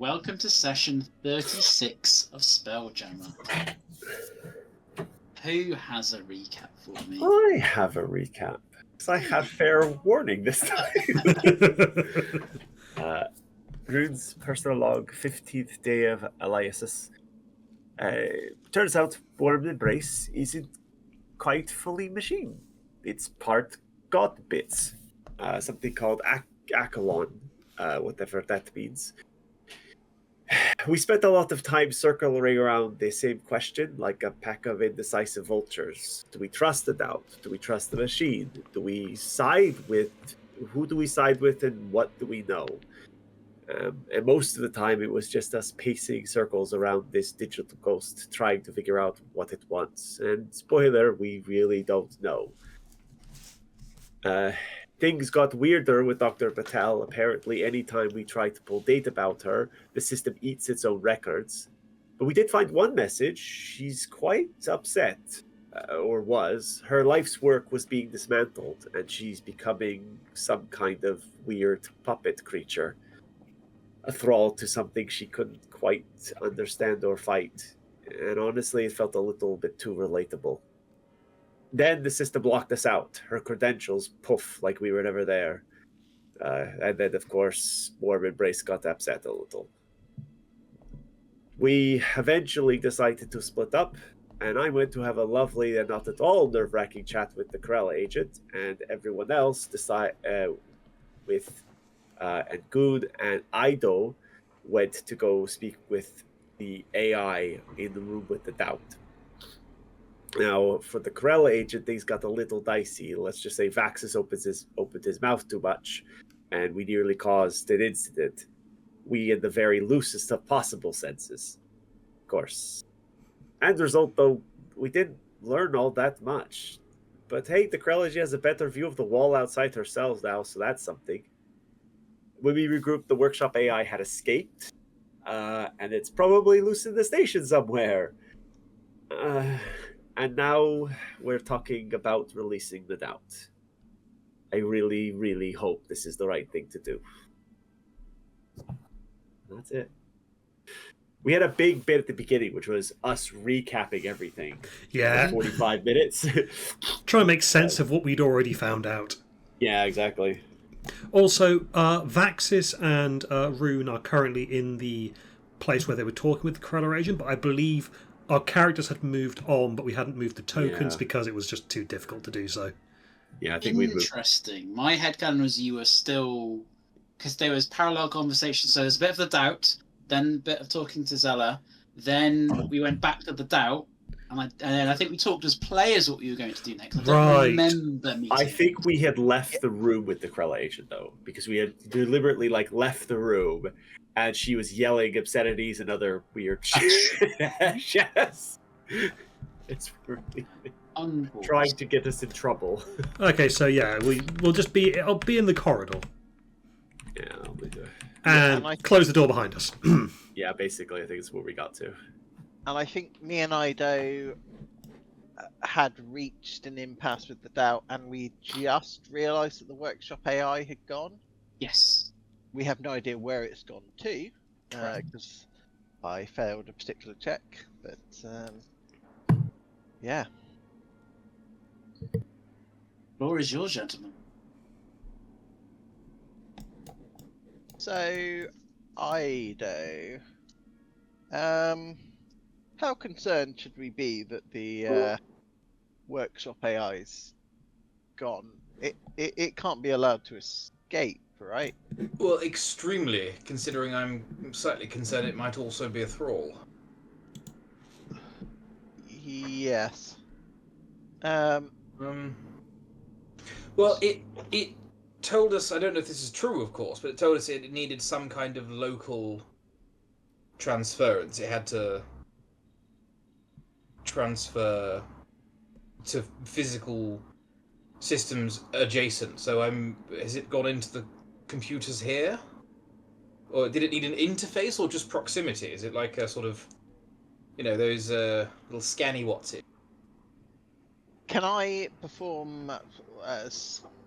welcome to session 36 of Spelljammer. Who has a recap for me? I have a recap. Because I had fair warning this time. Rune's personal log, 15th day of Eliasis. Turns out Warm Embrace isn't quite fully machine. It's part god bits. Something called Accolon, whatever that means. We spent a lot of time circling around the same question, like a pack of indecisive vultures. Do we trust the doubt? Do we trust the machine? Do we side with... Who do we side with, and what do we know? And most of the time, it was just us pacing circles around this digital ghost, trying to figure out what it wants. And spoiler, we really don't know. Things got weirder with Dr. Patel. Apparently, anytime we try to pull data about her, the system eats its own records. But we did find one message. She's quite upset, or was. Her life's work was being dismantled, and she's becoming some kind of weird puppet creature. A thrall to something she couldn't quite understand or fight. And honestly, it felt a little bit too relatable. Then the system locked us out. Her credentials, poof, like we were never there. And then, of course, Warm Embrace got upset a little. We eventually decided to split up, and I went to have a lovely and not at all nerve-wracking chat with the Corella agent, and everyone else and Good and Ido went to go speak with the AI in the room with the doubt. Now, for the Corella agent, things got a little dicey. Let's just say Vaxis opened his mouth too much, and we nearly caused an incident. We in the very loosest of possible senses, of course. End result, though, we didn't learn all that much. But hey, the Corella has a better view of the wall outside herself now, so that's something. When we regrouped, the workshop AI had escaped, and it's probably loose in the station somewhere. And now we're talking about releasing the doubt. I really, really hope this is the right thing to do. That's it. We had a big bit at the beginning, which was us recapping everything. Yeah. 45 minutes. Try and make sense of what we'd already found out. Yeah, exactly. Also, Vaxis and Rune are currently in the place where they were talking with the Corella agent, but I believe our characters had moved on, but we hadn't moved the tokens because it was just too difficult to do so. Yeah, I think we moved. Interesting. My headcanon was you were still... Because there was parallel conversations, so there's a bit of the doubt, then a bit of talking to Zella, then we went back to the doubt, and then I think we talked as players what we were going to do next. I don't remember meeting. I think we had left the room with the Corella agent, though, because we had deliberately left the room, and she was yelling obscenities and other weird shit. Yes. It's really trying to get us in trouble. Okay, so yeah, we'll just be... I'll be in the corridor. Yeah, I'll be there. And close the door behind us. Yeah, basically, I think it's where we got to. And I think me and Ido had reached an impasse with the doubt, and we just realised that the workshop AI had gone. Yes. We have no idea where it's gone to, because I failed a particular check. But yeah. Floor is yours, gentlemen. So, Ido, how concerned should we be that the workshop AI's gone? It can't be allowed to escape, right? Well, extremely, considering I'm slightly concerned it might also be a thrall. Yes. Well, it told us, I don't know if this is true, of course, but it told us it needed some kind of local transference. It had to transfer to physical systems adjacent. So has it gone into the computers here? Or did it need an interface or just proximity? Is it like a sort of, those little scanny what's it? Can I perform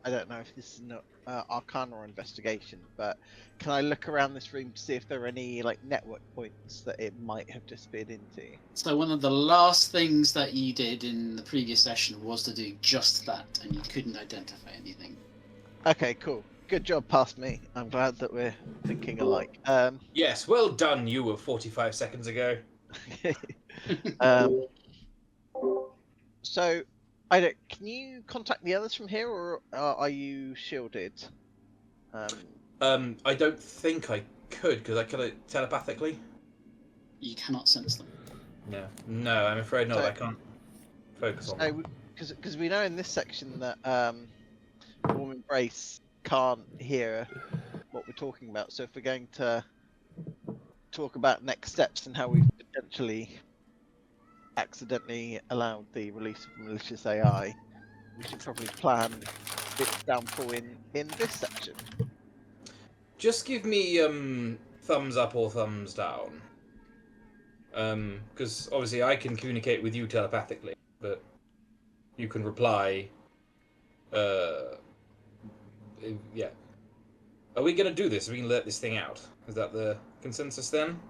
I don't know if this is not Arcana or Investigation, but can I look around this room to see if there are any like network points that it might have disappeared into? So one of the last things that you did in the previous session was to do just that, and you couldn't identify anything. Okay, cool. Good job, past me. I'm glad that we're thinking alike. Yes, well done, you were 45 seconds ago. So, I don't. Can you contact the others from here, or are you shielded? I don't think I could, because I could telepathically. You cannot sense them. No, I'm afraid not. So- I can't focus on them. Because we know in this section that Warm Embrace can't hear what we're talking about. So if we're going to talk about next steps and how we've potentially accidentally allowed the release of malicious AI, we should probably plan its downfall in this section. Just give me thumbs up or thumbs down. Because obviously I can communicate with you telepathically, but you can reply. Yeah. Are we going to do this? Are we going to let this thing out? Is that the consensus then?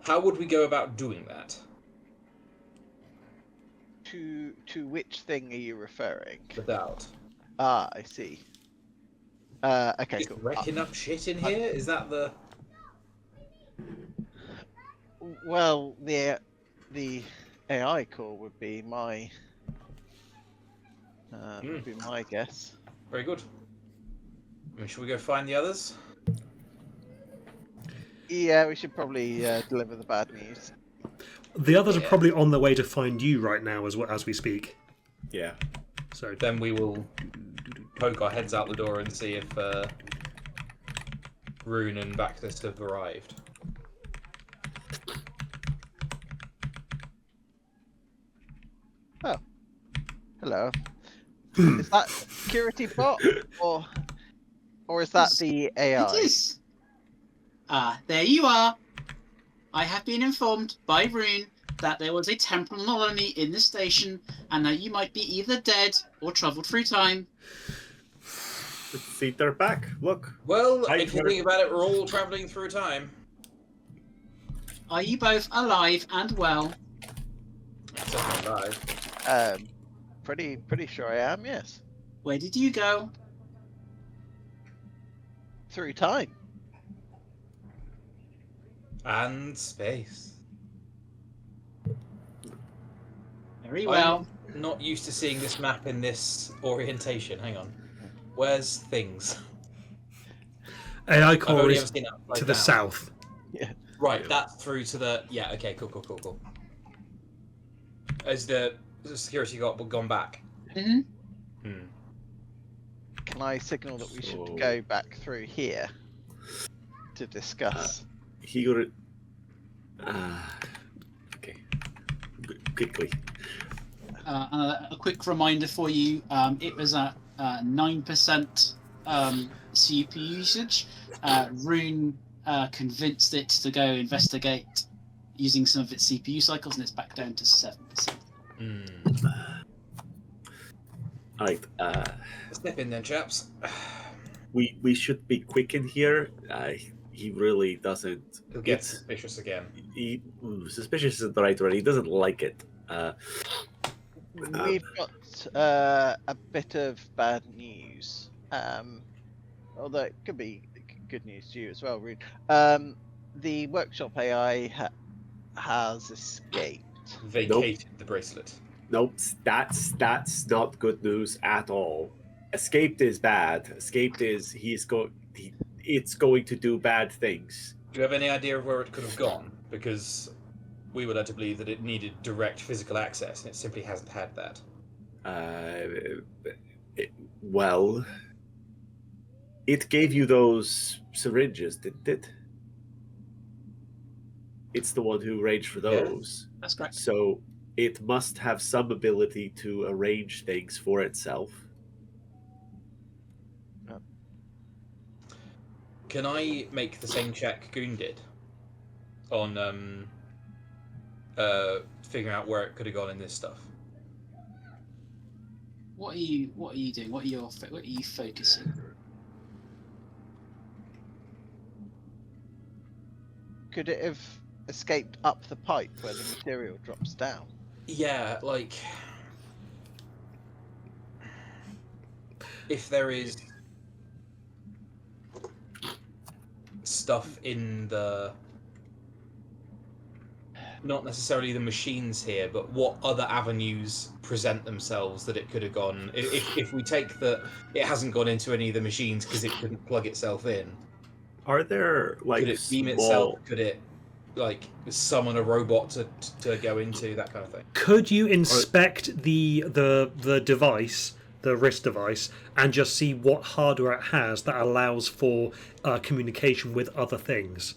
How would we go about doing that? To which thing are you referring? The doubt. Ah, I see. Okay, Just cool. wrecking up shit in here? Is that the... Well, the AI core would be my guess. Very good. I mean, should we go find the others? Yeah, we should probably deliver the bad news. The others are Yeah. probably on their way to find you right now as we speak. Yeah. So Then we will poke our heads out the door and see if Rune and Bacchus have arrived. Oh, hello. Is that security bot or is that the AI? It is. There you are. I have been informed by Rune that there was a temporal anomaly in the station, and that you might be either dead or travelled through time. Let's see, they're back. Look. Well, Hi, if you think about it, we're all travelling through time. Are you both alive and well? Something alive. Pretty sure I am. Yes, Where did you go? through time. And space. Very well. I'm not used to seeing this map in this orientation. Hang on. Where's things? AI I've core only is ever seen it upside to the down. south. Yeah. Right, that's through to the... Yeah, okay, cool. Has the security gone back? Mm-hmm. Can I signal that we So- should go back through here to discuss? He got it. Okay. Quickly. A quick reminder for you, it was at 9% CPU usage. Rune convinced it to go investigate using some of its CPU cycles, and it's back down to 7%. Alright, Step in then, chaps. we should be quick in here. He really doesn't. He'll get It's- suspicious again. Suspicious is the right word. He doesn't like it. We've got a bit of bad news. Although it could be good news to you as well, Rude. The workshop AI has escaped. Vacated the bracelet. Nope, that's not good news at all. Escaped is bad. Escaped is it's going to do bad things. Do you have any idea of where it could have gone? Because we were led to believe that it needed direct physical access, and it simply hasn't had that. Well, it gave you those syringes, didn't it? It's the one who arranged for those. That's correct. So it must have some ability to arrange things for itself. Can I make the same check Goon did on figuring out where it could have gone in this stuff? What are you doing? What are you focusing? Could it have escaped up the pipe where the material drops down? Yeah, like if there is stuff in the, not necessarily the machines here, but what other avenues present themselves that it could have gone. If we take that it hasn't gone into any of the machines because it couldn't plug itself in, Are there could like it beam itself? Could it like summon a robot to go into that kind of thing? Could you inspect the device, the wrist device, and just see what hardware it has that allows for communication with other things,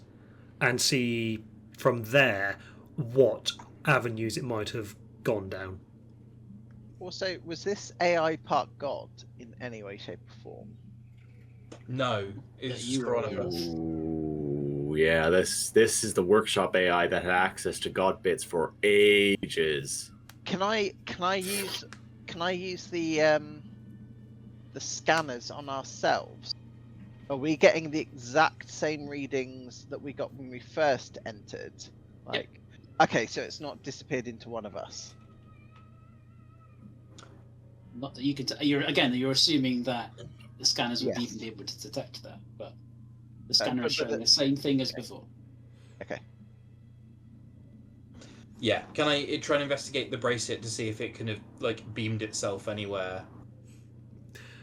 and see from there what avenues it might have gone down? Also, was this AI part God in any way, shape, or form? No, it's Stronibus. Ooh, yeah, this is the workshop AI that had access to God bits for ages. Can I use the scanners on ourselves? Are we getting the exact same readings that we got when we first entered? Like, okay, so it's not disappeared into one of us. Not that you could. You're assuming that the scanners would Yes. even be able to detect that, but the but- scanner is but showing the same thing as before. Okay. Yeah, can I try and investigate the bracelet to see if it can have like beamed itself anywhere?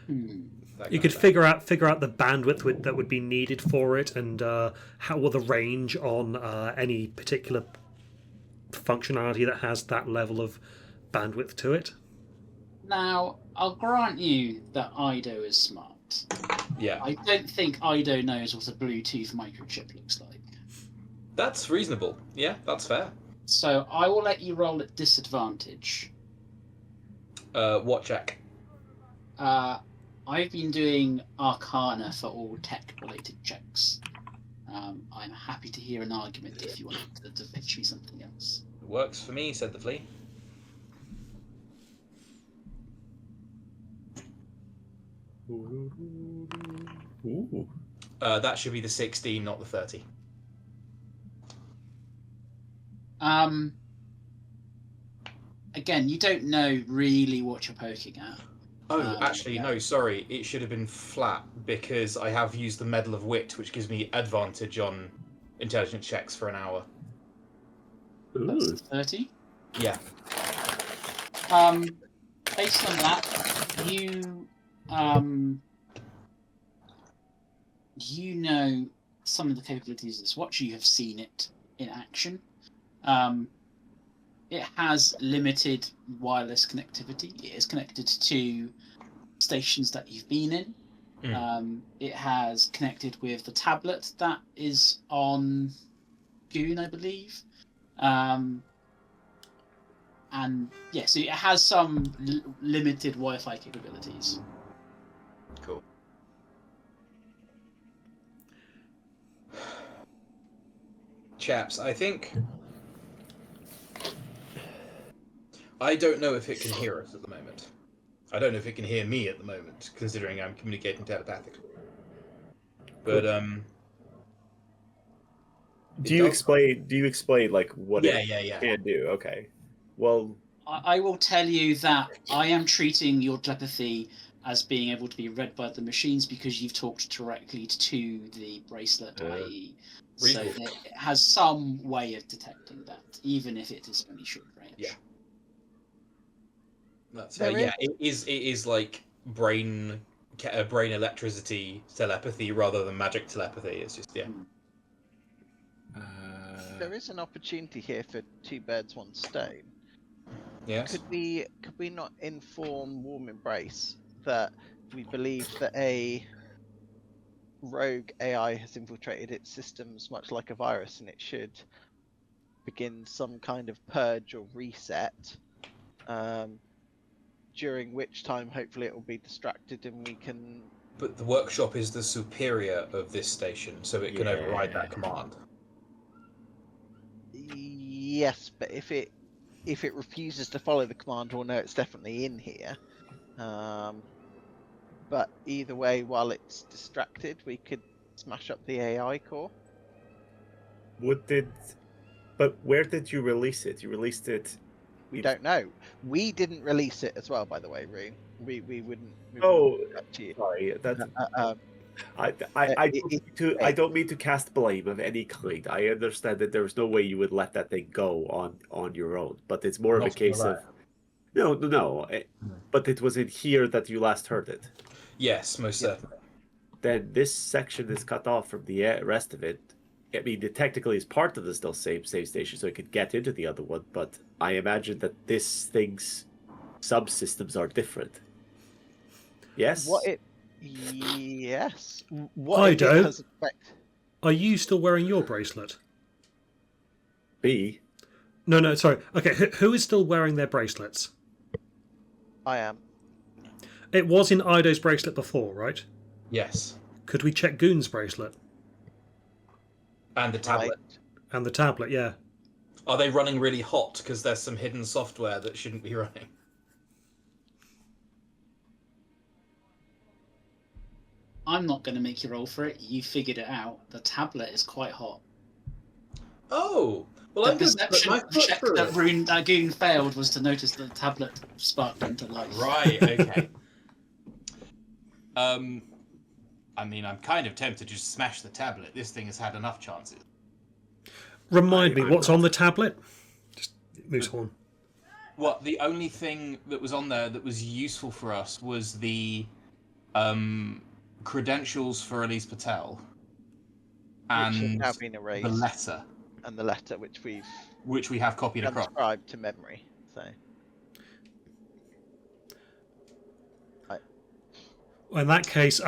You could figure out the bandwidth that would be needed for it, and how will the range on any particular functionality that has that level of bandwidth to it. Now, I'll grant you that Ido is smart. Yeah, I don't think Ido knows what a Bluetooth microchip looks like. that's reasonable. Yeah, that's fair. So I will let you roll at disadvantage. What check? I've been doing Arcana for all tech-related checks. I'm happy to hear an argument if you want to pitch me something else. Works for me, said the flea. Ooh. That should be the 16, not the 30. Again, you don't know really what you're poking at. Oh, actually, no, sorry. It should have been flat because I have used the Medal of Wit, which gives me advantage on intelligence checks for an hour. That's Ooh. 30. Yeah. Based on that, you know some of the capabilities of this watch. You have seen it in action. It has limited wireless connectivity. It is connected to stations that you've been in. It has connected with the tablet that is on Goon, I believe. And yeah, so it has some limited Wi-Fi capabilities. Cool. Chaps, I think... I don't know if it can hear us at the moment. I don't know if it can hear me at the moment, considering I'm communicating telepathically. But Do you explain like what yeah. it can do? Okay. Well, I will tell you that I am treating your telepathy as being able to be read by the machines because you've talked directly to the bracelet, i.e. So it has some way of detecting that, even if it is only short range. Yeah. That's yeah. It is like brain electricity telepathy rather than magic telepathy. It's just There is an opportunity here for two birds, one stone. Yes. Could we not inform Warm Embrace that we believe that a rogue AI has infiltrated its systems much like a virus, and it should begin some kind of purge or reset, during which time hopefully it will be distracted and we can... But the workshop is the superior of this station, so it can override that command. Yes, but if it refuses to follow the command, we'll know it's definitely in here. But either way, while it's distracted, we could smash up the AI core. But where did you release it? You released it. We don't know. We didn't release it as well, by the way, Rune. We wouldn't. Oh, do that to you. sorry. That's Um, I don't mean to cast blame of any kind. I understand that there's no way you would let that thing go on your own, but it's more of a Not case of no. But it was in here that you last heard it. Yes, most certainly. Then this section is cut off from the rest of it. I mean, it technically is part of the still same save station, so it could get into the other one. But I imagine that this thing's subsystems are different. Yes. Yes. Ido? Does affect... Are you still wearing your bracelet? B. No, sorry. Okay, who is still wearing their bracelets? I am. It was in Ido's bracelet before, right? Yes. Could we check Goon's bracelet? And the tablet. Right. And the tablet, yeah. Are they running really hot? Because there's some hidden software that shouldn't be running. I'm not going to make you roll for it. You figured it out. The tablet is quite hot. Oh! Well, The I'm going to put perception my foot check through that it. Goon failed was to notice that the tablet sparked into life. Right, okay. I mean, I'm kind of tempted to just smash the tablet. This thing has had enough chances. Remind me, what's on the tablet? Just moves on. What, the only thing that was on there that was useful for us was the credentials for Elise Patel Which has and now been erased. the letter, And the letter which we have copied across. transcribed to memory. So. In that case,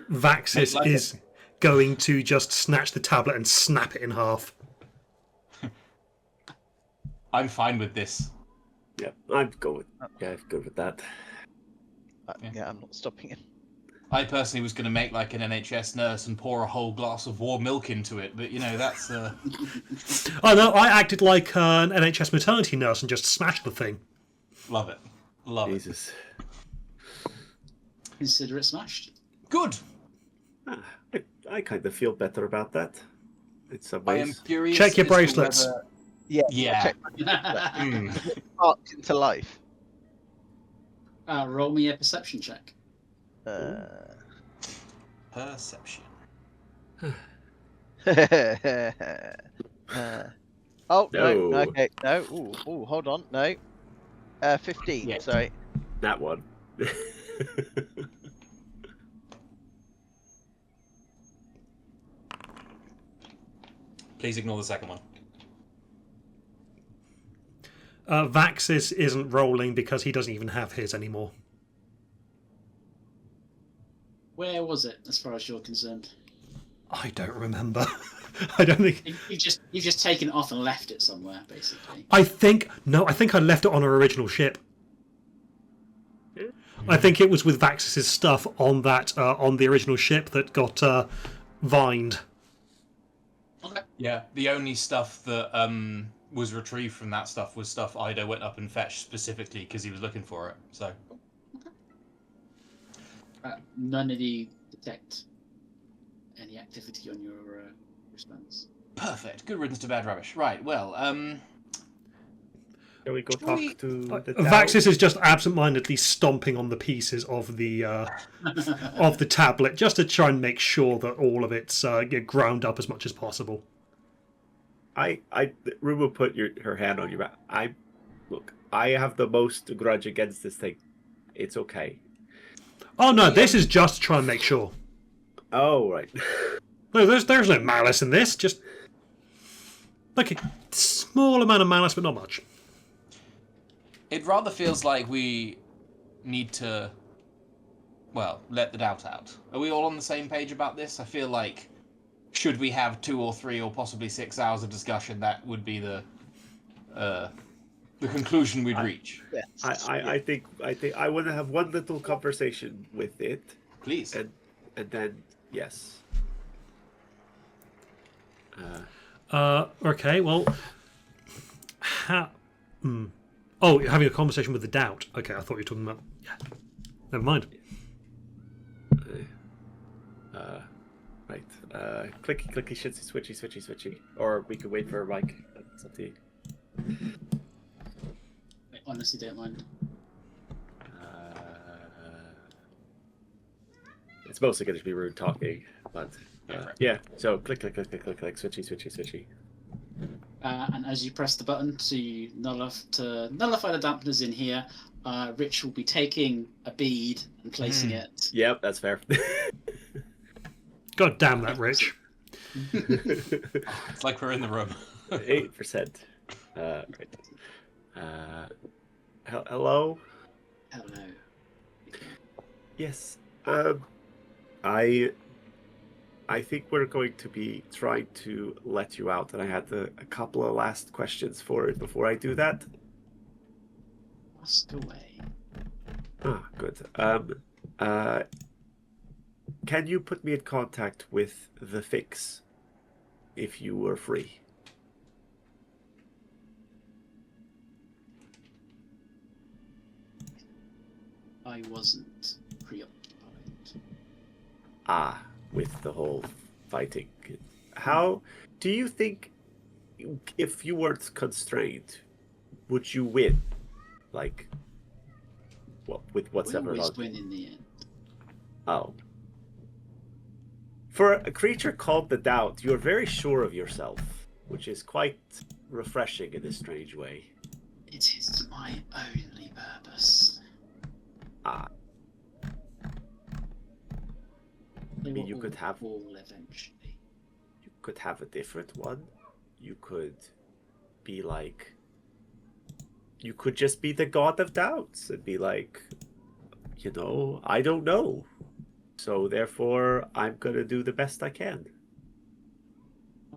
Vaxis is going to just snatch the tablet and snap it in half. I'm fine with this. Yeah, I'm good with that. Yeah, I'm not stopping him. I personally was going to make like an NHS nurse and pour a whole glass of warm milk into it, but you know, that's... Oh no, I acted like an NHS maternity nurse and just smashed the thing. Love it. Love Jesus. Consider it smashed. it. Good. I kind of feel better about that. In some I am ways. curious. Check your as to bracelets. whether- Yeah. Yeah. Check Mm. sparked into life. Roll me a perception check. Perception. Oh no. No. Okay. No. Ooh. Hold on. No. 15. Yeah. Sorry. That one. Please ignore the second one. Vaxis isn't rolling because he doesn't even have his anymore. Where was it, as far as you're concerned? I don't remember. I don't think. You've just taken it off and left it somewhere, basically. I think I left it on our original ship. I think it was with Vaxis's stuff on that on the original ship that got vined. Okay. Yeah, the only stuff that was retrieved from that stuff was stuff Ido went up and fetched specifically because he was looking for it. So None of you detect any activity on your response. perfect. Good riddance to bad rubbish. Right. Well, Shall we go Shall talk we- to the Vaxis is just absent-mindedly stomping on the pieces of the tablet just to try and make sure that all of it's ground up as much as possible. Rue will put her hand on your back. I have the most grudge against this thing. It's okay. Oh no, this is just to try and make sure. Oh right. No, there's no malice in this. Just like a small amount of malice, but not much. it rather feels like we need to, well, let the doubt out. Are we all on the same page about this? I feel like should we have 2 or 3 or possibly 6 hours of discussion, that would be the conclusion we'd reach. Yes. I think I want to have one little conversation with it, Please. and then yes. Okay, well, Oh, you're having a conversation with the Doubt. Okay, I thought you were talking about. Yeah. Never mind. Right. Clicky, clicky, shitsy, switchy, switchy, switchy. Or we could wait for a mic. It's up to you. I honestly don't mind. It's mostly going to be rude talking, but yeah. So click, click, click, click, click, click, switchy, switchy, switchy. And as you press the button to nullify the dampeners in here, Rich will be taking a bead and placing it. Yep, that's fair. God damn that, Rich. It's like we're in the room. 8%. Right. Hello? Hello. Yes. I think we're going to be trying to let you out, and I had a couple of last questions for it before I do that. Ask away. Ah, good. Can you put me in contact with the Fix if you were free? I wasn't preoccupied. Ah, with the whole fighting. How do you think, if you weren't constrained, would you win? Like, what with We whatever? always win in the end. Oh. For a creature called the Doubt, you are very sure of yourself, which is quite refreshing in a strange way. It is my only purpose. Ah, They mean, will you could all have- fall eventually. you could have a different one. You could be like... You could just be the God of Doubts and be like, you know, I don't know. So therefore, I'm going to do the best I can.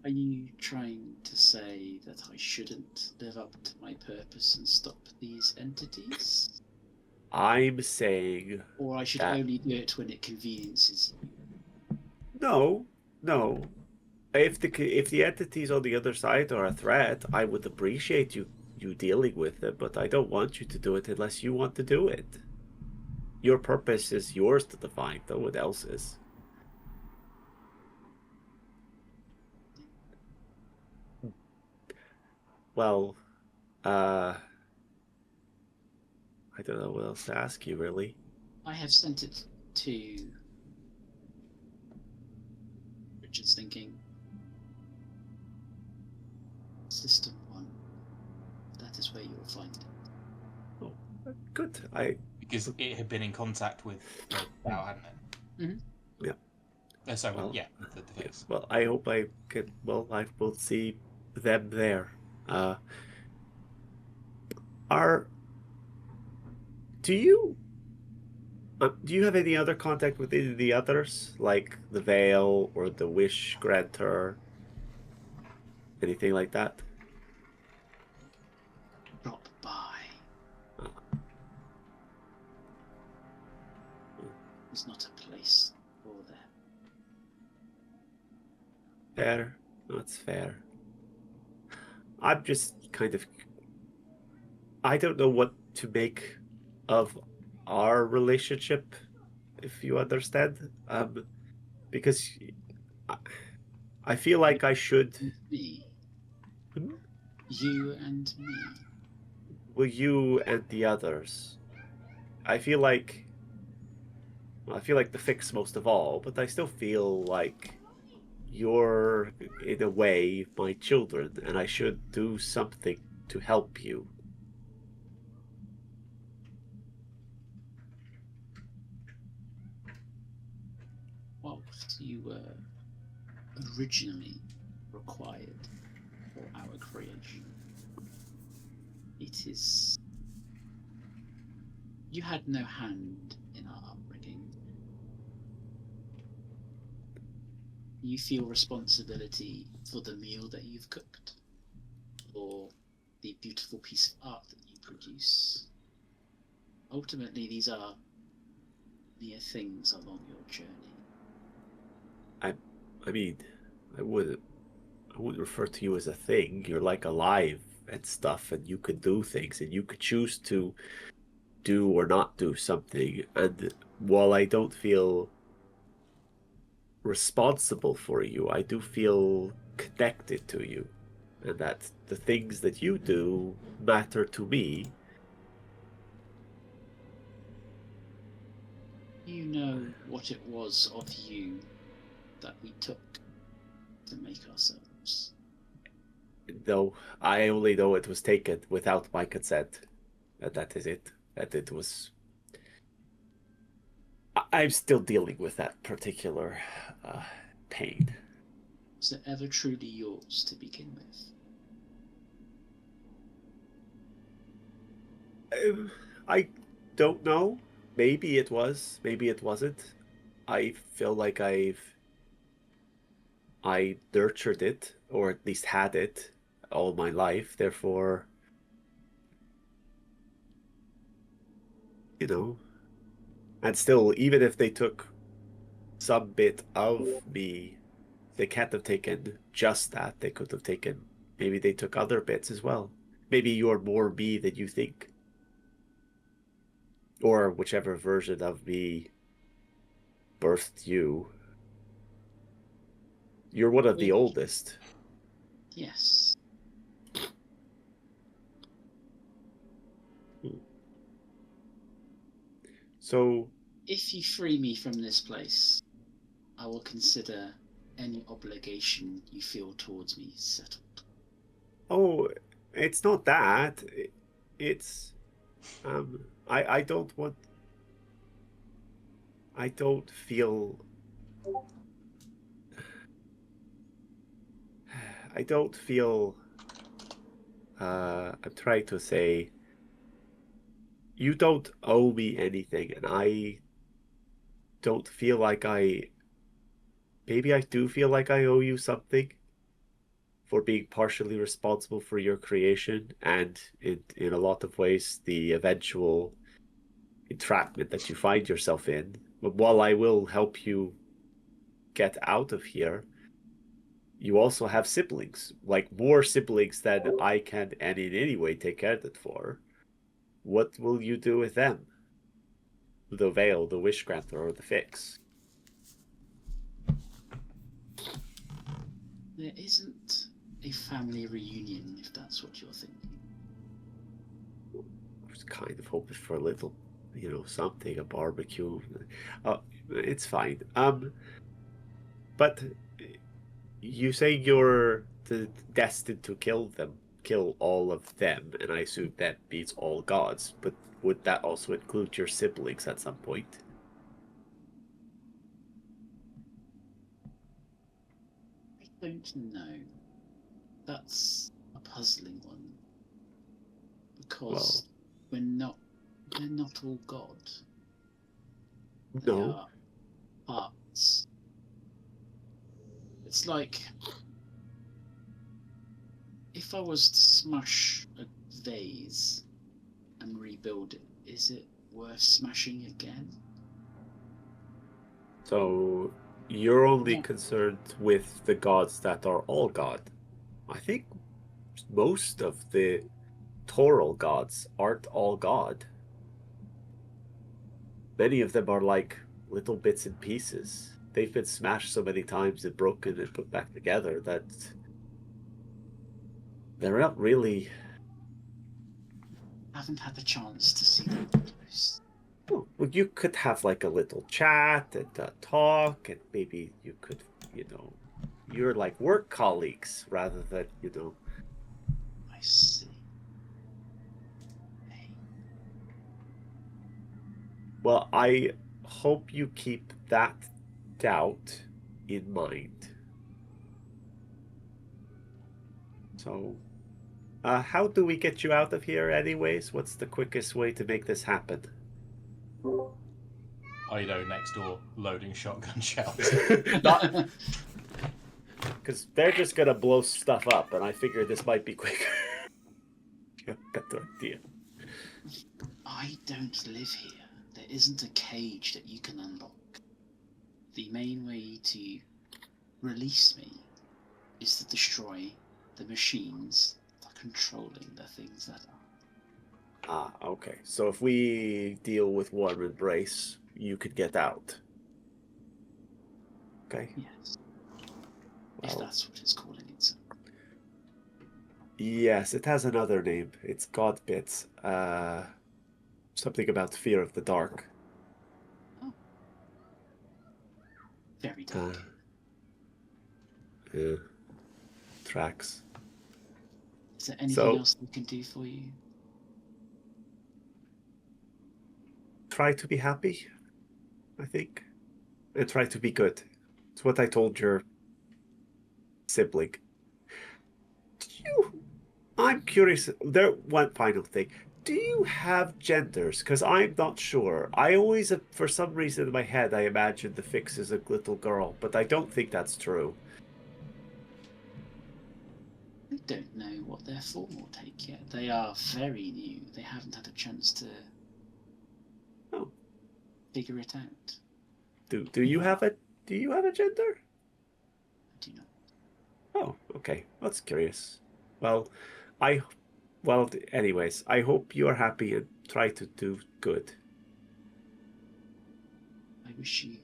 Are you trying to say that I shouldn't live up to my purpose and stop these entities? I'm saying... Or I should That- only do it when it conveniences you? No, no. If the entities on the other side are a threat, I would appreciate you dealing with them, but I don't want you to do it unless you want to do it. Your purpose is yours to define, no one else's. Well, I don't know what else to ask you, really. I have sent it to Richard's thinking. System 1. That is where you will find it. Oh, good. Because it had been in contact with the Dow, hadn't it? Mhm. Yeah. Sorry, Well, yeah, the Fix. Well, I hope I can. Well, I will see them there. Do you have any other contact with any of the others, like the Veil or the Wish Granter, anything like that? Drop by. It's not a place for them. Fair. That's fair. I'm just kind of... I don't know what to make of our relationship, if you understand. Because I feel like I should... And me. Hmm? You and me. Well, you and the others. I feel like the Fix most of all, but I still feel like you're, in a way, my children, and I should do something to help you. Whilst you were originally required for our creation, it is... You had no hand in our upbringing. You feel responsibility for the meal that you've cooked, or the beautiful piece of art that you produce. Ultimately, these are mere things along your journey. I mean, I wouldn't refer to you as a thing. You're like alive and stuff, and you could do things, and you could choose to do or not do something. And while I don't feel responsible for you, I do feel connected to you, and that the things that you do matter to me. You know what it was of you that we took to make ourselves. Though I only know it was taken without my consent. And that is it. That it was. I'm still dealing with that particular pain. Was it ever truly yours to begin with? I don't know. Maybe it was. Maybe it wasn't. I feel like I nurtured it, or at least had it, all my life. Therefore, and still, even if they took some bit of me, they can't have taken just that. They could have taken, maybe they took other bits as well. Maybe you're more me than you think. Or whichever version of me birthed you. You're one of the oldest. Yes. So, if you free me from this place, I will consider any obligation you feel towards me settled. Oh, it's not that. It's, I don't want. I don't feel. I don't feel. I'm trying to say. You don't owe me anything, and I don't feel like I. Maybe I do feel like I owe you something for being partially responsible for your creation, and in a lot of ways, the eventual entrapment that you find yourself in. But while I will help you get out of here, you also have siblings, like more siblings than I can and in any way take credit for. What will you do with them? The veil, the wish granter, or the fix? There isn't a family reunion, if that's what you're thinking. I was kind of hoping for a little, something, a barbecue. It's fine. But you say you're destined to kill all of them, and I assume that means all gods. But would that also include your siblings at some point? I don't know. That's a puzzling one. Because they're not all God. They No. are parts. It's like if I was to smash a vase and rebuild it, is it worth smashing again? So you're only concerned with the gods that are all God. I think most of the Toral gods aren't all God. Many of them are like little bits and pieces. They've been smashed so many times and broken and put back together that they're not really. I haven't had the chance to see them close. Well, you could have like a little chat and talk, and maybe you could, you're like work colleagues rather than, I see. Hey. Well, I hope you keep that doubt in mind. So, how do we get you out of here anyways? What's the quickest way to make this happen? Ido next door, loading shotgun shells. Because they're just going to blow stuff up, and I figure this might be quicker. Better idea. I don't live here. There isn't a cage that you can unlock. The main way to release me is to destroy the machines that controlling the things that are. Ah, okay. So if we deal with Warm Embrace, you could get out. Okay. Yes. If Well, that's what it's calling itself. yes, it has another name. It's God Bits. Something about fear of the dark. Very dark. Yeah. Tracks. Is there anything So- else we can do for you? Try to be happy, I think. And try to be good. It's what I told your sibling. I'm curious. There, one final thing. Do you have genders? Because I'm not sure. I always, for some reason in my head, I imagined the Fix is a little girl, but I don't think that's true. I don't know what their form will take yet. They are very new. They haven't had a chance to figure it out. Do you have a gender? I do not. Oh, okay. That's curious. Well, anyways, I hope you are happy and try to do good. I wish you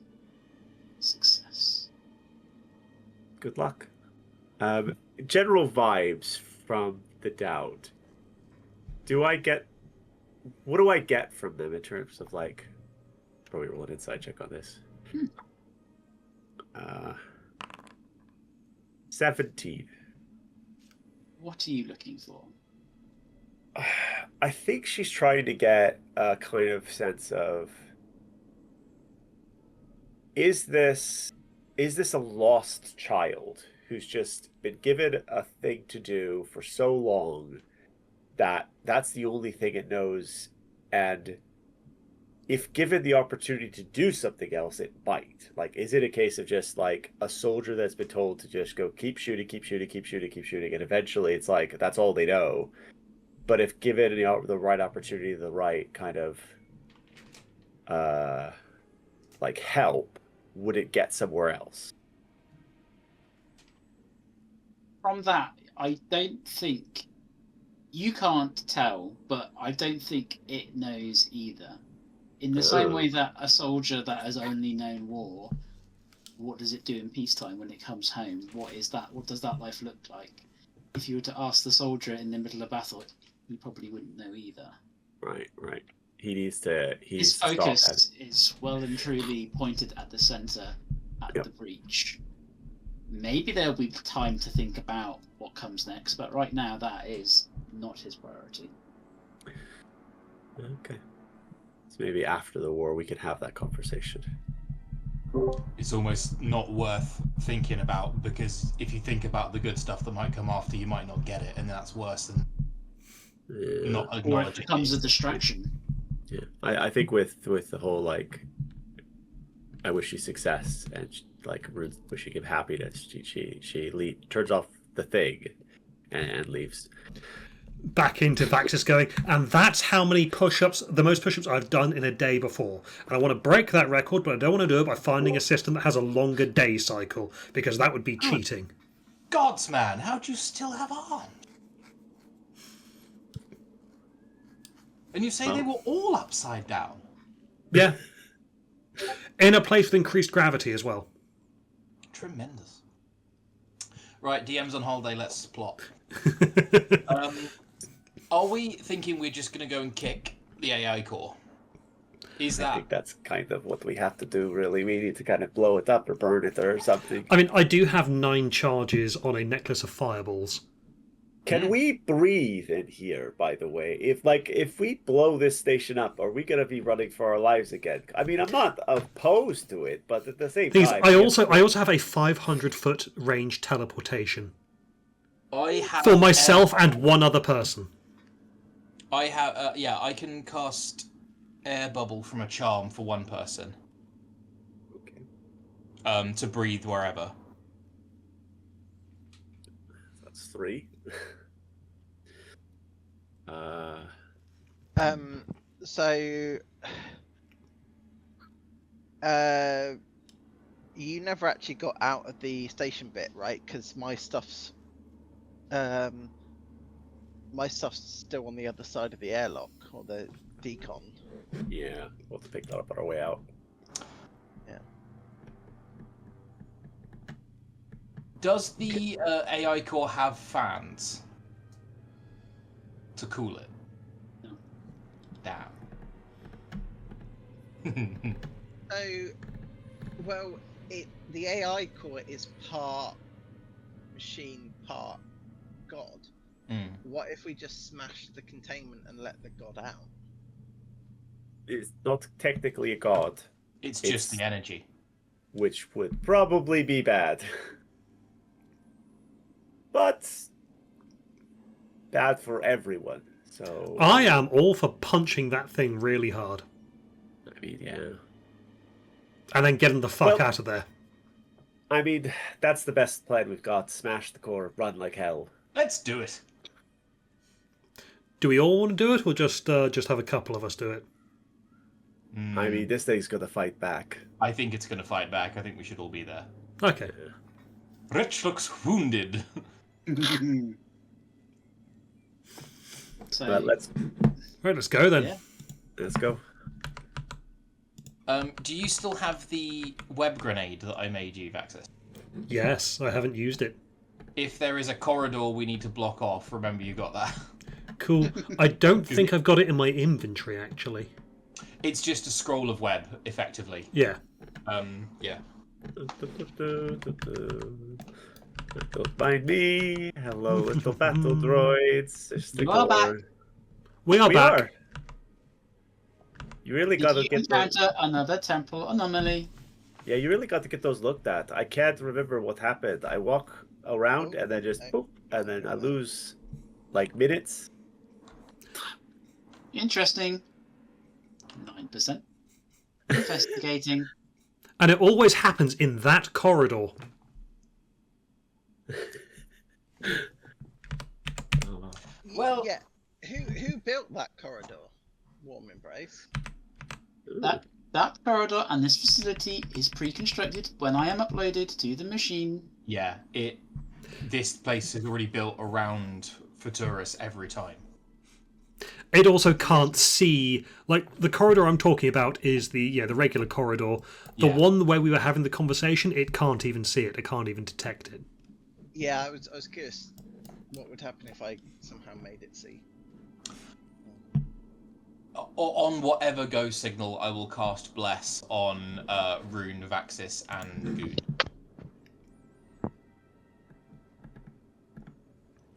success. Good luck. General vibes from the Doubt. What do I get from them in terms of like? Probably roll an inside check on this. 17. What are you looking for? I think she's trying to get a kind of sense of, is this a lost child who's just been given a thing to do for so long that that's the only thing it knows, and if given the opportunity to do something else, it might. Like, is it a case of just like a soldier that's been told to just go keep shooting, keep shooting, keep shooting, keep shooting, and eventually it's like that's all they know. But if given the right opportunity, the right kind of like help, would it get somewhere else? From that, I don't think you can't tell, but I don't think it knows either. In the same way that a soldier that has only known war, what does it do in peacetime when it comes home? What is that? What does that life look like? If you were to ask the soldier in the middle of battle, he probably wouldn't know either. Right. He needs to. His focus is well and truly pointed at the center, at the breach. Maybe there'll be time to think about what comes next, but right now that is not his priority. Okay. So maybe after the war we can have that conversation. It's almost not worth thinking about, because if you think about the good stuff that might come after, you might not get it, and that's worse than not Or it acknowledging becomes it. a distraction. Yeah, I think with the whole like, I wish you success and like wishing him happiness. She turns off the thing and leaves. Back into Vaxis going, and that's how many push-ups, the most push-ups I've done in a day before. And I want to break that record, but I don't want to do it by finding a system that has a longer day cycle, because that would be cheating. Gods, man, how'd you still have on? And you say they were all upside down? Yeah. In a place with increased gravity as well. Tremendous. Right, DM's on holiday, let's plot. Are we thinking we're just going to go and kick the AI core? I think that's kind of what we have to do, really. We need to kind of blow it up or burn it or something. I mean, I do have 9 charges on a necklace of fireballs. Can we breathe in here, by the way? If we blow this station up, are we going to be running for our lives again? I mean, I'm not opposed to it, but at the same time... I also have a 500-foot range teleportation. I have for myself and one other person. I have, I can cast air bubble from a charm for one person. Okay. To breathe wherever. That's 3. So, you never actually got out of the station bit, right? Because my stuff's my stuff's still on the other side of the airlock or the decon. Yeah, we'll have to pick that up on our way out. Does the AI core have fans to cool it? No. Damn. So, well, the AI core is part machine, part god. Mm. What if we just smash the containment and let the god out? It's not technically a god, It's just It's- the energy. which would probably be bad. But bad for everyone. So I am all for punching that thing really hard I mean, yeah. and then getting the fuck Well- out of there. I mean, that's the best plan we've got. Smash the core, run like hell. Let's do it. Do we all want to do it, or just have a couple of us do it? I mean, this thing's gonna fight back. I think it's going to fight back. I think we should all be there. Okay. Rich looks wounded. So, But let's Right, let's go then. Yeah. go. Do you still have the web grenade that I made you, Vaxis? Yes, I haven't used it. If there is a corridor we need to block off, remember you got that. Cool. I don't think I've got it in my inventory, actually. It's just a scroll of web, effectively. Yeah. Yeah. Don't mind me. Hello, little battle droids. You are back. We are We back. are. You really did got to you get those. encounter another temple anomaly? Yeah, you really got to get those looked at. I can't remember what happened. I walk around and then just boop, and then I lose like minutes. Interesting. 9%. Investigating. And it always happens in that corridor. Well- yeah. Who built that corridor? Warm embrace. That corridor and this facility is pre-constructed when I am uploaded to the machine. Yeah, this place is already built around Futurus every time. It also can't see, like, the corridor I'm talking about is the regular corridor. The Yeah. one where we were having the conversation, it can't even see it. It can't even detect it. Yeah, I was curious what would happen if I somehow made it see. On whatever go signal, I will cast Bless on Rune, Vaxis, and Goon.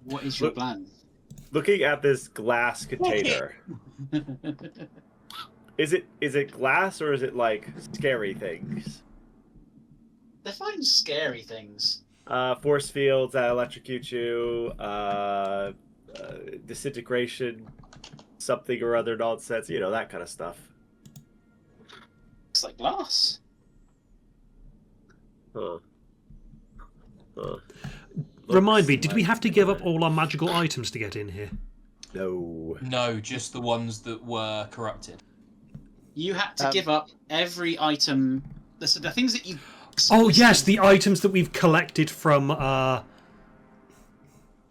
What is your Look- plan? Looking at this glass container, is it glass or is it like scary things? Define scary things. Force fields that electrocute you, disintegration, something or other nonsense, that kind of stuff. Looks like glass. Huh. Remind me, did we have to give up all our magical items to get in here? No. No, just the ones that were corrupted. You had to give up every item. The things that you. Oh, yes, the items that we've collected from...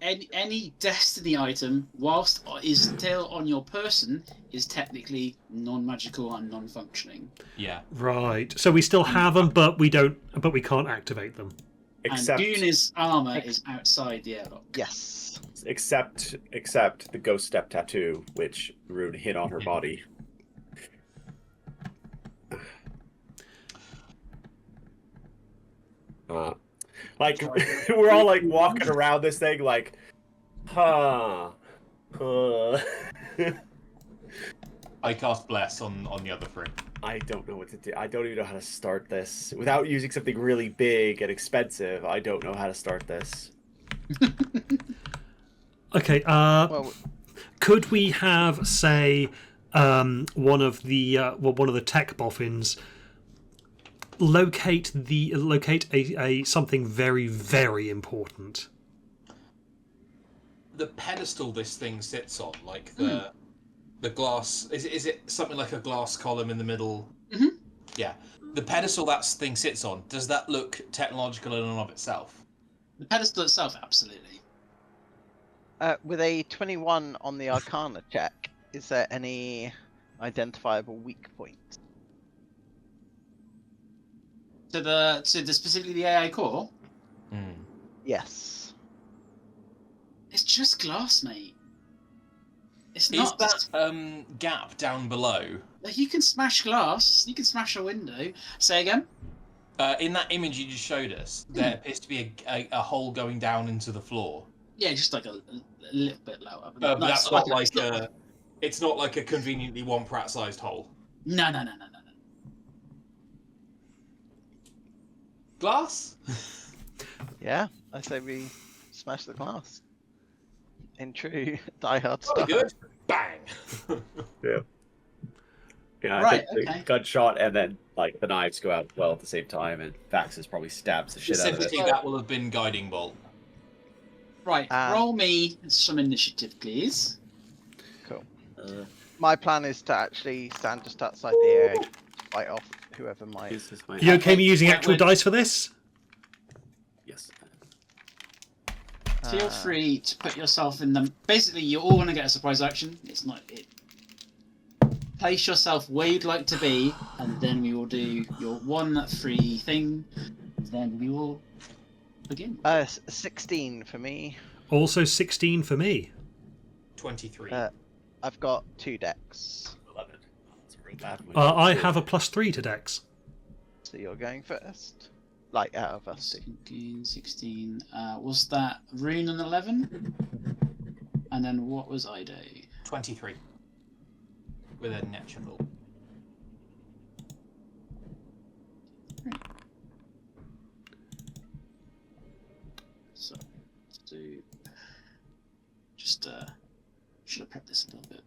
Any destiny item, whilst is still on your person, is technically non-magical and non-functioning. Yeah. Right. So we still have them, but we can't activate them. Except And Goon's armor is outside the airlock. Yes. except the ghost step tattoo, which Rune hit on her body. Like we're all like walking around this thing like, huh. I cast Bless on the other three. I don't know what to do. I don't even know how to start this without using something really big and expensive. I don't know how to start this. Okay, Well, could we have, say, one of the tech boffins locate a something very, very important? The pedestal this thing sits on, like the glass, is it something like a glass column in the middle? Mhm. Yeah. The pedestal that thing sits on, does that look technological in and of itself? The pedestal itself, absolutely. With a 21 on the Arcana check, is there any identifiable weak points? To the specifically the AI core, Yes. it's just glass, mate. It's Is not. that gap down below? Like, you can smash glass. You can smash a window. Say again. In that image you just showed us, there appears to be a hole going down into the floor. Yeah, just like a little bit lower. But no, that's it's not like like a. It's not like a conveniently one prat-sized hole. No. Glass? Yeah, I say we smash the glass. In true Die-Hard Oh, style. good. Bang. Yeah. Yeah, I Right, think okay. the gunshot and then like the knives go out well at the same time, and Vaxus probably stabs the shit out of it. Specifically, that will have been guiding bolt. Right, roll me some initiative, please. Cool. My plan is to actually stand just outside the area, fight off whoever might. This is my- You okay me using Wait, actual wait. dice for this? Yes. Feel free to put yourself in them. Basically, you're all going to get a surprise action. It's not it. Place yourself where you'd like to be, and then we will do your one free thing. Then we will begin. 16 for me. Also 16 for me. 23. I've got 2 decks, 11. That's a real bad one. I have a +3 to Dex. so you're going first. Like out of us two. 16. Was that Rune on 11? And then what was Ido? 23. With a natural. So, let's do. Just, should have prepped this a little bit.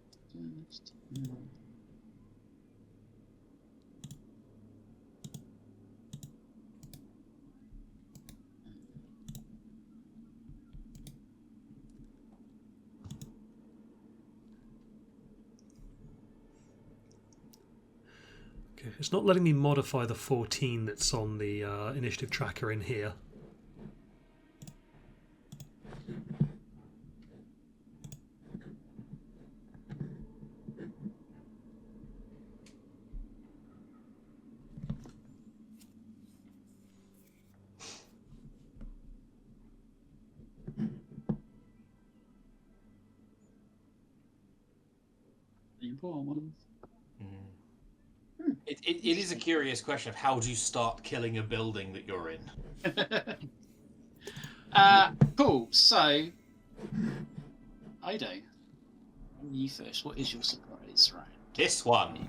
Okay, it's not letting me modify the 14 that's on the initiative tracker in here. The important one. It is a curious question of how do you start killing a building that you're in? Cool. So, Ido, you first. What is your surprise round? This one.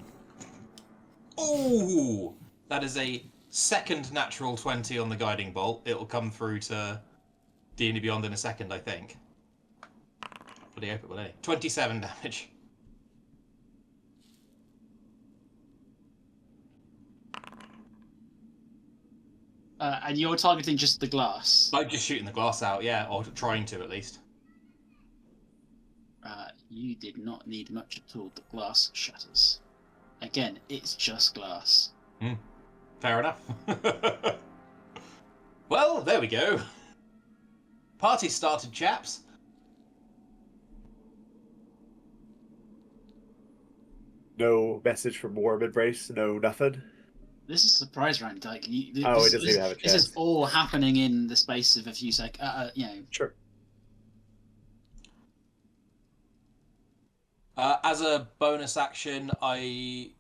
Ooh! That is a second natural 20 on the guiding bolt. It'll come through to D&D Beyond in a second, I think. Bloody hope it will, eh? 27 damage. And you're targeting just the glass. Like just shooting the glass out, yeah, or trying to at least. You did not need much at all. The glass shatters. Again, it's just glass. Fair enough. Well, there we go. Party started, chaps. No message from Warm Embrace, no nothing. This is a surprise round, like. It doesn't even have a This is chance. all happening in the space of a few seconds. Sure. As a bonus action, I've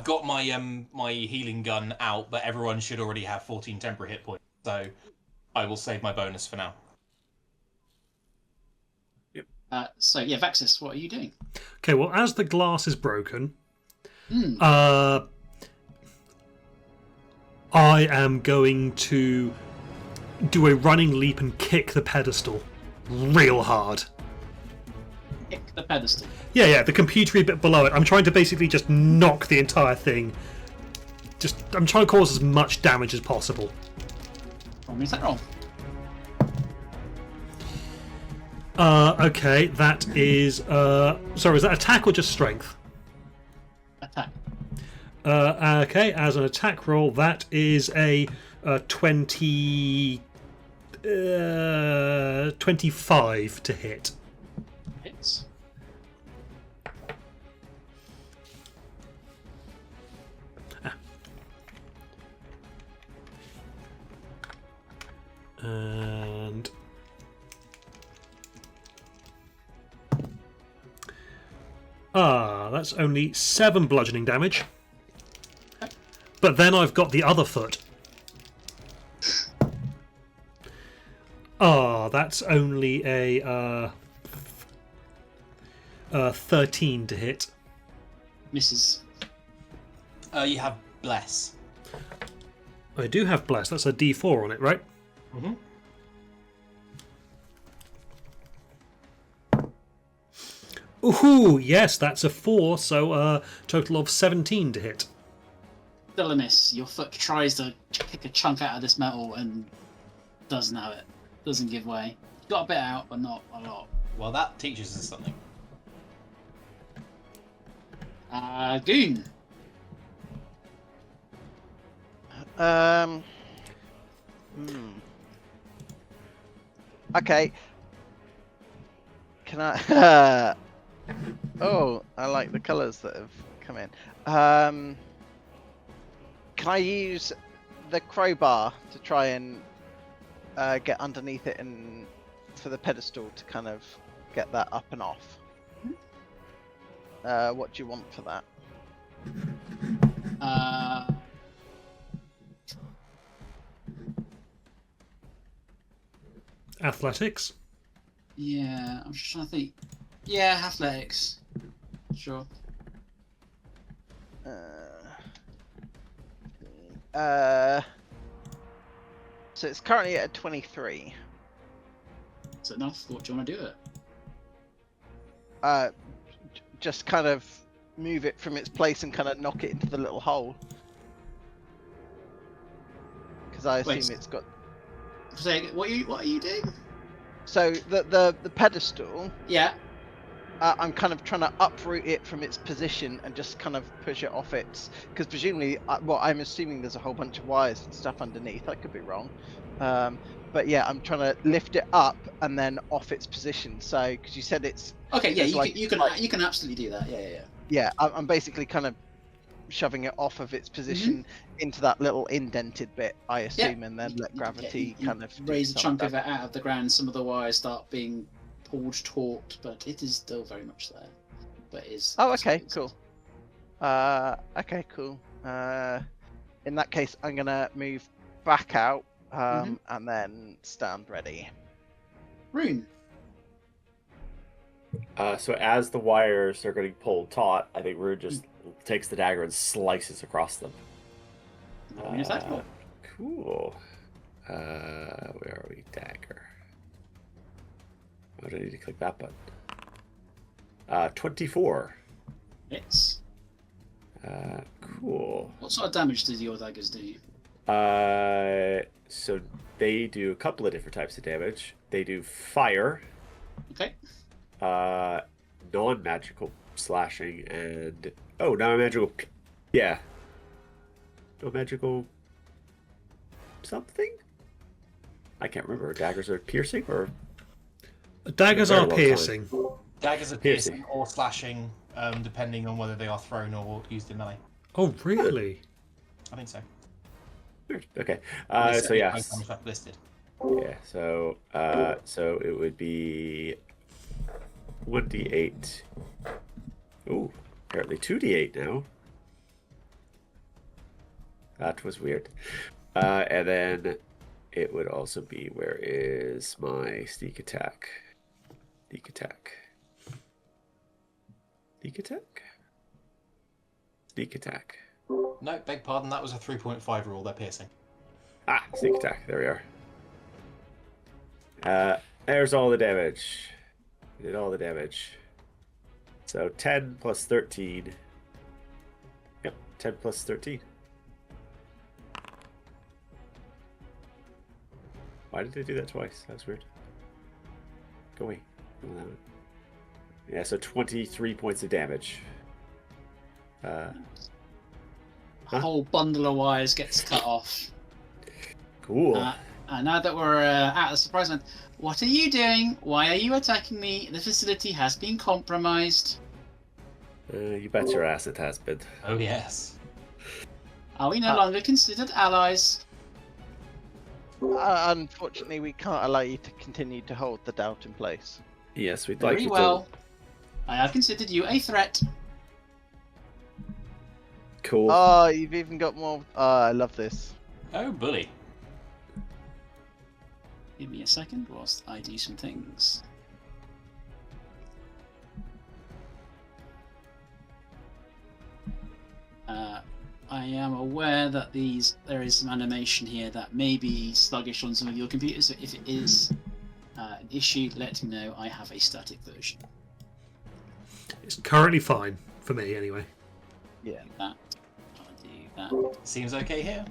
got my my healing gun out, but everyone should already have 14 temporary hit points, so I will save my bonus for now. So yeah, Vaxis, what are you doing? Okay, well, as the glass is broken, I am going to do a running leap and kick the pedestal real hard. Kick the pedestal. Yeah, the computery bit below it. I'm trying to basically just knock the entire thing. I'm trying to cause as much damage as possible. Roll me that roll. Okay, that is... sorry, is that attack or just strength? Attack. Okay, as an attack roll, that is a 25 to hit. That's only 7 bludgeoning damage. But then I've got the other foot. That's only a 13 to hit. Misses. You have bless. I do have bless. That's a D4 on it, right? Mm-hmm. Ooh, yes, that's a 4, so total of 17 to hit. Still a miss. Your foot tries to kick a chunk out of this metal and doesn't have it. Doesn't give way. Got a bit out, but not a lot. Well, that teaches us something. Goon. Okay. Can I? Oh, I like the colours that have come in. Can I use the crowbar to try and get underneath it and for the pedestal to kind of get that up and off? What do you want for that? Athletics. Yeah, I'm just trying to think. Yeah, athletics. Sure. So it's currently at a 23. Is it enough? What do you want to do it? Just kind of move it from its place and kind of knock it into the little hole. Because I assume it's got. Say, what are you doing? So the pedestal. Yeah. I'm kind of trying to uproot it from its position and just kind of push it off its. Because presumably, well, I'm assuming there's a whole bunch of wires and stuff underneath. I could be wrong. But yeah, I'm trying to lift it up and then off its position. So, because you said it's. Okay, yeah, you can like, you can absolutely do that. Yeah. Yeah, I'm basically kind of shoving it off of its position into that little indented bit, I assume, and then let gravity kind of raise a chunk of it out of the ground. Some of the wires start being pulled taut, but it is still very much there. But it is. Oh, okay, cool. Okay, cool. In that case, I'm gonna move back out, and then stand ready. Rune. So as the wires are getting pulled taut, I think Rune just takes the dagger and slices across them. Cool. Where are we? Dagger. Oh, do I need to click that button? 24. Hits. Cool. What sort of damage do your daggers do? So they do a couple of different types of damage. They do fire. Okay. Non-magical slashing and non-magical. Yeah. Non-magical something. I can't remember. Daggers are piercing or. Daggers are piercing. Daggers are piercing or slashing, depending on whether they are thrown or used in melee. Oh, really? I think so. Weird. Okay. Listed. So yeah. Listed. Yeah. So it would be 1d8. Ooh, apparently 2d8 now. That was weird. And then it would also be, where is my sneak attack? Sneak attack. Sneak attack? Sneak attack. No, beg pardon, that was a 3.5 rule, they're piercing. Ah, sneak attack. There we are. There's all the damage. Did all the damage. So 10 plus 13. Yep, 10 plus 13. Why did they do that twice? That was weird. Go away. Yeah, so 23 points of damage. A whole bundle of wires gets cut off. Cool. And now that we're at the surprise event, what are you doing? Why are you attacking me? The facility has been compromised. You bet your ass it has been. Oh, yes. Are we no longer considered allies? Unfortunately, we can't allow you to continue to hold the doubt in place. Yes, we'd like Very you well. I have considered you a threat. Cool. Oh, you've even got more. I love this. Oh, bully. Give me a second whilst I do some things. I am aware that there is some animation here that may be sluggish on some of your computers, so if it is an issue, let me know. I have a static version. It's currently fine for me, anyway. Yeah. I'll do that. Seems okay here.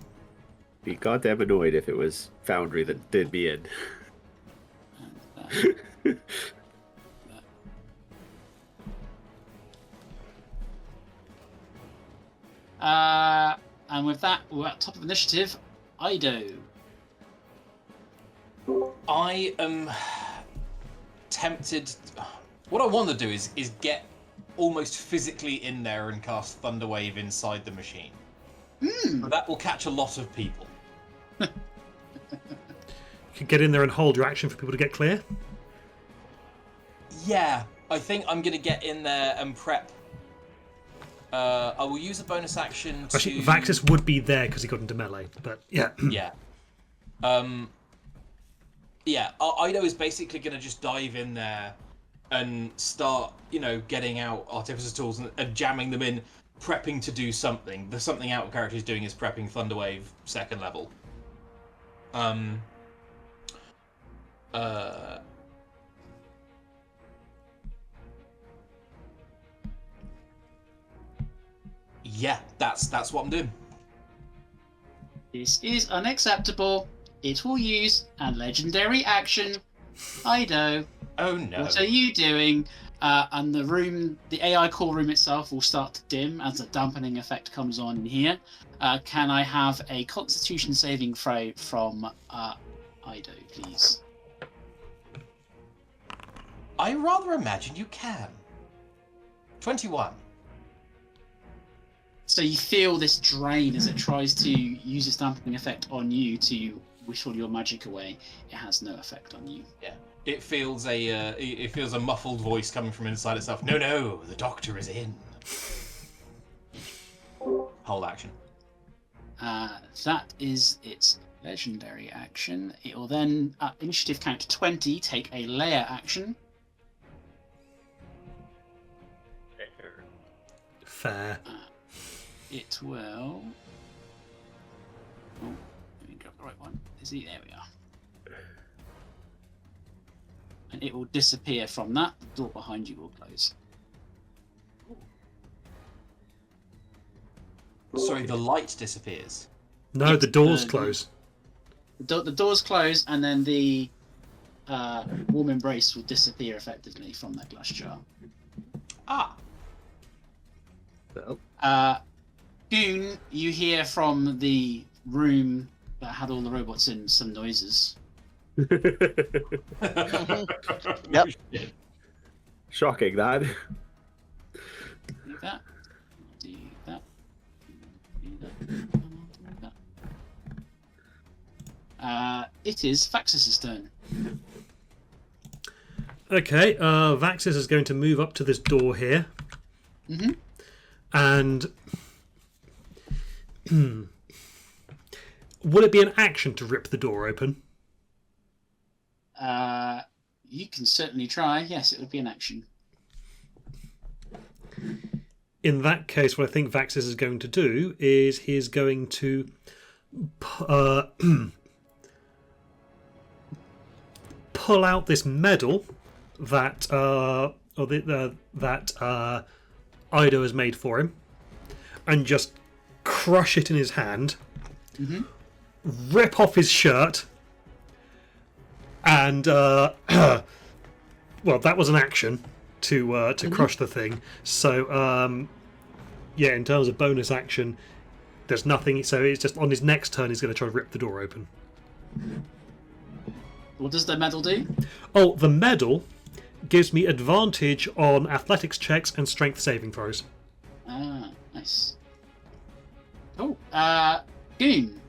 Be goddamn annoyed if it was Foundry that did me in. And that. And with that, we're at top of initiative. Ido. I am tempted. What I want to do is get almost physically in there and cast Thunderwave inside the machine. But that will catch a lot of people. You can get in there and hold your action for people to get clear. Yeah, I think I'm going to get in there and prep. I will use a bonus action to... Actually, Vaxis would be there because he got into melee, but yeah. Yeah. Yeah, Ido is basically going to just dive in there and start, getting out Artificer's tools and jamming them in, prepping to do something. The something out character is doing is prepping Thunderwave 2nd level. Yeah, that's what I'm doing. This is unacceptable. It will use a legendary action. Ido. Oh no. What are you doing? And the AI core room itself will start to dim as the dampening effect comes on in here. Can I have a Constitution saving throw from Ido, please? I rather imagine you can. 21. So you feel this drain as it tries to use its dampening effect on you to wish all your magic away. It has no effect on you. Yeah. It feels a muffled voice coming from inside itself. No, the doctor is in. Hold action. That is its legendary action. It will then, at initiative count 20, take a layer action. Fair. It will... Oh, let me grab the right one. There we are. And it will disappear from that. The door behind you will close. Sorry, the light disappears. No, the doors close. The doors close, and then the warm embrace will disappear effectively from that glass jar. Ah. Well, Goon, you hear from the room that had all the robots in some noises. Yep. shocking, that. Do that. Do that. Do that. It is Vaxis' turn. Okay, Vaxis is going to move up to this door here. Mm-hmm. And would it be an action to rip the door open? You can certainly try. Yes, it would be an action. In that case, what I think Vaxis is going to do is he's going to pull out this medal that Ido has made for him, and just crush it in his hand, rip off his shirt, and well, that was an action to crush the thing. So yeah, in terms of bonus action, there's nothing. So it's just on his next turn, he's going to try to rip the door open. What does the medal do? Oh, the medal gives me advantage on athletics checks and strength saving throws. Ah, nice. Oh, Goon.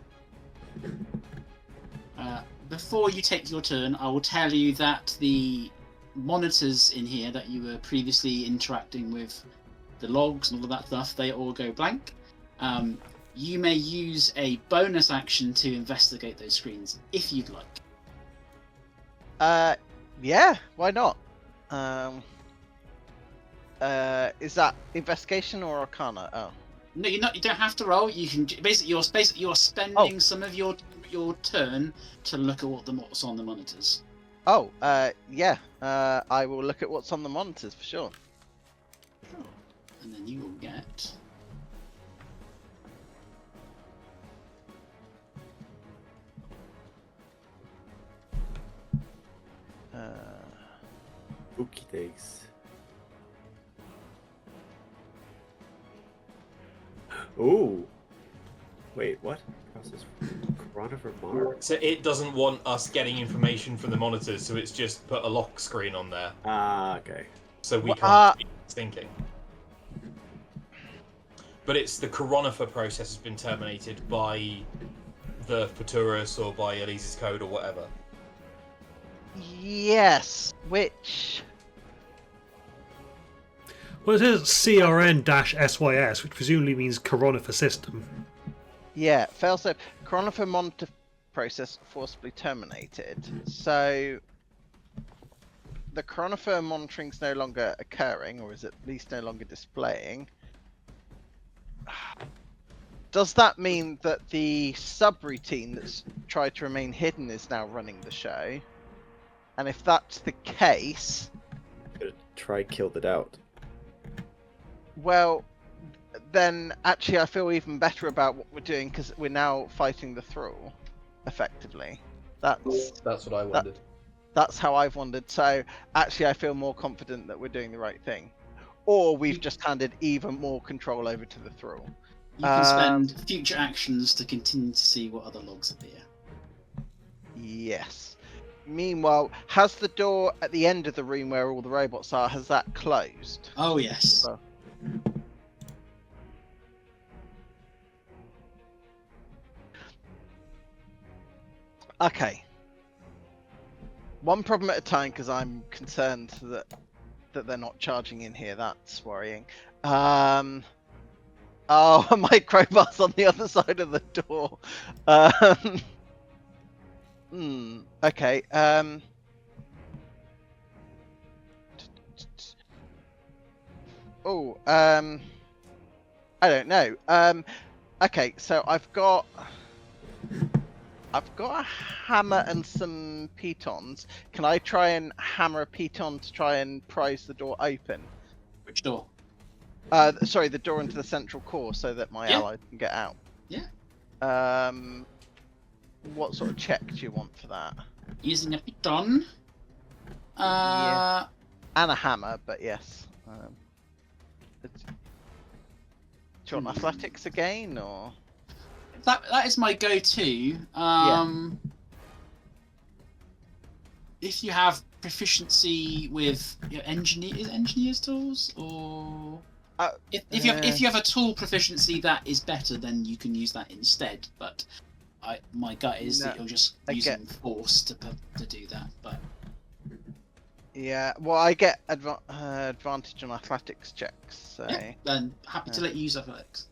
Before you take your turn, I will tell you that the monitors in here that you were previously interacting with, the logs and all of that stuff, they all go blank. You may use a bonus action to investigate those screens if you'd like. Yeah, why not? Is that investigation or arcana? Oh. No, you're not. You don't have to roll. You can basically you're spending some of your turn to look at what's on the monitors. Oh, yeah. I will look at what's on the monitors for sure. And then you will get. Ookie days. Ooh. Wait, what? Process coronavirus monitor. So it doesn't want us getting information from the monitors, so it's just put a lock screen on there. Ah, okay. So we can't see what's thinking. But it's the coronavirus process has been terminated by the Futurus or by Elise's code or whatever. Yes, which... Well, it says CRN-SYS, which presumably means coronavirus system. Yeah, failsafe. Coronavirus monitor process forcibly terminated. So the coronavirus monitoring is no longer occurring, or is at least no longer displaying. Does that mean that the subroutine that's tried to remain hidden is now running the show? And if that's the case, I'm gonna try kill the doubt. well, then actually I feel even better about what we're doing because we're now fighting the thrall, effectively. That's what I wondered. That's how I've wondered. So actually I feel more confident that we're doing the right thing. Or we've just handed even more control over to the thrall. You can spend future actions to continue to see what other logs appear. Yes. Meanwhile, has the door at the end of the room where all the robots are, has that closed? Oh yes. Okay. One problem at a time, because I'm concerned that they're not charging in here. That's worrying. Oh, my crowbar's on the other side of the door. Okay. I don't know. Okay, so I've got a hammer and some pitons. Can I try and hammer a piton to try and prise the door open? Which door? Sorry, the door into the central core, so that my ally can get out. Yeah. What sort of check do you want for that? Using a piton. Yeah. And a hammer, but yes. Do you want athletics again, or? That is my go-to. If you have proficiency with your engineer's tools, or if you have a tool proficiency that is better, then you can use that instead. But my gut is that you're just using force to do that. But yeah, well, I get advantage on athletics checks. So then happy to let you use athletics.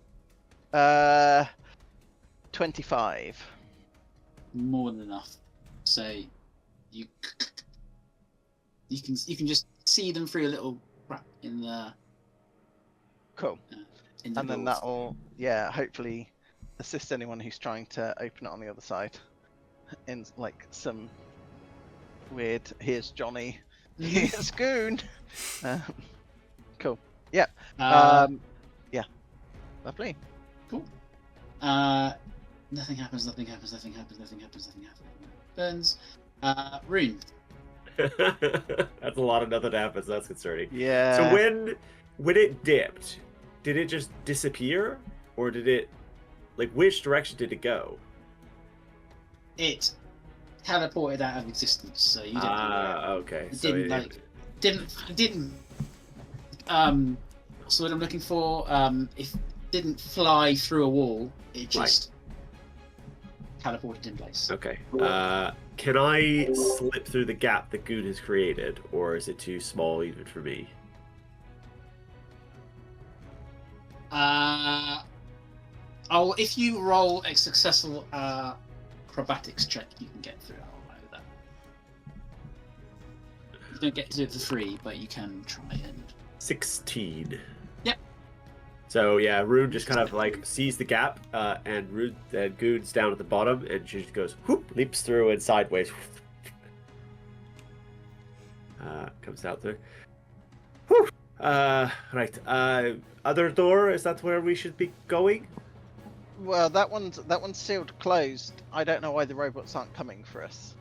25. More than enough. So you can just see them through a little crack in the. Cool. In the and then that'll hopefully assist anyone who's trying to open it on the other side. In like some weird. Here's Johnny. Here's Goon. Cool. Yeah. Yeah. Lovely. Cool. Nothing happens. Burns. Rune. That's a lot of nothing happens. That's concerning. Yeah. So when it dipped, did it just disappear, or did it, like, which direction did it go? It teleported out of existence, so you didn't. Okay. It so didn't didn't. What's the word I'm looking for? It didn't fly through a wall. It just teleported in place. Okay. Can I slip through the gap that Goon has created, or is it too small even for me? If you roll a successful acrobatics check, you can get through. I'll allow that. You don't get to do it for free, but you can try and. 16. Yep. So yeah, Rune just kind of like sees the gap, and Goon's down at the bottom, and she just goes whoop, leaps through and sideways. Comes out there. Whew. Right. Other door, is that where we should be going? Well, that one's sealed closed. I don't know why the robots aren't coming for us.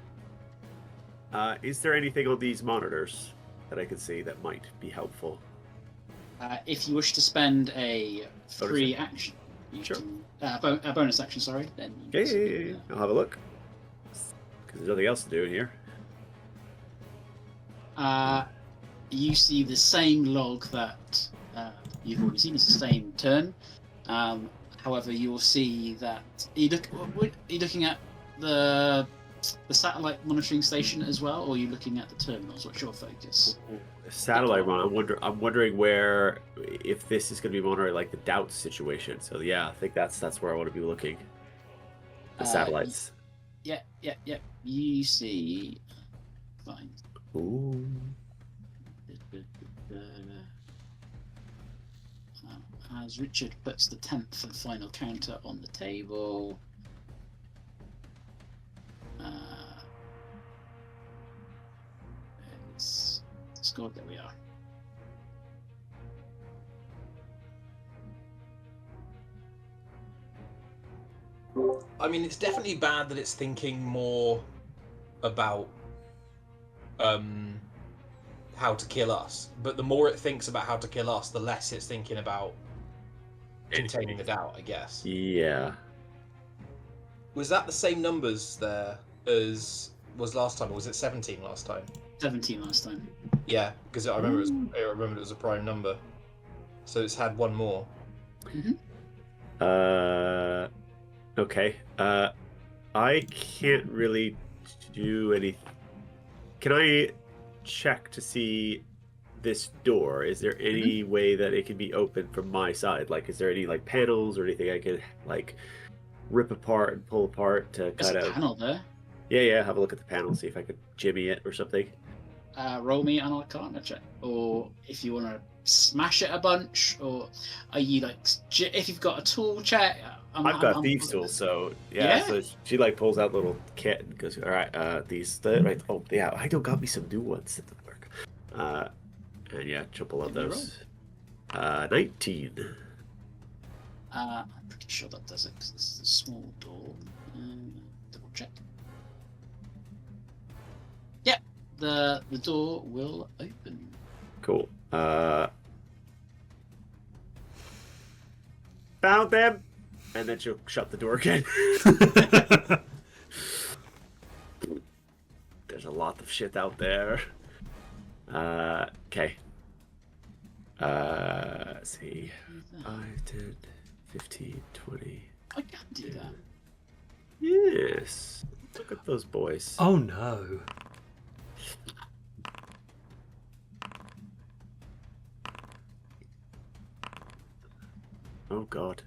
Is there anything on these monitors that I can see that might be helpful? If you wish to spend a free Bonus action, you Sure. can, a bonus action, sorry, then you can Yeah. I'll have a look. Because there's nothing else to do in here. You see the same log that you've already seen. It's the same turn. However, you'll see that are you looking at the satellite monitoring station as well, or are you looking at the terminals? What's your focus? The satellite one. I'm wondering where, if this is going to be monitoring like the Doubt situation. So yeah, I think that's where I want to be looking. The satellites. Yeah. You see. Fine. Ooh. As Richard puts the 10th and final counter on the table. It's scored. There we are. I mean, it's definitely bad that it's thinking more about how to kill us. But the more it thinks about how to kill us, the less it's thinking about containing the Doubt, I guess. Yeah. Was that the same numbers there as was last time, or was it 17 last time? 17 last time. Yeah, because I remember it was a prime number, so it's had one more. Okay. I can't really do anything. Can I check to see this door? Is there any way that it can be opened from my side? Like, is there any like panels or anything I could like rip apart and pull apart to There's kind a of? panel there. Yeah. Have a look at the panel, see if I could jimmy it or something. Roll me an Arcana check, or if you want to smash it a bunch, or are you like if you've got a tool check? I've got thieves tools, so yeah. So she like pulls out a little kit and goes, "All right, these right. Oh yeah, I don't got me some new ones that don't work." And yeah, triple of those. 19. I'm pretty sure that does it because this is a small door. Double check. Yep, the door will open. Cool. Found them, and then she'll shut the door again. There's a lot of shit out there. Okay. Let's see. 5, 10, 15, 20. I can do that. Yes. Look at those boys. Oh no. Oh god.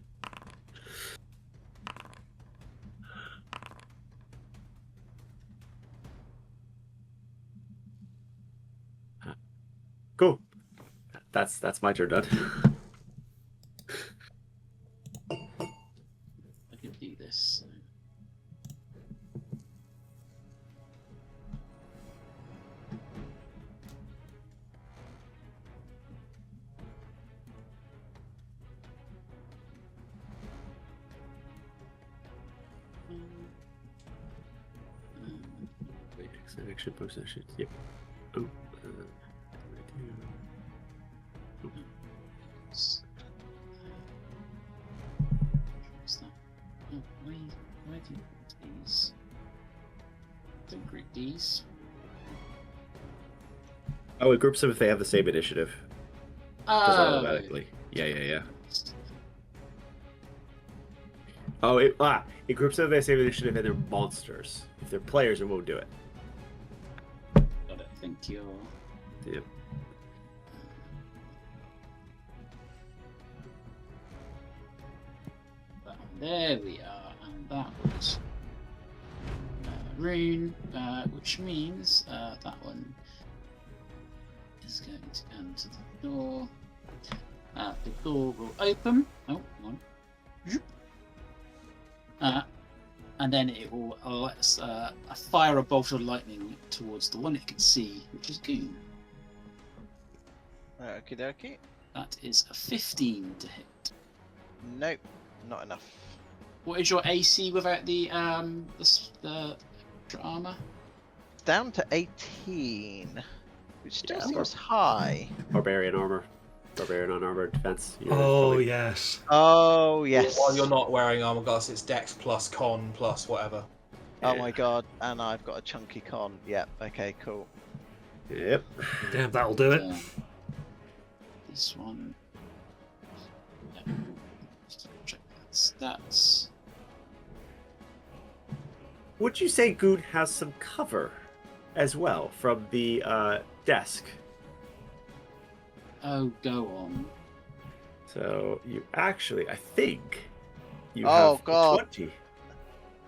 Cool. That's my turn done. I can do this. So. Wait, action, possession. Yep. Oh. What's that? Oh, why do you put these? Don't group these. Oh, it groups them if they have the same initiative. Does it Oh, automatically. Yeah. Oh, it groups them if they have the same initiative and they're monsters. If they're players, it won't do it. got it. Thank you. Yep. That one There we are, and that was Rune, which means that one is going to come to the door. The door will open. Oh, hang on. And then it will fire a bolt of lightning towards the one it can see, which is Goon. Okie dokie. That is a 15 to hit. Nope, not enough. What is your AC without the extra armor? Down to 18, which still Yeah. seems high. Barbarian armor. Barbarian unarmored defense. You're Oh probably- yes. Oh yes. While you're not wearing armor class, it's Dex plus Con plus whatever. Oh my god, and I've got a chunky con. Yep. Okay. Cool. Yep. Damn, that'll do it. This one. Yeah. Just check that stats. Would you say Goon has some cover as well from the desk? Oh, go on. So you actually, I think, you Oh, have a God. 20.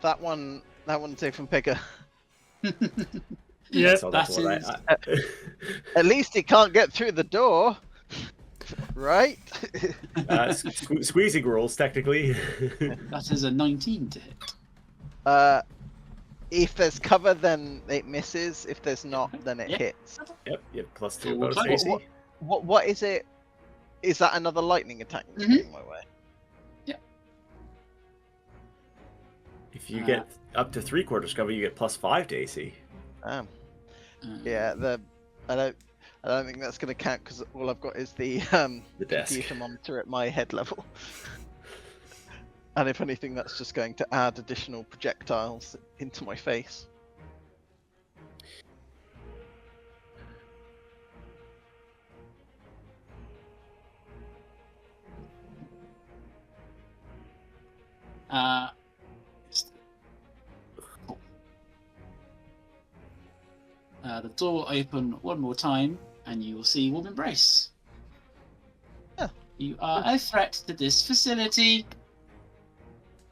That one's even bigger. Yeah, So that's that what is- At least it can't get through the door, right? Squeezing rules, technically. That is a 19 to hit. If there's cover, then it misses. If there's not, then it Yeah. hits. Yep, you have +2 Cool. bonus What- AC. What is it? Is that another lightning attack that's Mhm. coming my way? If you get up to 3/4 cover, you get +5 to AC. Yeah. I don't think that's going to count because all I've got is the The desk. computer monitor at my head level. And if anything, that's just going to add additional projectiles into my face. The door will open one more time, and you will see Warm Embrace. Oh. You are a threat to this facility.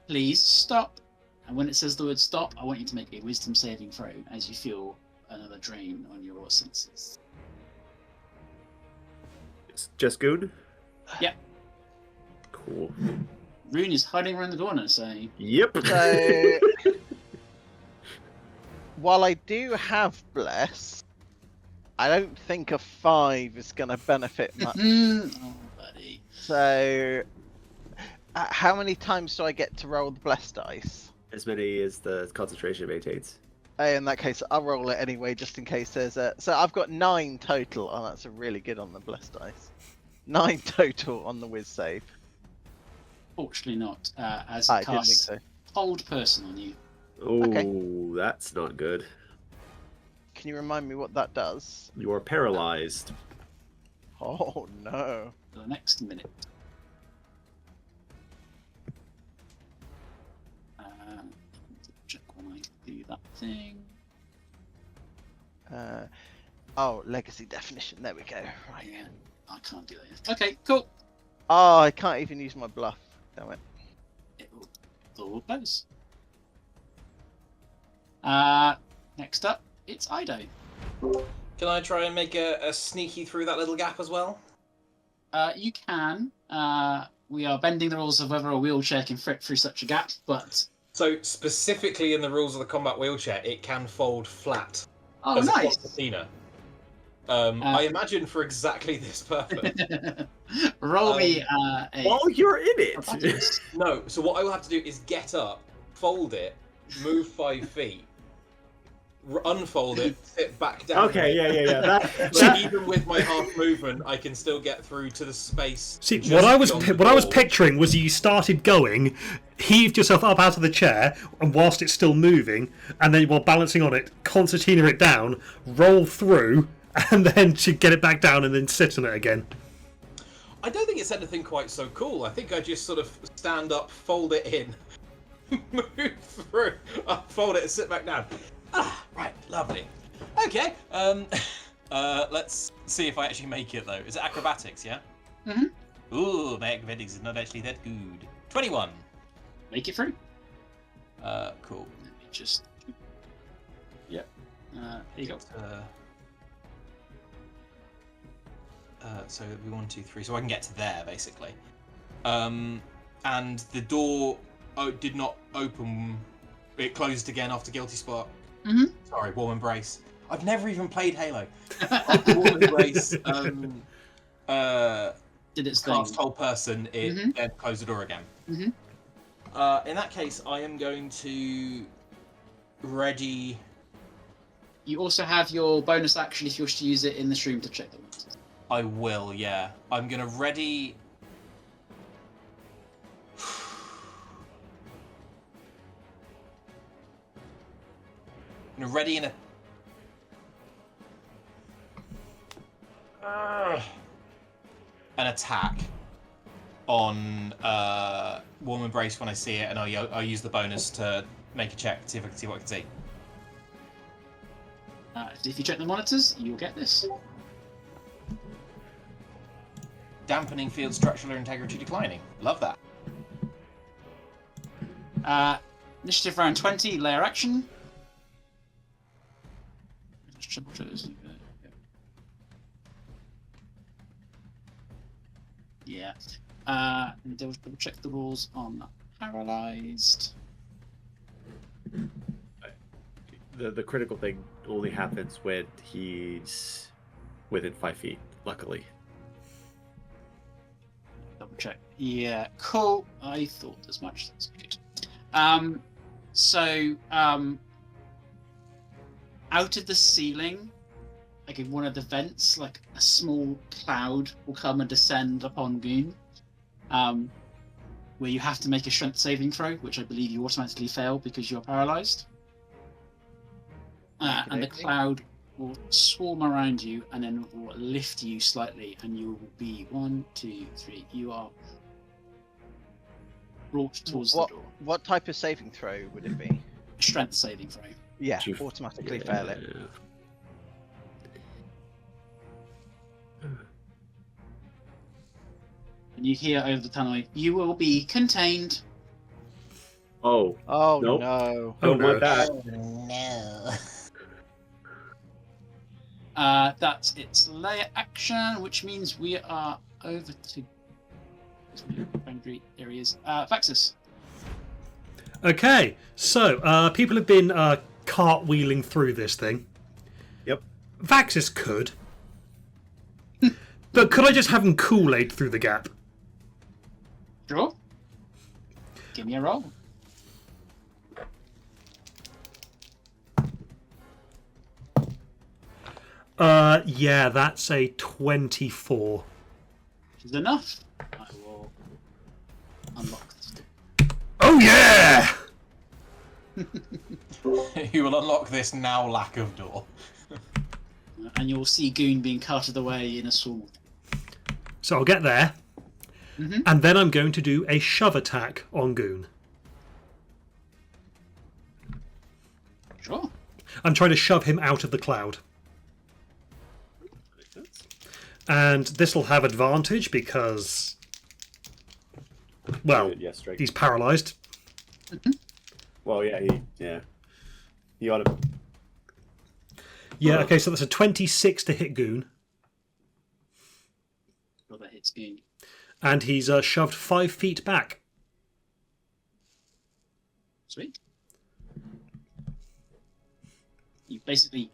Please stop. And when it says the word stop, I want you to make a wisdom saving throw as you feel another drain on your senses. Just Goon? Yep. Cool. Rune is hiding around the corner, so Yep. So, while I do have Bless, I don't think a 5 is going to benefit much. oh, buddy. So, how many times do I get to roll the Bless dice? As many as the concentration maintains. In that case, I'll roll it anyway, just in case there's a. So I've got 9 total. Oh, that's a really good on the Bless dice. 9 total on the Whiz save. Fortunately not, as I it didn't think casts so. Hold Person on you. Oh, Okay. that's not good. Can you remind me what that does? You are paralyzed. Oh no. For the next minute. Check when I do that thing. Oh, legacy definition. There we go. Right. Yeah, I can't do that yet. Okay, cool. Oh, I can't even use my bluff. Damn it. It will close. Next up, it's Ido. Can I try and make a sneaky through that little gap as well? You can. We are bending the rules of whether a wheelchair can fit through such a gap, but So specifically in the rules of the combat wheelchair, it can fold flat oh, as a nice. concertina. I imagine for exactly this purpose. Roll me a. While you're in it! acrobatics. No, so what I will have to do is get up, fold it, move 5 feet, unfold it, sit back down. Okay, yeah. So even with my half movement, I can still get through to the space. See, just what I was beyond the what I was wall. picturing was you started going, heaved yourself up out of the chair, and whilst it's still moving, and then while balancing on it, concertina it down, roll through, and then to get it back down and then sit on it again. I don't think it's anything quite so cool. I think I just sort of stand up, fold it in, move through, fold it, and sit back down. Ah, right, lovely. Okay, let's see if I actually make it though. Is it acrobatics? Yeah. Mhm. Ooh, my acrobatics is not actually that good. 21. make it through. Cool. Let me just. Yep. There you go. So it'll be 1, 2, 3. So I can get to there basically. And the door did not open. It closed again after Guilty Spot. Mhm. Sorry, Warm Embrace. I've never even played Halo. After Warm Embrace, Did its cast thing. whole person, it then closed the door again. Mhm. In that case, I am going to ready. You also have your bonus action if you wish to use it in the stream to check them. I will, yeah. I'm gonna ready. I'm gonna ready in a. An attack on Warm Embrace when I see it, and I'll use the bonus to make a check to see if I can see what I can see. If you check the monitors, you'll get this. Dampening field structural integrity declining. Love that. Initiative round 20, layer action. Let's triple check this. Yeah. And double check the rules on paralyzed. The critical thing only happens when he's within 5 feet, luckily. Double check. Yeah, cool. I thought as much. That's good. Out of the ceiling, like in one of the vents, like a small cloud will come and descend upon Goon. Where you have to make a strength saving throw, which I believe you automatically fail because you're paralyzed. And the cloud will swarm around you and then will lift you slightly, and you will be 1, 2, 3. You are brought towards the door. What type of saving throw would it be? Strength saving throw. Yeah, automatically fail it. And you hear over the tunnel, "You will be contained." Oh. Oh Nope. no. Don't want that. No. That's its layer action, which means we are over to boundary areas. Vaxus. Okay, so people have been cartwheeling through this thing. Yep. Vaxis could. But could I just have him Kool-Aid through the gap? Sure. Give me a roll. Yeah, that's a 24. Which is enough. I will unlock this. Oh yeah! You will unlock this now lack of door. And you'll see Goon being carted away in a swarm. So I'll get there, and then I'm going to do a shove attack on Goon. Sure. I'm trying to shove him out of the cloud. And this will have advantage because, well, Yeah, straight. he's paralysed. Well, yeah, he ought to. Yeah, okay, so that's a 26 to hit Goon. Well, that hits Goon. And he's shoved 5 feet back. Sweet. You basically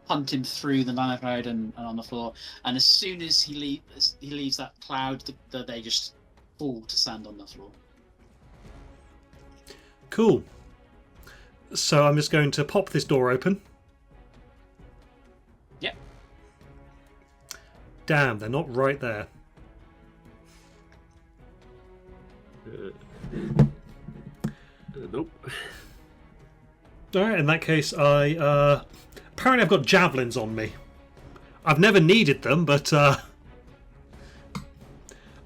punt him through the line of cloud and on the floor, and as soon as he leaves that cloud, they just fall to stand on the floor. Cool. So I'm just going to pop this door open. Yep. Damn, they're not right there. Nope. Alright, in that case, I apparently I've got javelins on me. I've never needed them, but I'm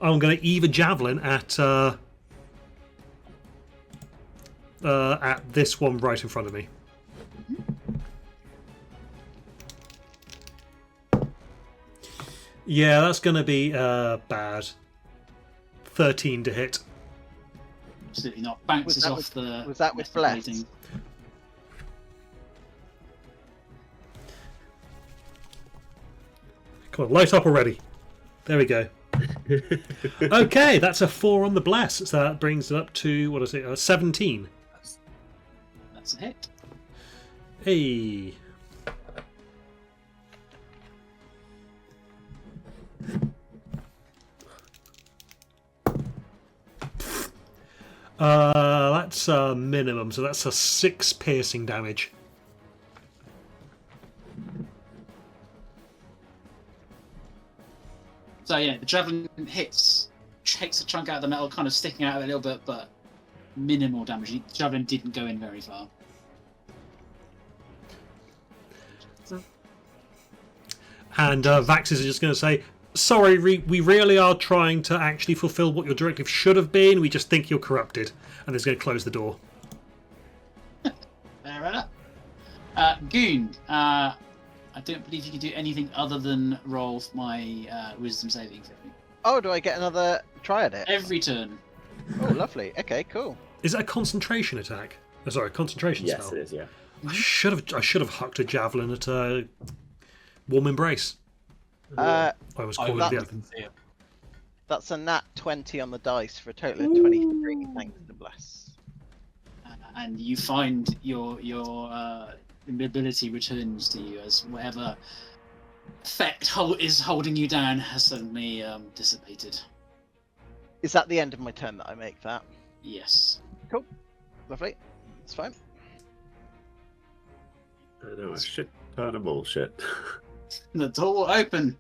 going to Eve a javelin at this one right in front of me. Yeah, that's going to be bad. 13 to hit. Absolutely not. Bounces that off with- the. was that with metal bless? plating. Come on, light up already. There we go. Okay, that's a 4 on the bless. So that brings it up to, what is it, 17. That's a hit. Hey. That's a minimum, so that's a 6 piercing damage. So yeah, the javelin takes a chunk out of the metal, kind of sticking out a little bit, but minimal damage. The javelin didn't go in very far. And Vaxis is just going to say, sorry, we really are trying to actually fulfill what your directive should have been. We just think you're corrupted. And he's going to close the door. Fair enough. Goon, I don't believe you can do anything other than roll my wisdom saving for me. Oh, do I get another try at it? Every turn. Oh, lovely. Okay, cool. Is it a concentration attack? Oh, sorry, concentration Yes, spell. it is. Yeah. I should have hucked a javelin at a warm embrace. Uh, I was I calling would the love other. to see it. that's a nat 20 on the dice for a total of 23. Thanks to bless. And you find your ability returns to you as whatever effect is holding you down has suddenly dissipated. Is that the end of my turn that I make that? Yes. Lovely. That's fine. I know, a shit ton of bullshit. The door will open.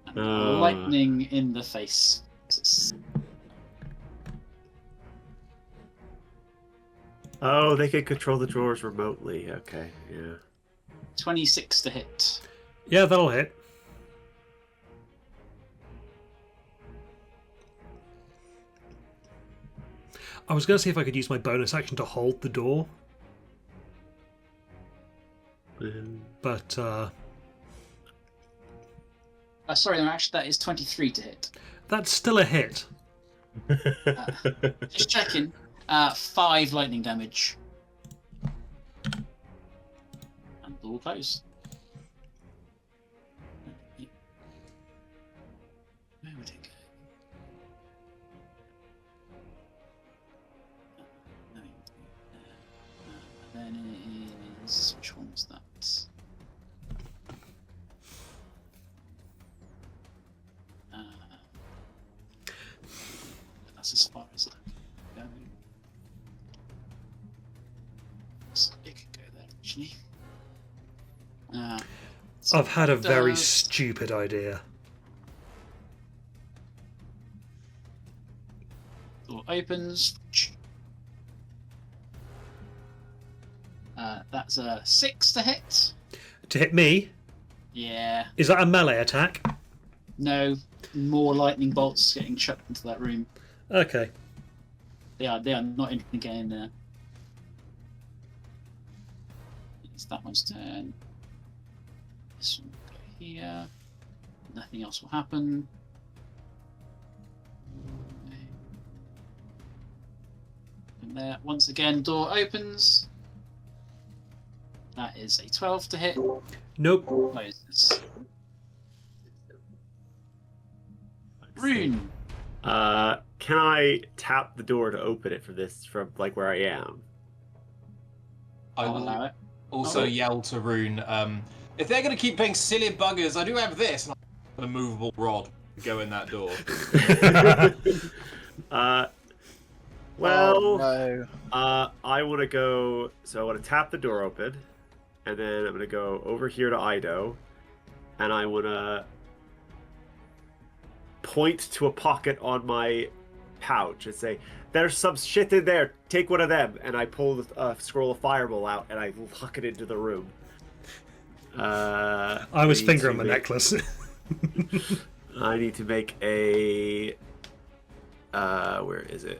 And Uh. lightning in the face. Oh, they can control the drawers remotely. Okay, yeah. 26 to hit. Yeah, that'll hit. I was going to see if I could use my bonus action to hold the door, but Sorry, no, actually that is 23 to hit. that's still a hit. Just checking. 5 lightning damage. And the door closed. Where would it go? No, and then it is... Which one was that? That's as far as I can go. So it could go there, actually. I've had a very Does- stupid idea. Door opens. That's a 6 to hit. To hit me, Yeah. is that a melee attack? No. More lightning bolts getting chucked into that room. Okay. They are not even getting in there. It's that one's turn. This one will go here. Nothing else will happen. And there, once again, door opens. That is a 12 to hit. Nope. Closes. Rune. Can I tap the door to open it from like where I am? I I'll will allow it. also Oh. yell to Rune, if they're going to keep being silly buggers, I do have this. And a movable rod to go in that door. Well, Oh, no. I want to go. So I want to tap the door open, and then I'm going to go over here to Ido, and I want to point to a pocket on my pouch and say, "There's some shit in there. Take one of them." And I pull a scroll of fireball out and I lock it into the room. I was need fingering to my make- necklace. I need to make a. Where is it?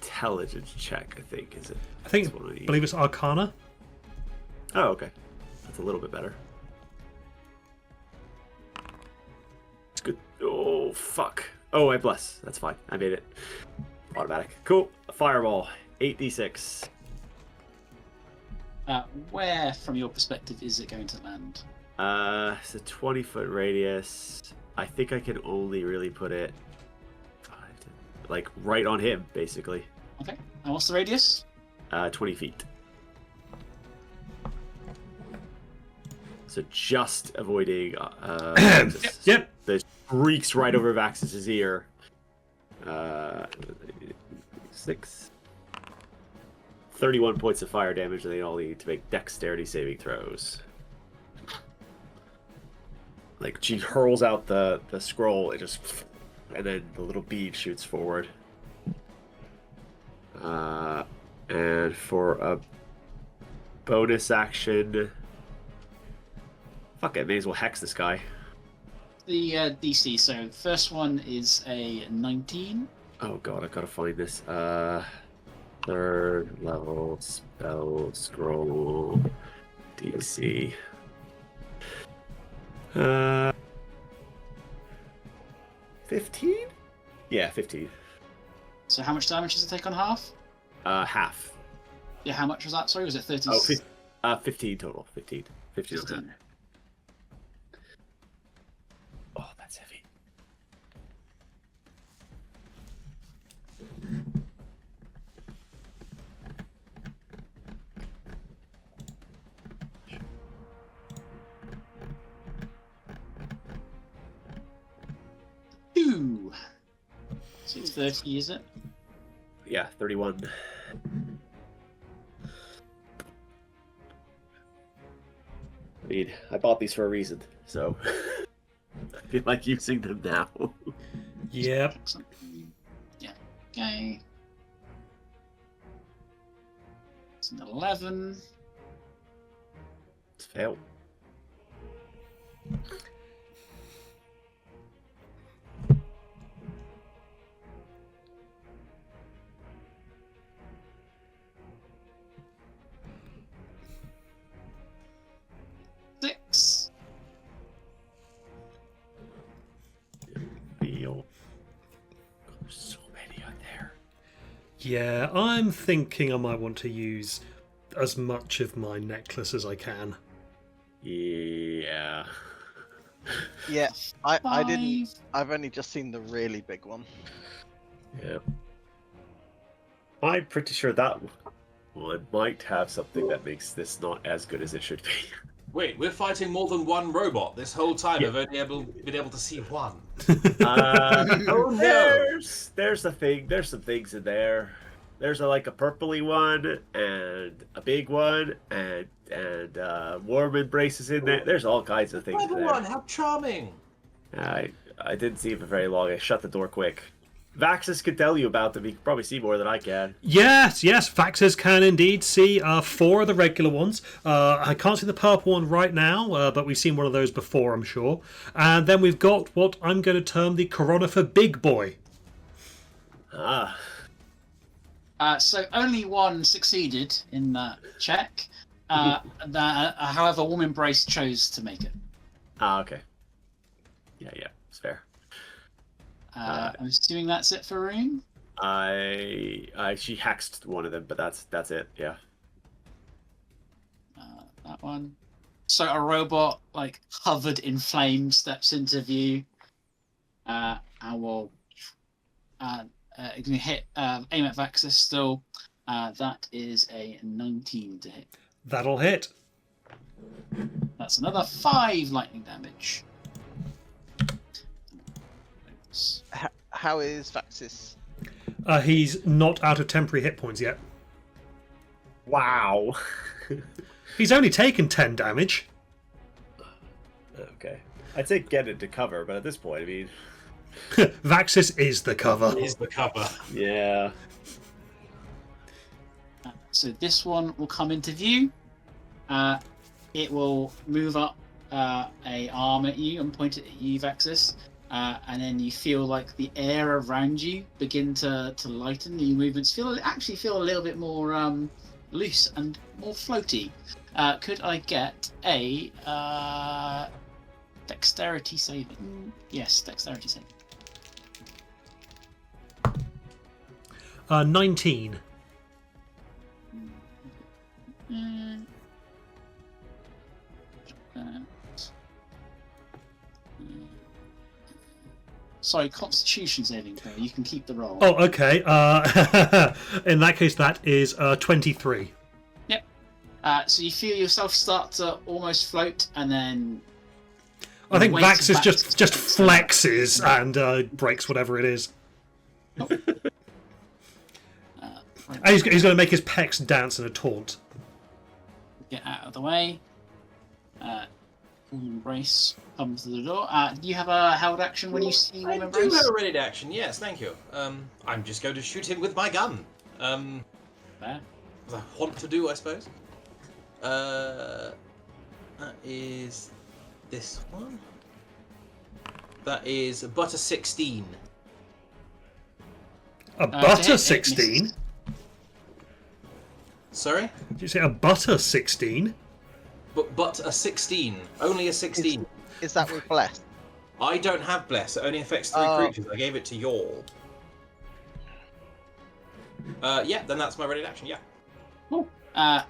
Intelligence check, I think, is it? I think, That's what I need. believe it's Arcana. Oh, okay. That's a little bit better. It's good. Oh, fuck. Oh, I bless. That's fine. I made it. Automatic. Cool. Fireball. 8d6. Where, from your perspective, is it going to land? It's a 20-foot radius. I think I can only really put it like right on him, basically. Okay. And what's the radius? 20 feet. So just avoiding Yep. the shrieks right over Vax's ear. 6. 31 points of fire damage, and they all need to make dexterity saving throws. Like, she hurls out the scroll, and then the little bead shoots forward. And for a bonus action... Fuck it, may as well hex this guy. The DC, so first one is a 19. Oh god, I gotta find this. Third level spell scroll DC. 15? Yeah, 15. So how much damage does it take on half? Half. Yeah, how much was that? Sorry, was it 30? 15 total. 15. 15. 15. Oh, that's heavy. Ooh. So it's 30, is it? Yeah, 31. I mean, I bought these for a reason, so I feel like using them now. Yep. Excellent. Yeah. Okay. It's an 11. It's failed. Six. Feel. There's so many out there. Yeah, I'm thinking I might want to use as much of my necklace as I can. Yeah. Yeah, I didn't. 5. I've only just seen the really big one. Yeah. I'm pretty sure that one might have something that makes this not as good as it should be. Wait, we're fighting more than one robot. This whole time I've only been able to see one. Oh no! There's a thing. There's some things in there. There's like a purpley one and a big one and warm embraces in there. There's all kinds of things in there. One, how charming! I didn't see it for very long. I shut the door quick. Vaxis could tell you about them. He could probably see more than I can. Yes, Vaxes can indeed see 4 of the regular ones. I can't see the purple one right now, but we've seen one of those before, I'm sure. And then we've got what I'm going to term the Corona for Big Boy. Ah. So only one succeeded in that check. However, Warm Embrace chose to make it. Ah, okay. Yeah, it's fair. I'm assuming that's it for Rune. She hexed one of them, but that's it. Yeah. That one. So a robot, like covered in flames, steps into view. And will gonna hit aim at Vaxis still. That is a 19 to hit. That'll hit. That's another 5 lightning damage. How is Vaxis? He's not out of temporary hit points yet. Wow. He's only taken 10 damage. Okay. I'd say get into cover, but at this point, I mean... Vaxis is the cover. Is the cover. Yeah. So this one will come into view. It will move up a arm at you and point it at you, Vaxis. And then you feel like the air around you begin to lighten. Your movements actually feel a little bit more loose and more floaty. Could I get a dexterity saving? Yes, dexterity saving. 19. Sorry, Constitution saving throw. You can keep the roll. Oh, okay. In that case, that is 23. Yep. So you feel yourself start to almost float, and then I think weight of Vaxis just Vaxis flexes and breaks whatever it is. And he's going to make his pecs dance in a taunt. Get out of the way. Embrace comes to the door. Do you have a held action when you see I Warm do Embrace? have a ready action, yes, thank you. I'm just going to shoot him with my gun. Fair. As I want to do, I suppose. That is this one. That is but a 16. A to butter hit, it 16? misses. Sorry? Did you say a butter 16? But a 16. Only a 16. Is that with bless? I don't have bless. It only affects 3 creatures. I gave it to y'all. Yeah, then that's my ready action. Yeah. Cool. And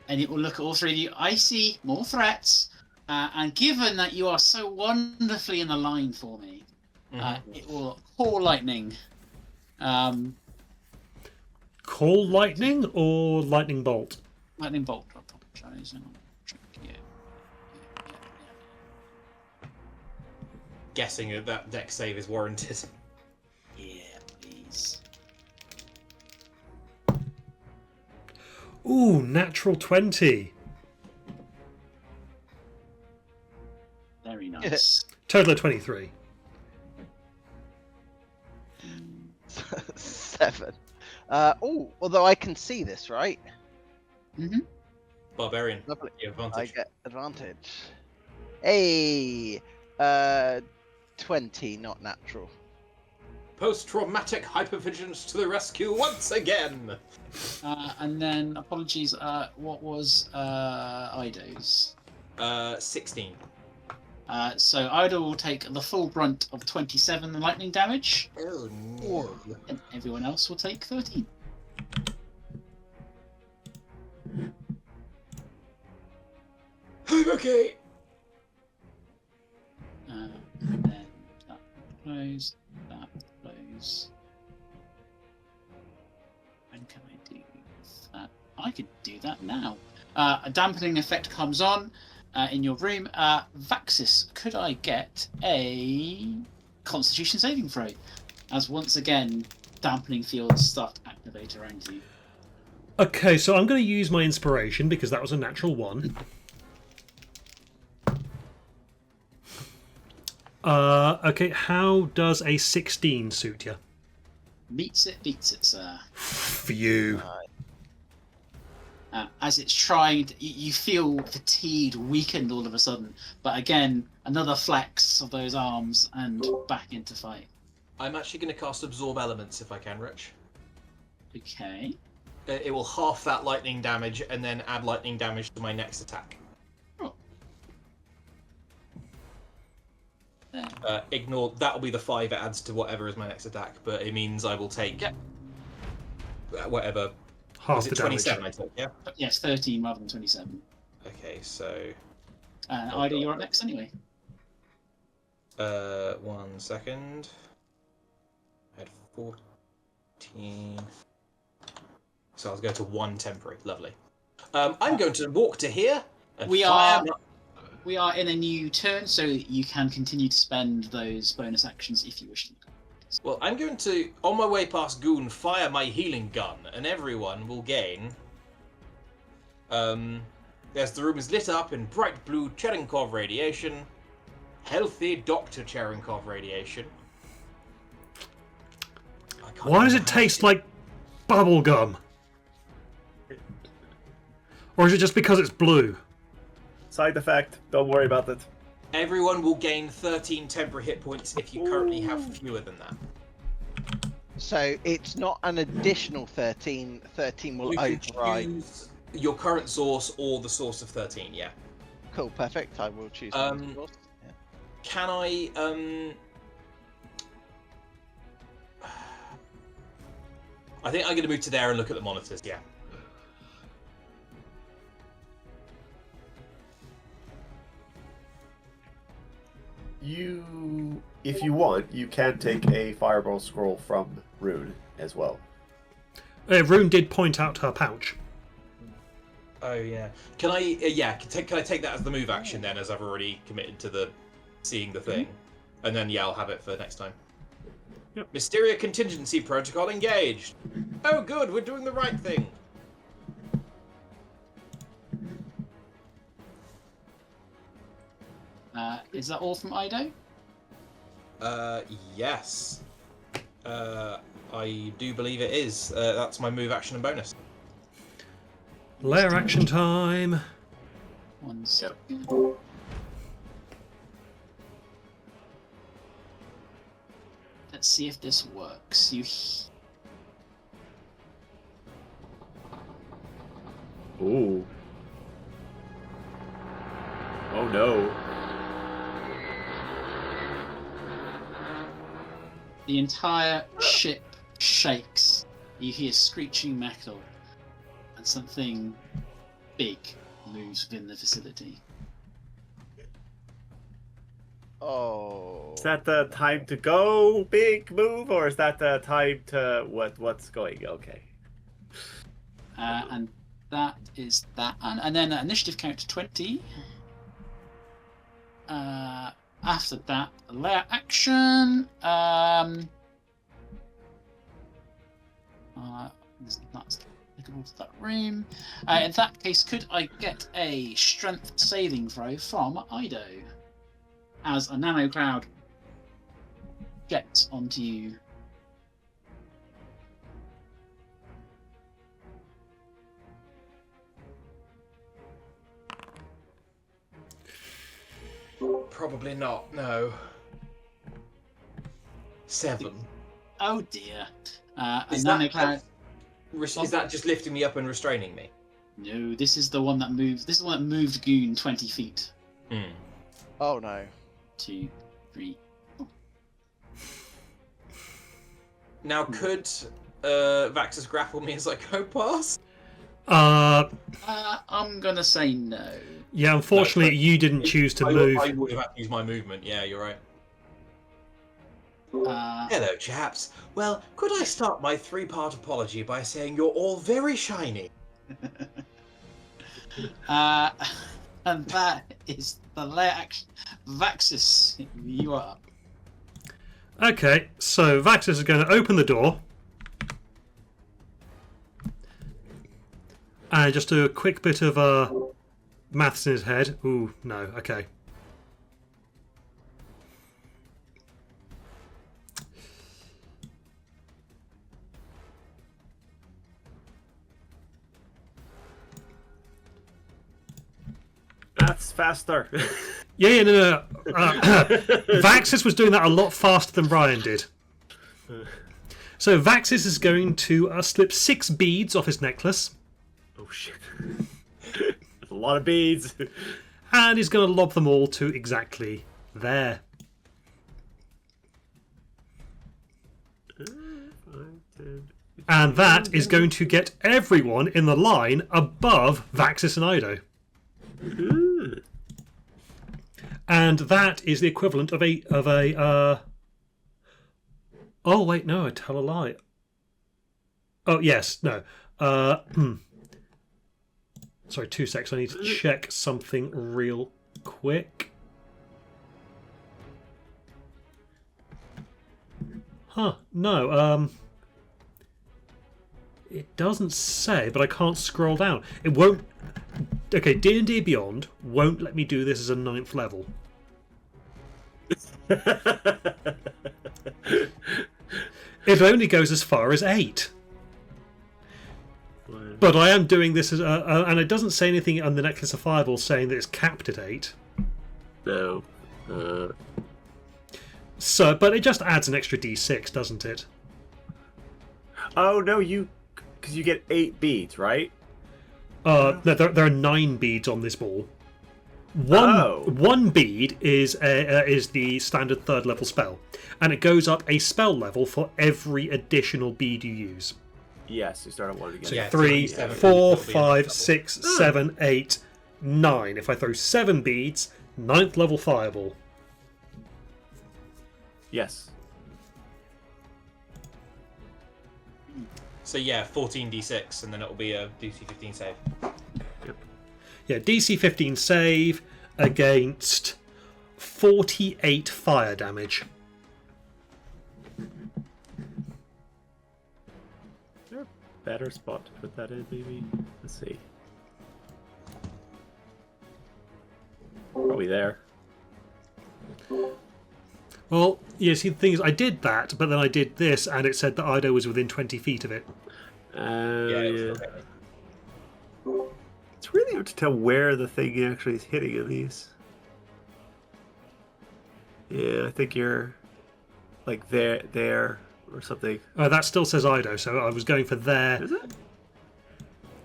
it will look at all three of you. I see more threats, and given that you are so wonderfully in a line for me, it will call lightning. Call lightning or lightning bolt? Lightning bolt. I apologize. Hang on. Yeah. Guessing that deck save is warranted. Yeah, please. Ooh, natural 20. Very nice. Total of 23. 7. Although I can see this, right? Mm-hmm. Barbarian. Lovely. The advantage. I get advantage. Hey, 20, not natural. Post-traumatic hypervigilance to the rescue once again. And then, apologies, what was Ido's? 16. So Ido will take the full brunt of 27 lightning damage, Oh no. and everyone else will take 13. I'm okay. And then that close, that close. When can I do that? I could do that now. A dampening effect comes on in your room. Vaxis, could I get a Constitution saving throw? As once again, dampening fields start to activate around you. Okay, so I'm going to use my inspiration because that was a natural 1. Okay, how does a 16 suit you? Beats it, sir. Phew. As it's trying, you feel fatigued, weakened all of a sudden. But again, another flex of those arms and back into fight. I'm actually going to cast Absorb Elements if I can, Rich. Okay. It will half that lightning damage and then add lightning damage to my next attack. Oh. Ignore, that'll be the 5 it adds to whatever is my next attack, but it means I will take whatever. Half Was the it damage. 27 I took, yeah? Yes, 13 rather than 27. Okay, so... Ida, you're up next anyway. 1 second. I had 14... So I'll go to 1 temporary. Lovely. I'm going to walk to here and We fire... We are in a new turn, so you can continue to spend those bonus actions if you wish to. Well, I'm going to, on my way past Goon, fire my healing gun, and everyone will gain... As the room is lit up in bright blue Cherenkov radiation, healthy Dr. Cherenkov radiation. Why does it taste like bubble gum? Or is it just because it's blue? Side effect. Don't worry about it. Everyone will gain 13 temporary hit points if you currently have fewer than that. So it's not an additional 13. 13 will You can override. choose your current source or the source of 13, yeah. Cool, perfect. I will choose. Source. Yeah. Can I, I think I'm going to move to there and look at the monitors. Yeah. If you want, you can take a fireball scroll from Rune as well. Rune did point out her pouch. Oh yeah. Can I? Can I take that as the move action then, as I've already committed to the seeing the thing, and then I'll have it for next time. Yep. Mysteria contingency protocol engaged. Oh, good. We're doing the right thing. Is that all from Ido? Yes. I do believe it is. That's my move action and bonus. Lair action time. 1 second. Let's see if this works. Ooh. Oh no. The entire ship shakes. You hear screeching metal, and something big moves within the facility. Oh. Is that the time to go big move, or is that the time to what's going? Okay. And that is that. And then initiative count to 20. After that, layer action. That's applicable to that room. In that case, could I get a strength saving throw from Ido? As a nano cloud jets onto you. Probably not. No. 7. Oh dear. Is a nano that, cloud. is that just lifting me up and restraining me? No, this is the one that moved. This is the one that moved Goon 20 feet. Hmm. Oh no. 2, 3. Now, could Vaxus grapple me as I go past? I'm gonna say no. Yeah, unfortunately, you didn't choose to move. I would have had to use my movement. Yeah, you're right. Hello, chaps. Well, could I start my 3-part apology by saying you're all very shiny? And that is the layer action. Vaxus, you are up. Okay, so Vaxus is going to open the door. And just do a quick bit of maths in his head. Ooh, no, okay. That's faster. Yeah, no. Vaxus was doing that a lot faster than Brian did. So Vaxus is going to slip 6 beads off his necklace. Oh shit. That's a lot of beads. And he's going to lob them all to exactly there. And that is going to get everyone in the line above Vaxus and Ido. And that is the equivalent of a oh wait, no, I tell a lie. Oh yes, no. Sorry, 2 seconds. I need to check something real quick. Huh, no, it doesn't say, but I can't scroll down. It won't. Okay, D&D Beyond won't let me do this as a 9th level. It only goes as far as 8. But I am doing this as and it doesn't say anything on the Necklace of Fireball saying that it's capped at 8. No. So, but it just adds an extra D6, doesn't it? Oh no, because you get 8 beads, right? No, there are 9 beads on this ball. One bead is the standard 3rd level spell, and it goes up a spell level for every additional bead you use. Yes, you start at 1 again. So Yeah, 3, 7, 4, that'll be 5, double. 6, 7, 8, 9. If I throw 7 beads, 9th level fireball. Yes. So yeah, 14d6, and then it'll be a DC 15 save. Yeah, DC 15 save against 48 fire damage. Is there a better spot to put that in, maybe? Let's see. Probably there. Well, yeah, see, the thing is, I did that, but then I did this, and it said that Ido was within 20 feet of it. Yeah. It's really hard to tell where the thing actually is hitting in these. Yeah, I think you're like there or something. That still says Ido, so I was going for there. Is it?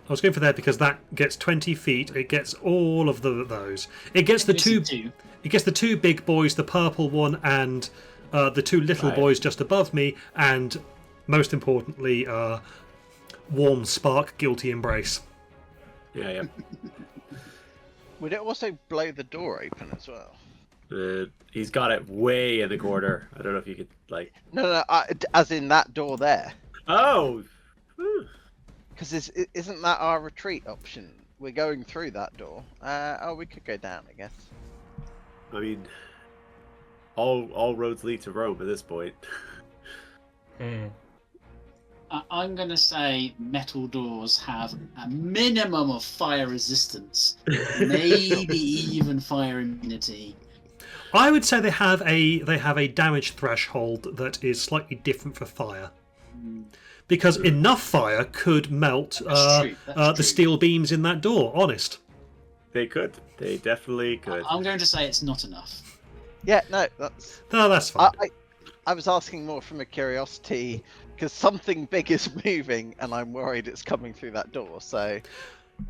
I was going for there because that gets 20 feet. It gets all of those. It gets the two. It gets the 2 big boys, the purple one, and the 2 little Right. boys just above me, and most importantly, Warm Spark, Guilty Embrace. Yeah. Would it also blow the door open as well? He's got it way in the corner. I don't know if you could like. No, as in that door there. Oh. Whew. Because isn't that our retreat option? We're going through that door. We could go down, I guess. I mean, all roads lead to Rome at this point. I'm going to say metal doors have a minimum of fire resistance, maybe even fire immunity. I would say they have a damage threshold that is slightly different for fire, because enough fire could melt That's the true. steel beams in that door. Honest. They could. They definitely could. I'm going to say it's not enough. Yeah, no, that's. No, that's fine. I was asking more from a curiosity because something big is moving, and I'm worried it's coming through that door. So,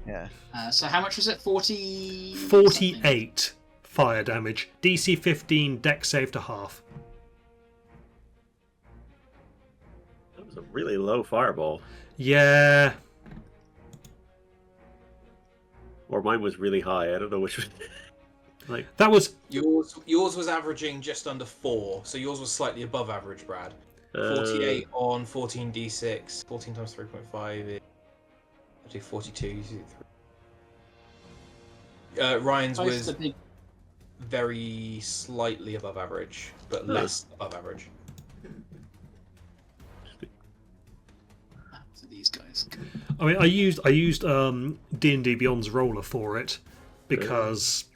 yeah. So how much was it? 40. 48 fire damage. DC 15, dex save to half. That was a really low fireball. Yeah. Or mine was really high. I don't know which one. Like That was. Yours was averaging just under 4, so yours was slightly above average, Brad. 48 on 14d6. 14 times 3.5 is... I do 42. You do 3. Ryan's Both was the big. very slightly above average, but less above average. So these guys. I mean, I used D&D Beyond's roller for it because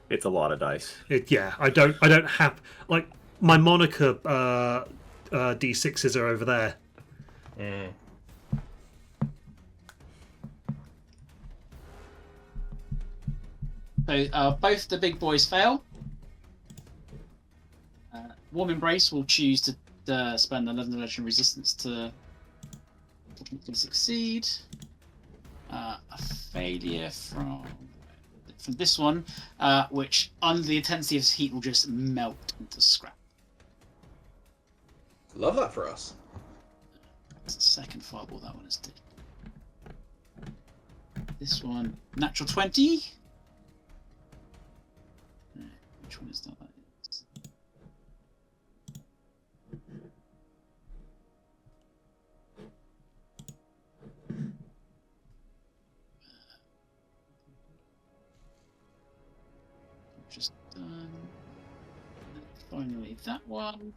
it's a lot of dice. I don't have like my moniker D6s are over there. So both the big boys fail. Warm Embrace will choose to spend 11 legendary resistance to succeed. A failure from this one, which under the intensity of this heat will just melt into scrap. Love that for us. It's the second fireball that one has did. This one, natural 20. Which one is that? Just done. And finally, that one.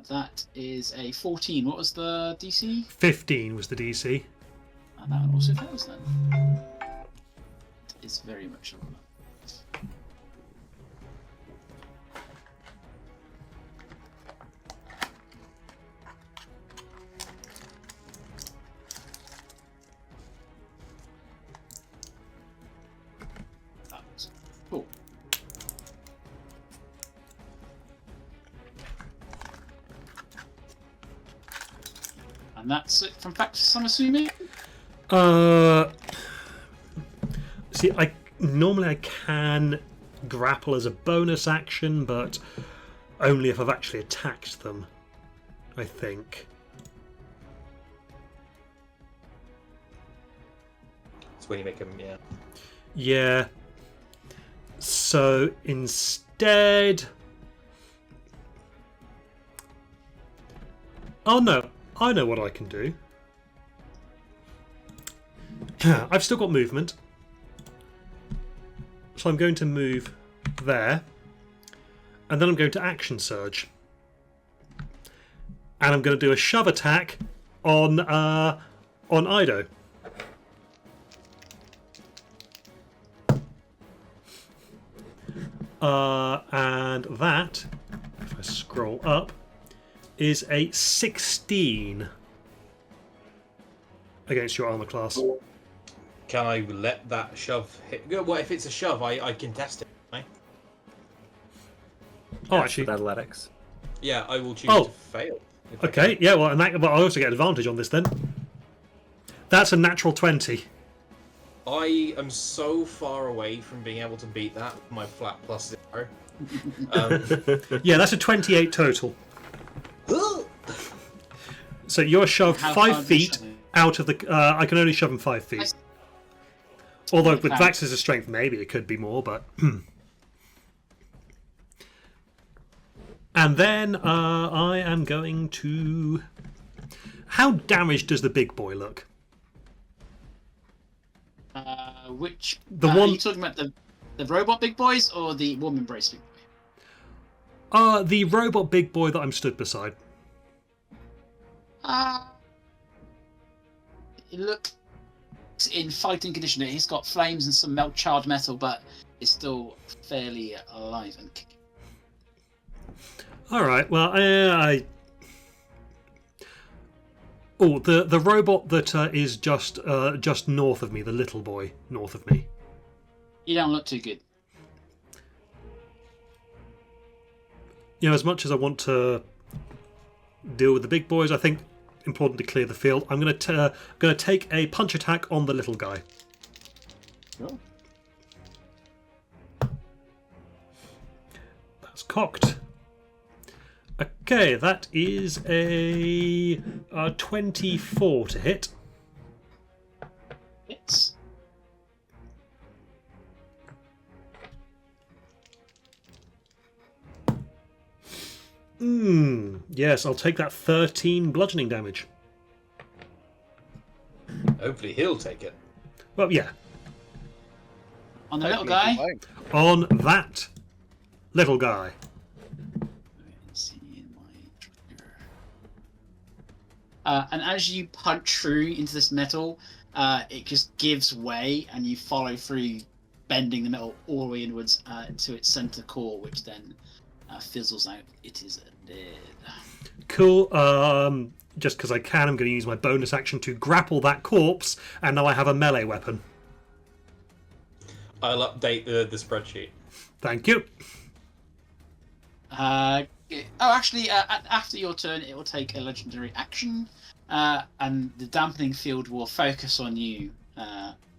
That is a 14. What was the DC? 15 was the DC. And that one also fails then. It's very much a roller. Cool. And that's it from practice, I'm assuming? See, I can grapple as a bonus action, but only if I've actually attacked them, I think. when you make them. Yeah. Yeah. So instead... Oh no, I know what I can do. I've still got movement. So I'm going to move there. And then I'm going to action surge. And I'm going to do a shove attack on Ido. And that, if I scroll up, is a 16 against your armor class. Can I let that shove hit? What if it's a shove? I can test it. Right? Oh, Yes, actually, with athletics. Yeah, I will choose Oh. to fail. if I okay, yeah. Well, and I also get advantage on this then. That's a natural 20. I am so far away from being able to beat that with my flat +0. Yeah, that's a 28 total. So you're shoved How far 5 do you feet shove him? out of the. I can only shove him 5 feet. Although with Okay. Vax's strength, maybe it could be more, but. And then I am going to. How damaged does the big boy look? Which The Are one- you talking about the robot big boys or the woman brace big boy? The robot big boy that I'm stood beside. It looks in fighting condition. He's got flames and some charred metal, but it's still fairly alive and kicking. All right. Well, Oh, the robot that is just north of me, the little boy north of me. You don't look too good. You know, as much as I want to deal with the big boys, I think important to clear the field. I'm going to take a punch attack on the little guy. Cool. That's cocked. Okay, that is a 24 to hit. Hits. Yes, I'll take that 13 bludgeoning damage. Hopefully he'll take it. Well, yeah, On the little Hopefully he guy. won't. on that little guy. Let's see in my trigger. And as you punch through into this metal, it just gives way, and you follow through, bending the metal all the way inwards to its center core, which then fizzles out. It is dead. Cool. Just because I can, I'm going to use my bonus action to grapple that corpse, and now I have a melee weapon. I'll update the spreadsheet. Thank you. Actually, after your turn, it will take a legendary action, and the dampening field will focus on you,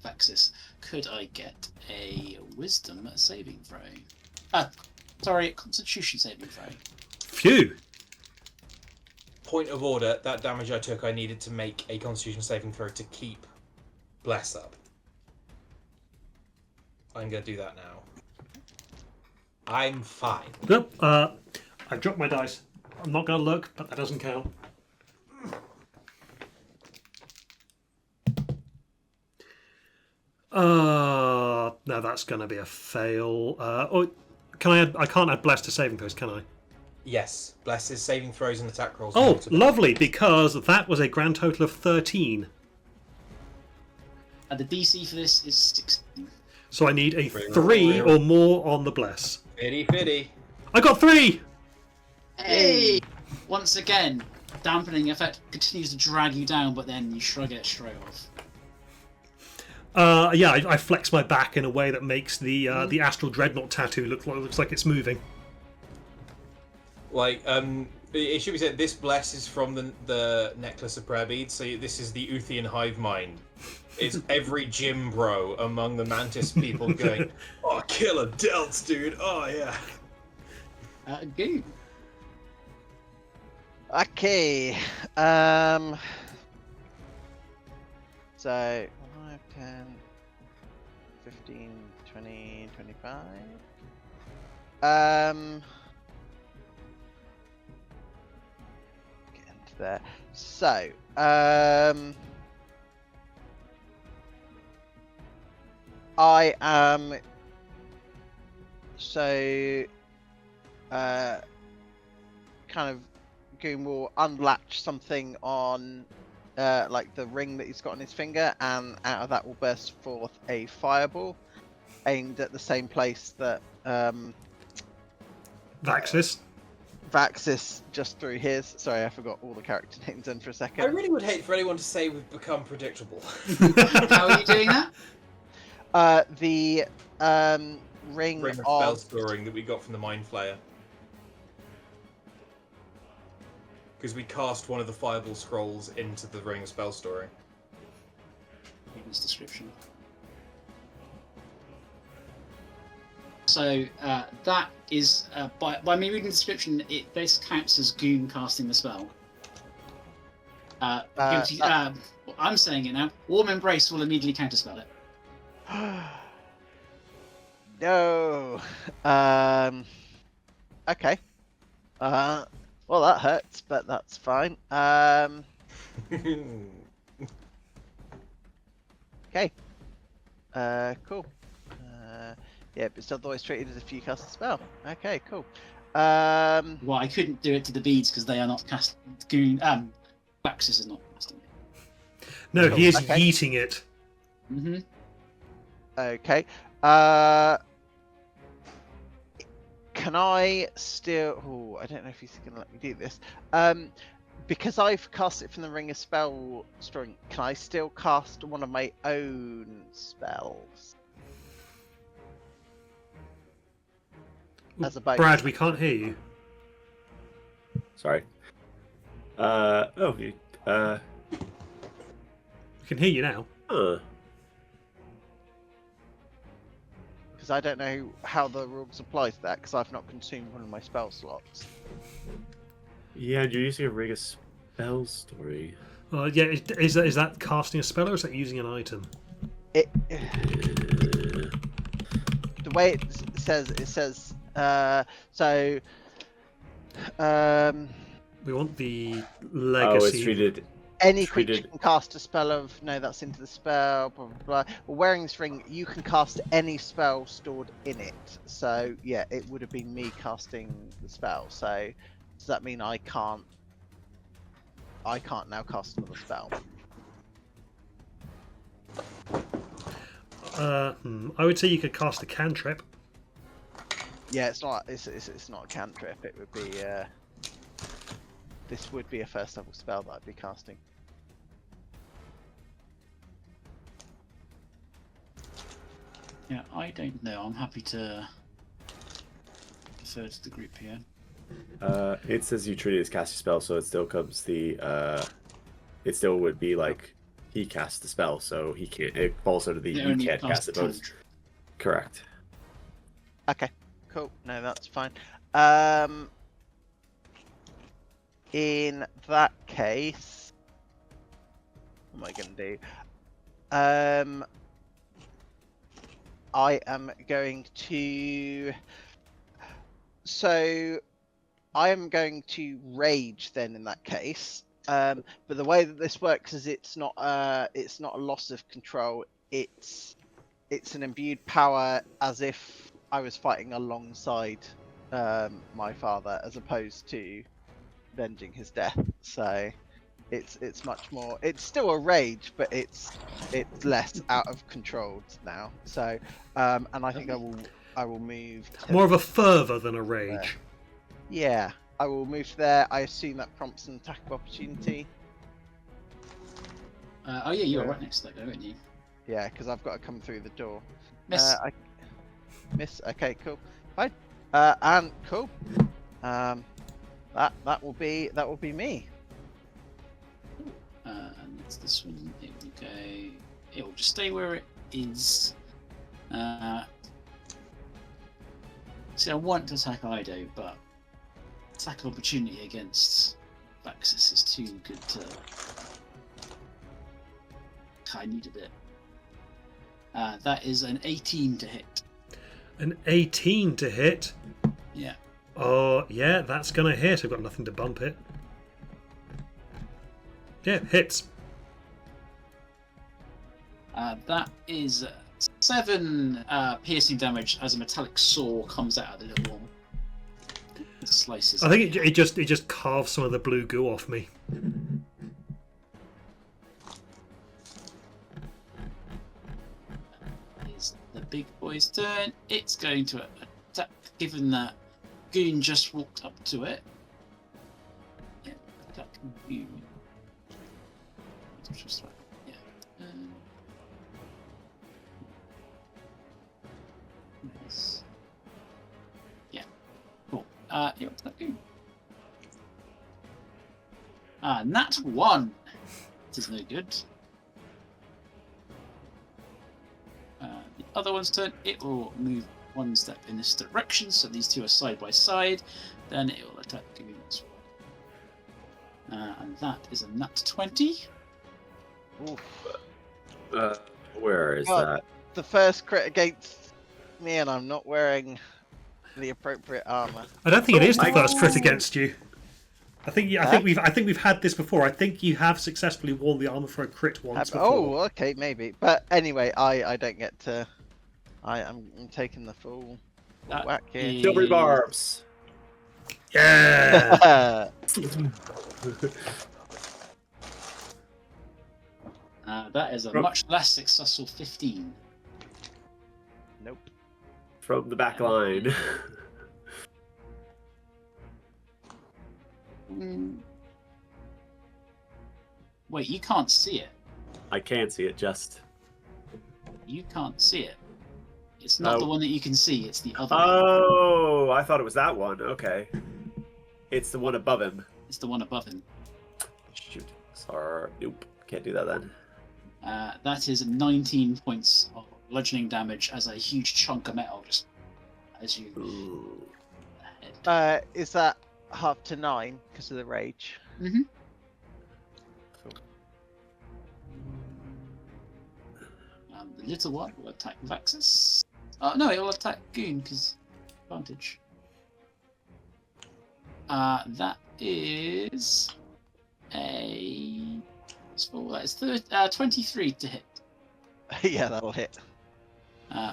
Vexis. Could I get a Wisdom saving throw? Sorry, Constitution saving throw. Phew. Point of order, that damage I took, I needed to make a Constitution saving throw to keep Bless up. I'm going to do that now. I'm fine. Yep. I've dropped my dice. I'm not going to look, but that doesn't count. No, that's going to be a fail. I can't add bless to saving throws, can I? Yes, Bless is saving throws and attack rolls. Oh, lovely, because that was a grand total of 13. The DC for this is 16. So I need a 3 or more on the bless. Fitty. I got 3! Hey! Once again, dampening effect continues to drag you down, but then you shrug it straight off. I flex my back in a way that makes the Astral Dreadnought tattoo looks like it's moving. Like, it should be said, this Bless is from the Necklace of Prayer Beads, so this is the Uthian hive mind. It's every gym bro among the Mantis people going, oh, killer delts, dude, oh yeah. Good. Okay. So 5, 10, 15, 20, 25. Get into there. So, I am kind of Goon will unlatch something on like the ring that he's got on his finger, and out of that will burst forth a fireball aimed at the same place that Vaxis. Vaxis just threw his. Sorry, I forgot all the character names then for a I second. really would hate for anyone to say we've become predictable. How are you doing that? The ring Ring of of spell storing that we got from the Mind Flayer. Because we cast one of the fireball scrolls into the ring of spell storing. Reading's description. So that is by me reading the description, this counts as Goon casting the spell. I'm saying it now. Warm Embrace will immediately counterspell it. No. Okay. Well, that hurts, but that's fine. Okay. Cool. Yeah, but it's otherwise treated as if you cast a spell. Okay, cool. Well, I couldn't do it to the beads because they are not cast. Goon. Waxis is not casting it. No, he is Okay. yeeting it. Mm-hmm. Okay. Can I still? Oh, I don't know if he's going to let me do this. Because I've cast it from the Ring of Spell Storing, can I still cast one of my own spells as a bonus? Brad, we can't hear you. Sorry. We can hear you now. Because I don't know how the rules apply to that, because I've not consumed one of my spell slots. Yeah, you're using a Ring of Spell Story. Yeah, is that casting a spell or is that using an item? The way it says, We want the Oh, legacy. it's treated. any treated- creature can cast a spell of that's into the spell, blah blah blah. Well, wearing this ring, you can cast any spell stored in it. So yeah, it would have been me casting the spell. So does that mean I can't now cast another spell? I would say you could cast a cantrip. Yeah, it's not a cantrip. It would be this would be a first level spell that I'd be casting. Yeah, I don't know. I'm happy to defer to the group here. It says you treat it as cast a spell, so it still comes the. It still would be like he casts the spell, so he can't. It falls under the Yeah, you only can't cast it. Bonus. cantrip. Correct. Okay, cool. No, that's fine. In that case, what am I going to do? I am going to. So, I am going to rage then. In that case, but the way that this works is it's not a loss of control. It's an imbued power, as if I was fighting alongside my father, as opposed to avenging his death. So it's much more. It's still a rage, but it's less out of control now. So and I think I will move to More of a fervor than a rage. yeah, I will move there. I assume that prompts an attack of opportunity. Oh yeah, you were right next to that guy, weren't you? Yeah, because I've got to come through the door. Miss. I miss. Okay, cool. Fine. And cool. That will be me. And it's this one. It will go. It will just stay where it is. See, I want to attack Ido, but attack of opportunity against Vaxis is too good to. I need a bit. That is an 18 to hit. An 18 to hit. Yeah. Oh, yeah, that's going to hit. I've got nothing to bump it. Yeah, hits. That is 7 piercing damage as a metallic saw comes out of the little one. It slices. I think it just carves some of the blue goo off me. It's the big boy's turn. It's going to attack, given that Goon just walked up to it. Yeah, attack Goon. It's just like, yeah. Nice. Yeah. Cool. Yeah, what's that Goon? Nat 1. This is no good. The other one's turn, it will move 1 step in this direction, so these two are side by side. Then it will attack Goon as well. And that is a nat 20. Oof. Where is God. that? The first crit against me, and I'm not wearing the appropriate armor. I don't think it is the my first crit God. against you. I think we've had this before. I think you have successfully worn the armor for a crit once before. Oh, okay, maybe. But anyway, I don't get to. I'm taking the full That whack here. is- Silvery barbs. Yeah. That is a much less successful 15. Nope. From the back line. Wait, you can't see it. I can see it just. You can't see it. It's not the Oh. one that you can see, it's the other one. Oh, I thought it was that one. Okay. It's the one above him. It's the one above him. Shoot. Sorry. Nope. Can't do that then. That is 19 points of bludgeoning damage as a huge chunk of metal just as you Ooh. head. Is that half to 9 because of the rage? Mm-hmm. The little one will attack Vaxus. Oh no, it will attack Goon because advantage. That is a. That is 23 to hit. Yeah, that'll hit.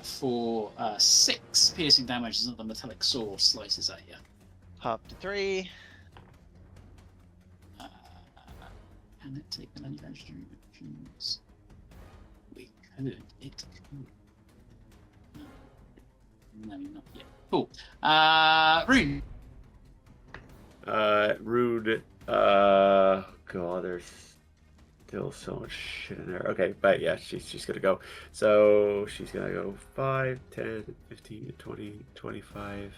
For 6 piercing damage as another metallic saw slices at you. Half to 3. Can it take any legendary actions? We could. It could. No, not yet. Cool. Rune. Rude. God, there's still so much shit in there. Okay, but yeah, she's gonna go. So she's gonna go 5, 10, 15, 20, 25.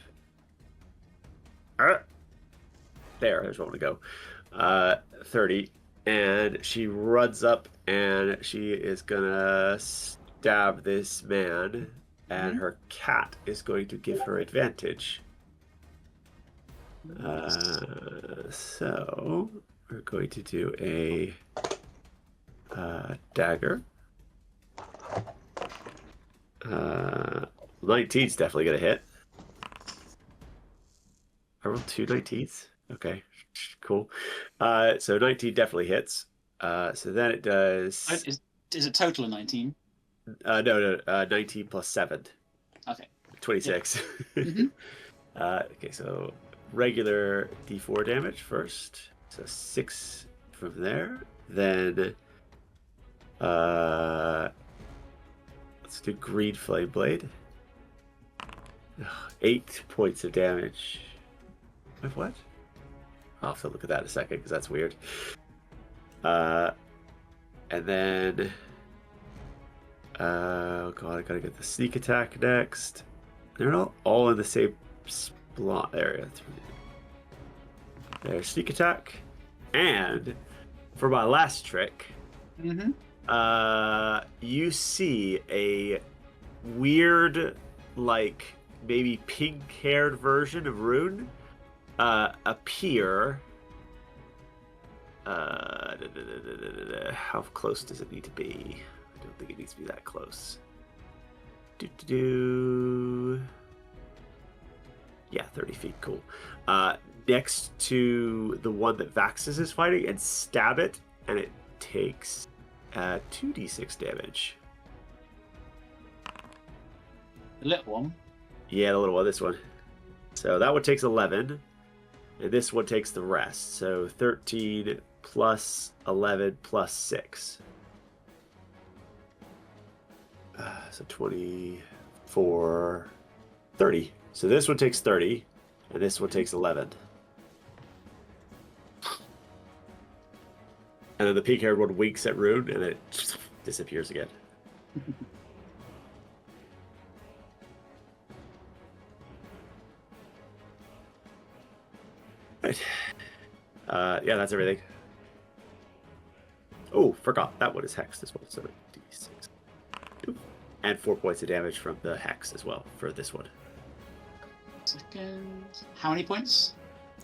There's one to go. 30. And she runs up and she is gonna stab this man, and her cat is going to give her advantage. So we're going to do a dagger. 19's definitely gonna hit. I rolled 2 19s. Okay, cool. So 19 definitely hits. So then it does. Is it total of 19? No, 19 plus 7. Okay. 26. Mhm. Okay, so regular d4 damage first. So 6 from there. Then let's do Green Flame Blade. 8 points of damage. With what? I'll have to look at that in a second because that's weird. And then oh god, I gotta get the sneak attack next. They're not all in the same spot area. There's sneak attack, and for my last trick, you see a weird, like maybe pink-haired version of Rune appear. How close does it need to be? I don't think it needs to be that close. Yeah, 30 feet. Cool. Next to the one that Vaxis is fighting, and stab it, and it takes 2d6 damage. The little one. Yeah, the little one. This one. So that one takes 11, and this one takes the rest. So 13 plus 11 plus 6. So 24, 30. So this one takes 30, and this one takes 11. And then the pink-haired one winks at Rune, and it disappears again. Right. Yeah, that's everything. Oh, forgot. That one is hexed as well. So d6. And 4 points of damage from the hex as well for this one. Second. How many points?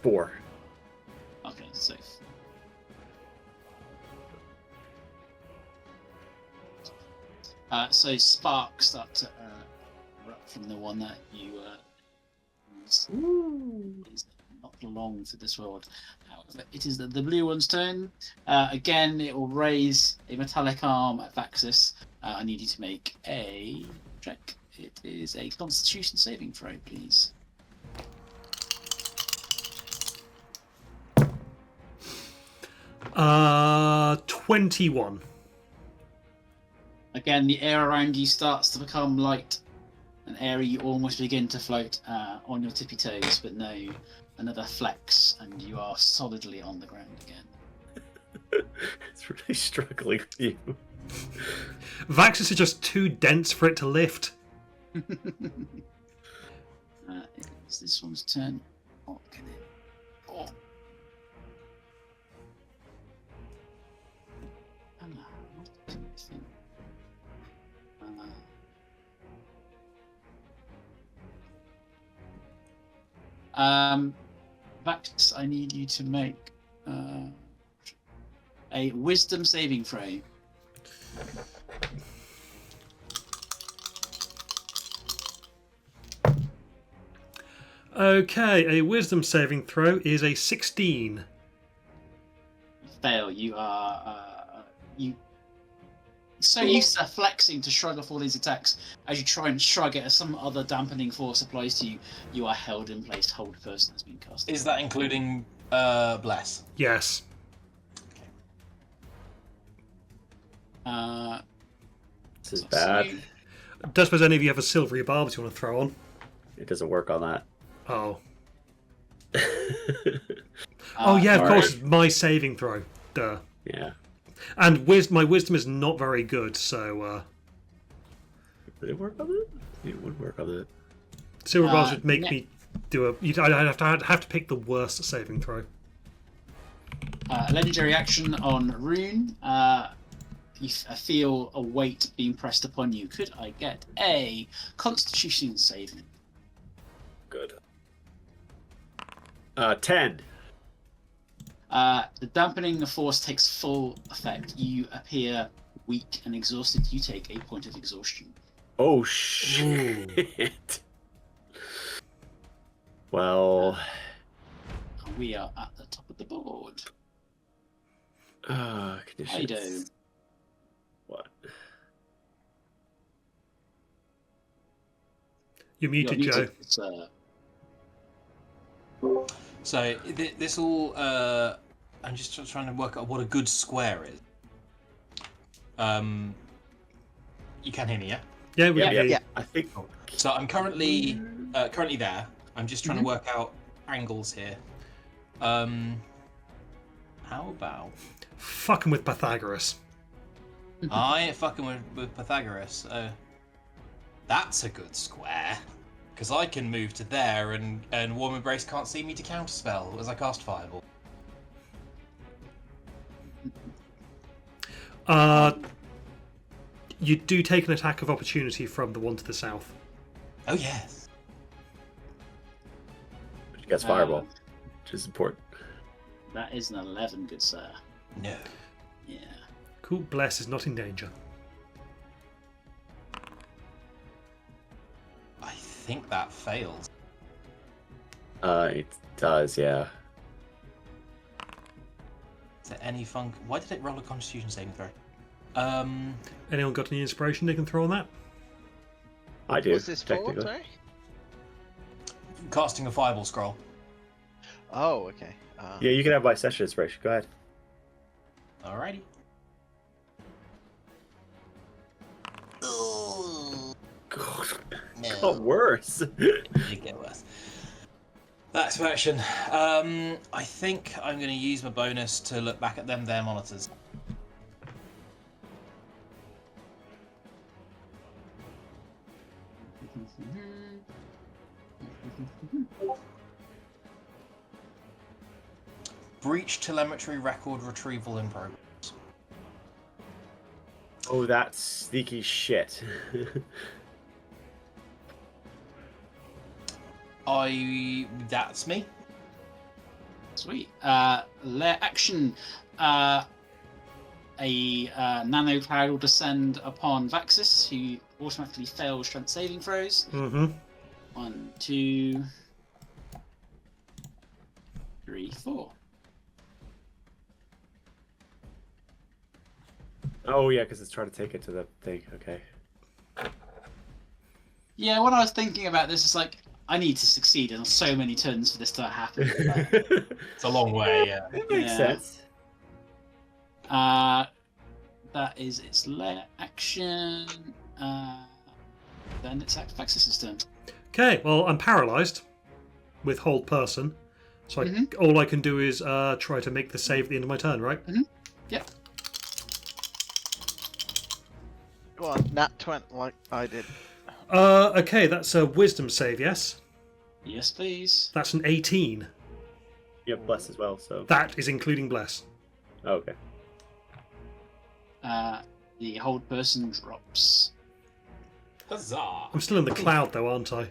4. Okay, safe. So sparks start to erupt from the one that you is not long for this world. However, it is the blue one's turn. Again, it will raise a metallic arm at Vaxis. I need you to make a check. It is a Constitution saving throw, please. Uh, 21. Again, the air around you starts to become light and airy. You almost begin to float on your tippy toes, but no, another flex, and you are solidly on the ground again. It's really struggling with you. Vaxis is just too dense for it to lift. It's this one's turn. What can it? Oh. What can it think? Vax, I need you to make a wisdom saving throw. Okay, a wisdom saving throw is a 16. Fail. You are so used to flexing to shrug off all these attacks. As you try and shrug it, as some other dampening force applies to you, you are held in place. Hold person has been cast. Is that including bless? Yes. This is bad. I don't suppose any of you have a silvery barbs you want to throw on. It doesn't work on that. Oh. Oh yeah, of Alright. course, my saving throw. Duh. Yeah. And my wisdom is not very good, so Would it work on it? It would work on it. silver barbs would make me do a. I'd have to pick the worst saving throw. Legendary action on Rune. You feel a weight being pressed upon you. Could I get a Constitution saving? Good. 10. The dampening of force takes full effect. You appear weak and exhausted. You take a point of exhaustion. Oh shit. Well. We are at the top of the board. Conditions. Ido. What? You're muted, Joe. So this all. I'm just trying to work out what a good square is. You can hear me, yeah? Yeah, we Yeah. I think. So I'm currently there. I'm just trying to work out angles here. How about fucking with Pythagoras. I fucking with Pythagoras? That's a good square. Because I can move to there, and Warm Embrace can't see me to counterspell as I cast Fireball. You do take an attack of opportunity from the one to the south. Oh yes. She gets fireball, which is important. That is an 11, good sir. No. Yeah. Cool. Bless is not in danger. think that fails. It does, yeah. Is there any fun? Why did it roll a Constitution saving throw? Anyone got any inspiration they can throw on that? I do. What's this for? technically. Sorry. Casting a fireball scroll. Oh, okay. Yeah, you can have my session inspiration. Go ahead. Alrighty. God, No. got worse. It get worse. That's my action. I think I'm going to use my bonus to look back at their monitors. Breach telemetry record retrieval in progress. Oh, that's sneaky shit. That's me. Sweet. Lair action. A nano cloud will descend upon Vaxis, who automatically fails strength saving throws. Mm-hmm. 1, 2, 3, 4. Oh, yeah, because it's trying to take it to the thing. Okay. Yeah, when I was thinking about this, it's like, I need to succeed in so many turns for this to happen. It's a long way, yeah. It makes Yeah. sense. That is its lair action. Then it's Vaxis' turn. Okay, well, I'm paralysed with hold person, so all I can do is try to make the save at the end of my turn, right? Yep. Go on, nat 20 like I did. Okay, that's a wisdom save, yes? Yes, please. That's an 18. You have bless as well, so. That is including bless. Oh, okay. The hold person drops. Huzzah! I'm still in the cloud, though, aren't I?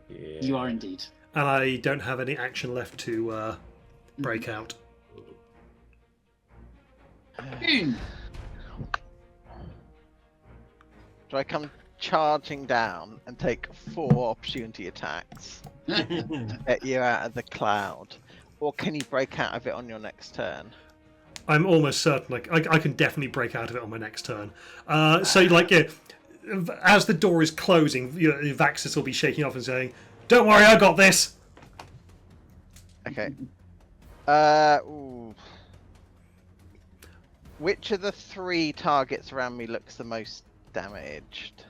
Yeah. You are indeed. And I don't have any action left to break out. Boom. Do I come charging down and take 4 opportunity attacks? Get you out of the cloud, or can you break out of it on your next turn? I'm almost certain I can definitely break out of it on my next turn. So, like, yeah, as the door is closing, Vaxis will be shaking off and saying, "Don't worry, I got this." Okay. Ooh. Which of the 3 targets around me looks the most damaged?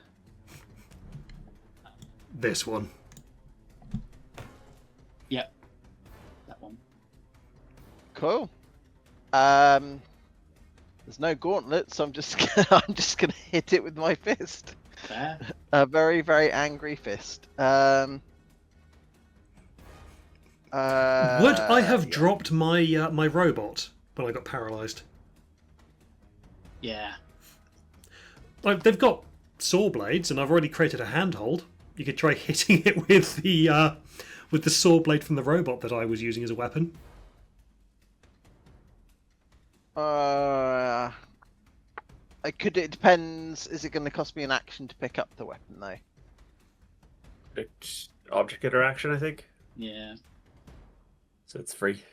This one. Yep. That one. Cool. There's no gauntlet, so I'm just gonna hit it with my fist. Fair. A very, very angry fist. Would I have dropped my my robot when I got paralysed? Yeah. Like, they've got saw blades, and I've already created a handhold. You could try hitting it with the saw blade from the robot that I was using as a weapon. I could. It depends. Is it going to cost me an action to pick up the weapon, though? It's object interaction, I think. Yeah. So it's free,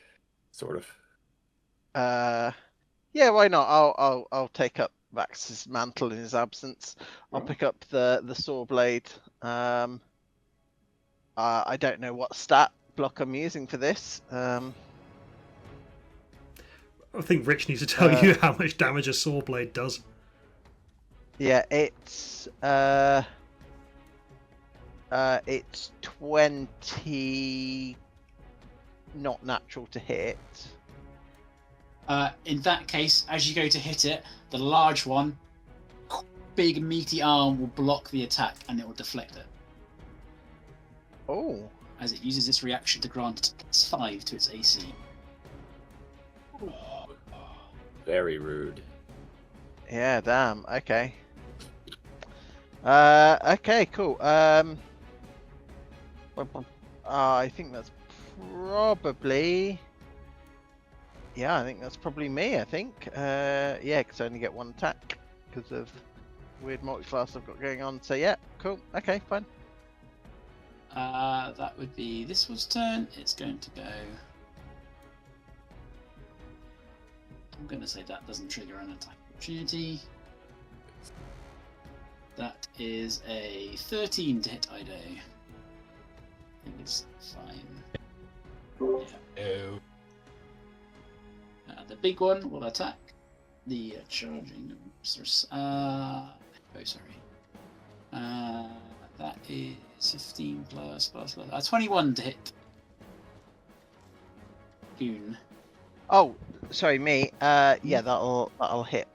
sort of. Yeah, why not? I'll take up Vax's mantle in his absence. I'll pick up the saw blade. I don't know what stat block I'm using for this. I think Rich needs to tell you how much damage a saw blade does. Yeah, it's 20, not natural to hit. In that case, as you go to hit it, the large one, big meaty arm will block the attack and it will deflect it. Oh. As it uses its reaction to grant +5 to its AC. Very rude. Yeah, damn. Okay. Okay, cool. I think that's probably... Yeah, I think that's probably me, I think. Yeah, because I only get 1 attack because of weird multi-class I've got going on. So yeah, cool. Okay, fine. That would be this one's turn. It's going to go. I'm going to say that doesn't trigger an attack opportunity. That is a 13 to hit Ido. I think it's fine. Yeah. No. The big one will attack the charging monsters. Oh, sorry. That is 15 plus 21 to hit. Goon. Oh, sorry, me. Yeah, that'll hit.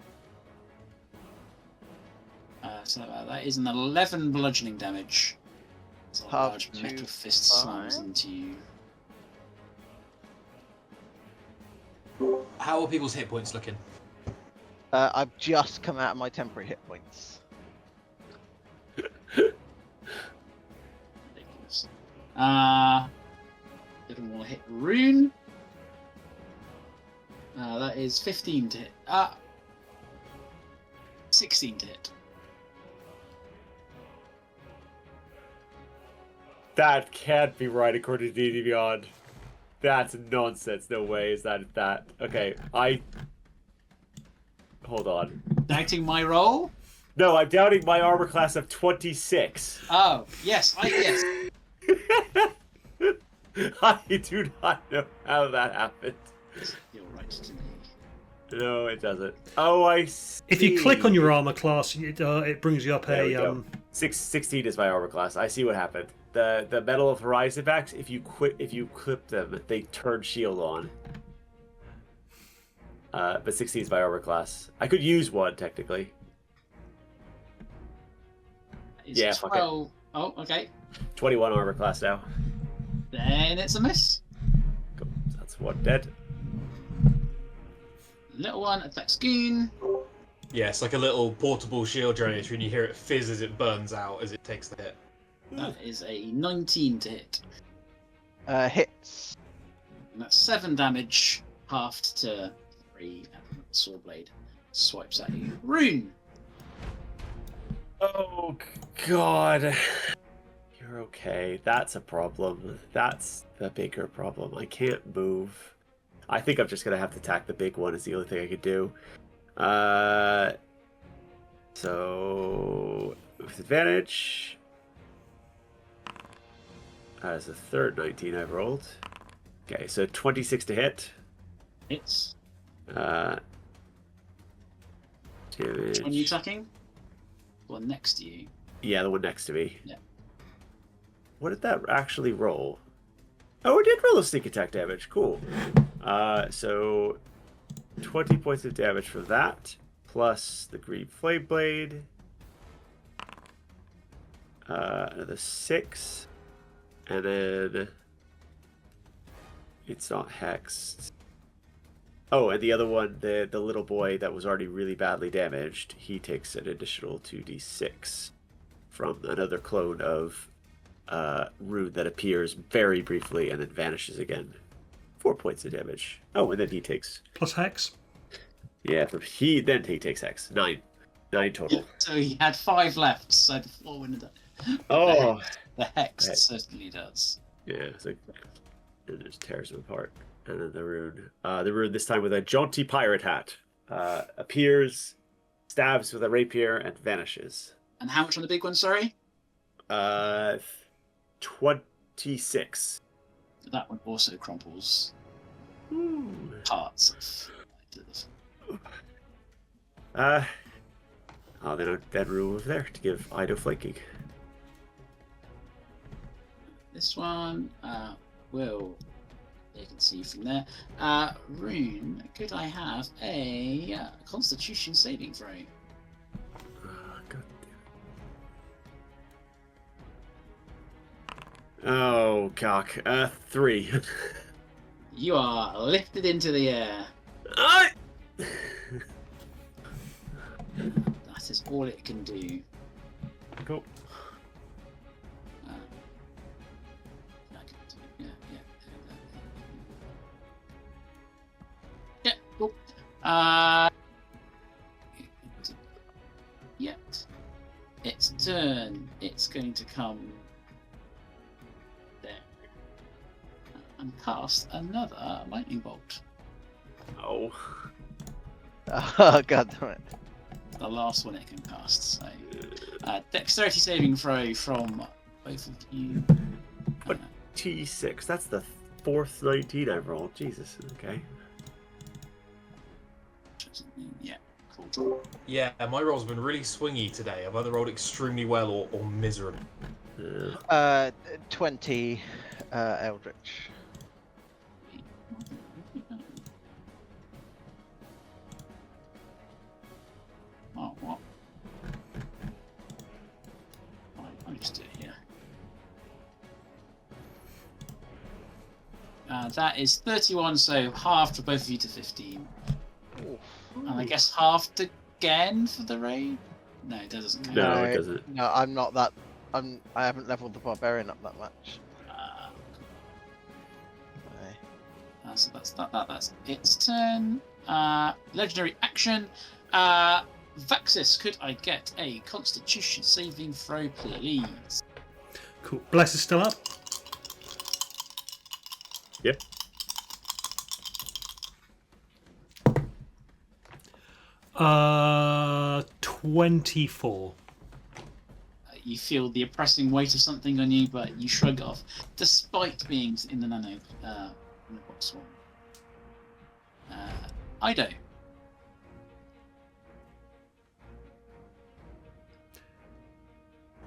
So that is an 11 bludgeoning damage. As a Half large to metal fist slams 5. into you. How are people's hit points looking? I've just come out of my temporary hit points. Ridiculous. Didn't want to hit Rune. That is 15 to hit. 16 to hit. That can't be right according to D&D Beyond. That's nonsense. No way is that. Okay, hold on. Doubting my roll? No, I'm doubting my armor class of 26. Oh, yes, yes. I do not know how that happened. You're right to me. No, it doesn't. Oh, I see. If you click on your armor class, it brings you up There we a go. 16 is my armor class. I see what happened. The Medal of Horizon backs, if you clip them, they turn shield on. But 16 is my armor class. I could use one technically. It's Yeah, fuck it. 12. Oh, okay. 21 armor class now. Then it's a miss. Cool. That's one dead. Little one attacks Goon. Yeah, it's like a little portable shield generator, and you hear it fizz as it burns out as it takes the hit. That is a 19 to hit. Hits. And that's 7 damage, halved to 3, and the sword blade swipes at you. Rune! Oh God. You're okay. That's a problem. That's the bigger problem. I can't move. I think I'm just gonna have to attack the big one. Is the only thing I could do. So with advantage. As the third 19 I've rolled. Okay, so 26 to hit. Hits. Damage. Which one are you attacking? The one next to you. Yeah, the one next to me. Yeah. What did that actually roll? Oh, it did roll a sneak attack damage. Cool. So 20 points of damage for that, plus the green flame blade. Another 6. And then it's not hexed. Oh, and the other one, the little boy that was already really badly damaged, he takes an additional 2d6 from another clone of Rune that appears very briefly and then vanishes again. 4 points of damage. Oh, and then he takes... plus hex. Yeah, he takes hex. 9 total. So he had 5 left, so the 4 wouldn't have done. Oh! The hex Okay. certainly does. Yeah, so it just tears him apart. And then the rune this time with a jaunty pirate hat, appears, stabs with a rapier, and vanishes. And how much on the big one, sorry? 26. That one also crumples Ooh. parts of Then a dead rune over there to give Ido flanking. This one will, you can see from there. Rune, could I have a Constitution saving throw? God damn it. Oh, cock. 3. You are lifted into the air. That is all it can do. Cool. Yeah, cool. Yet its turn. It's going to come and cast another lightning bolt. Oh. Oh god damn it. The last one it can cast. So, dexterity saving throw from both of you. T6. That's the fourth 19 I've rolled. Jesus. Okay. Yeah, cool. Yeah, my roll's been really swingy today. I've either rolled extremely well or miserably. 20 Eldritch. Oh, what? I'll just do it here. That is 31, so halved for both of you to 15. Oof. And I guess halved again for the raid? No, that doesn't count. No, it doesn't. No, I'm not that. I haven't leveled the barbarian up that much. Okay. So that's its turn. Legendary action. Vaxis, could I get a Constitution saving throw, please? Cool. Bless is still up. Yep. Uh, 24. You feel the oppressing weight of something on you, but you shrug it off, despite being in the nanobox form. Ido.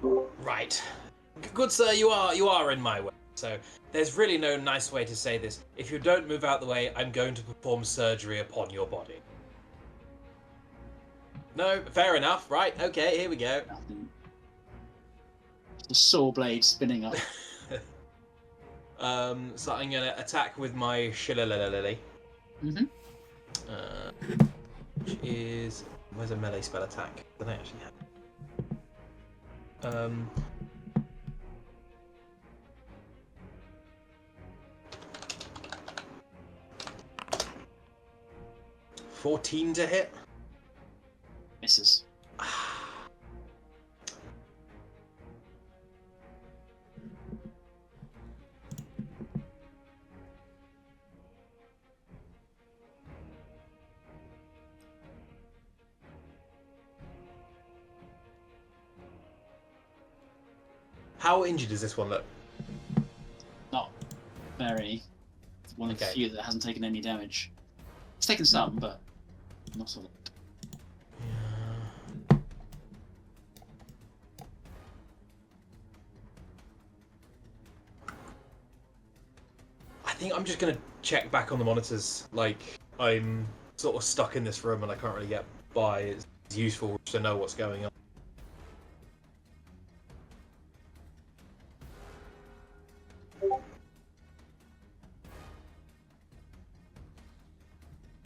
Right. Good sir, you are in my way. So there's really no nice way to say this. If you don't move out the way, I'm going to perform surgery upon your body. No, fair enough. Right, okay, here we go. Nothing. The saw blade spinning up. So I'm gonna attack with my shillelagh. Mm-hmm. Which is... Where's a melee spell attack? I don't actually have. 14 to hit. Misses. How injured does this one look? Not very. It's one of the Okay. few that hasn't taken any damage. It's taken some, but not a lot. I think I'm just gonna check back on the monitors. Like, I'm sort of stuck in this room and I can't really get by. It's useful to know what's going on.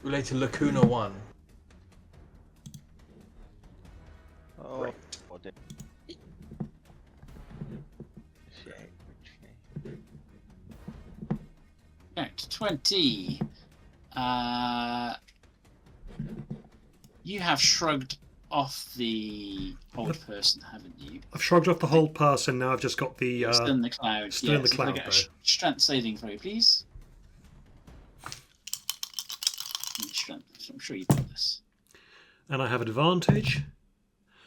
Related to Lacuna 1. Oh, Right. what did... Shame. Right, 20. You have shrugged off the old person, haven't you? I've shrugged off the whole person. Now I've just got the. Still in the cloud. still in the so can I cloud, get a though. strength saving throw, please. Strength. I'm sure you've got this. And I have advantage.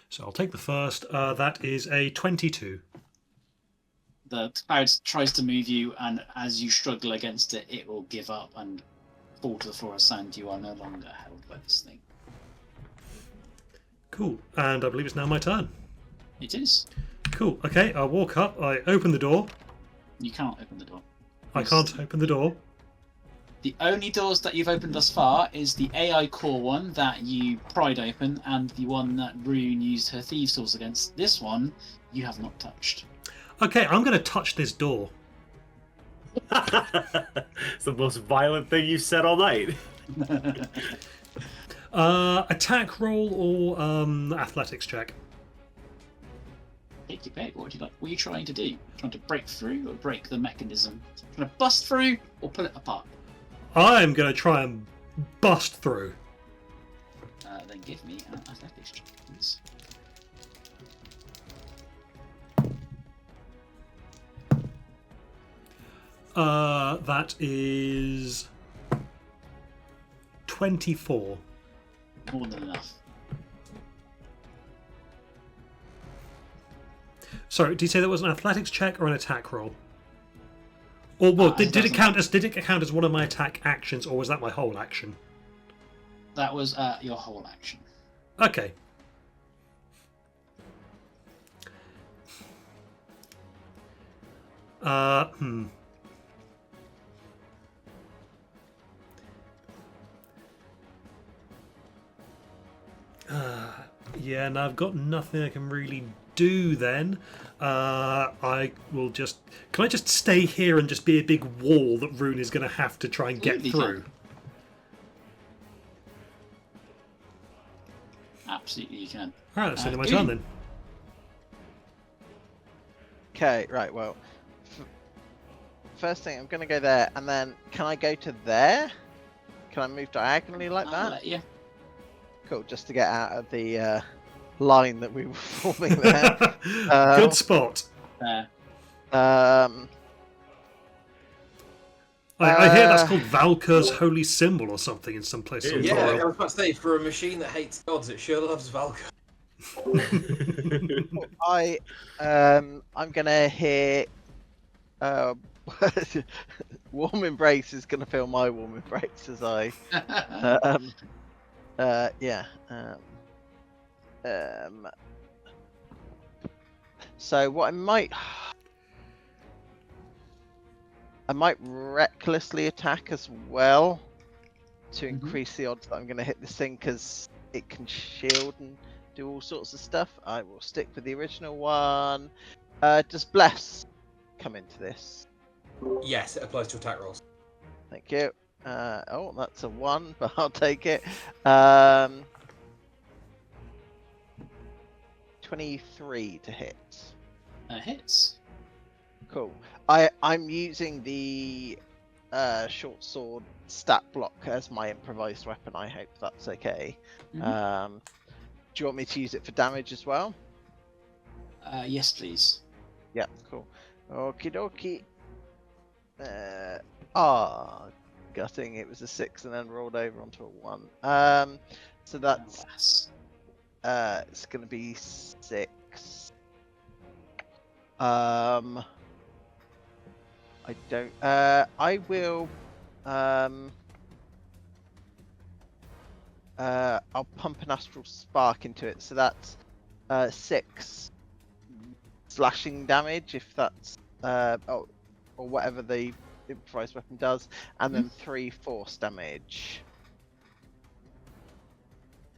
So I'll take the first. That is a 22. The cloud tries to move you, and as you struggle against it, it will give up and fall to the floor of sand. You are no longer held by this thing. Cool. And I believe it's now my turn. It is. Cool. Okay, I walk up. I open the door. You can't open the door. I can't open the door. The only doors that you've opened thus far is the AI core one that you pried open, and the one that Rune used her thieves' tools against. This one you have not touched. Okay, I'm going to touch this door. It's the most violent thing you've said all night. Attack roll or athletics check? Take your pick. What would you like? What are you trying to do? Trying to break through or break the mechanism? Trying to bust through or pull it apart? I'm going to try and bust through. Then give me an athletics check, please. That is 24. More than enough. Sorry, did you say that was an athletics check or an attack roll? Or well, did it count as one of my attack actions, or was that my whole action? That was your whole action. Okay. Yeah, and I've got nothing I can really do then. I will just... Can I just stay here and just be a big wall that Rune is going to have to try and get Absolutely through? Absolutely, you can. Alright, that's the end of my turn then. Okay, right, well, first thing, I'm going to go there, and then can I go to there? Can I move diagonally like I'll that? let you. Cool, just to get out of the line that we were forming there. Good spot. There. I hear that's called Valka's holy symbol or something in some place. Yeah, Yeah, I was about to say, for a machine that hates gods, it sure loves Valka. I'm gonna hit. Warm embrace is gonna feel my warm embrace as I. Yeah. So what I might recklessly attack as well to increase the odds that I'm going to hit this thing, because it can shield and do all sorts of stuff. I will stick with the original one. Does bless come into this? Yes, it applies to attack rolls. Thank you. Oh, that's a 1, but I'll take it. 23 to hit. Hits. Cool. I'm using the short sword stat block as my improvised weapon. I hope that's okay. Do you want me to use it for damage as well? Yes, please. Yeah, cool. Okie dokie. Gutting. It was a 6 and then rolled over onto a 1. So that's it's gonna be 6. I don't. I will. I'll pump an astral spark into it. So that's 6 slashing damage, if that's or whatever the improvised weapon does, and then 3 force damage.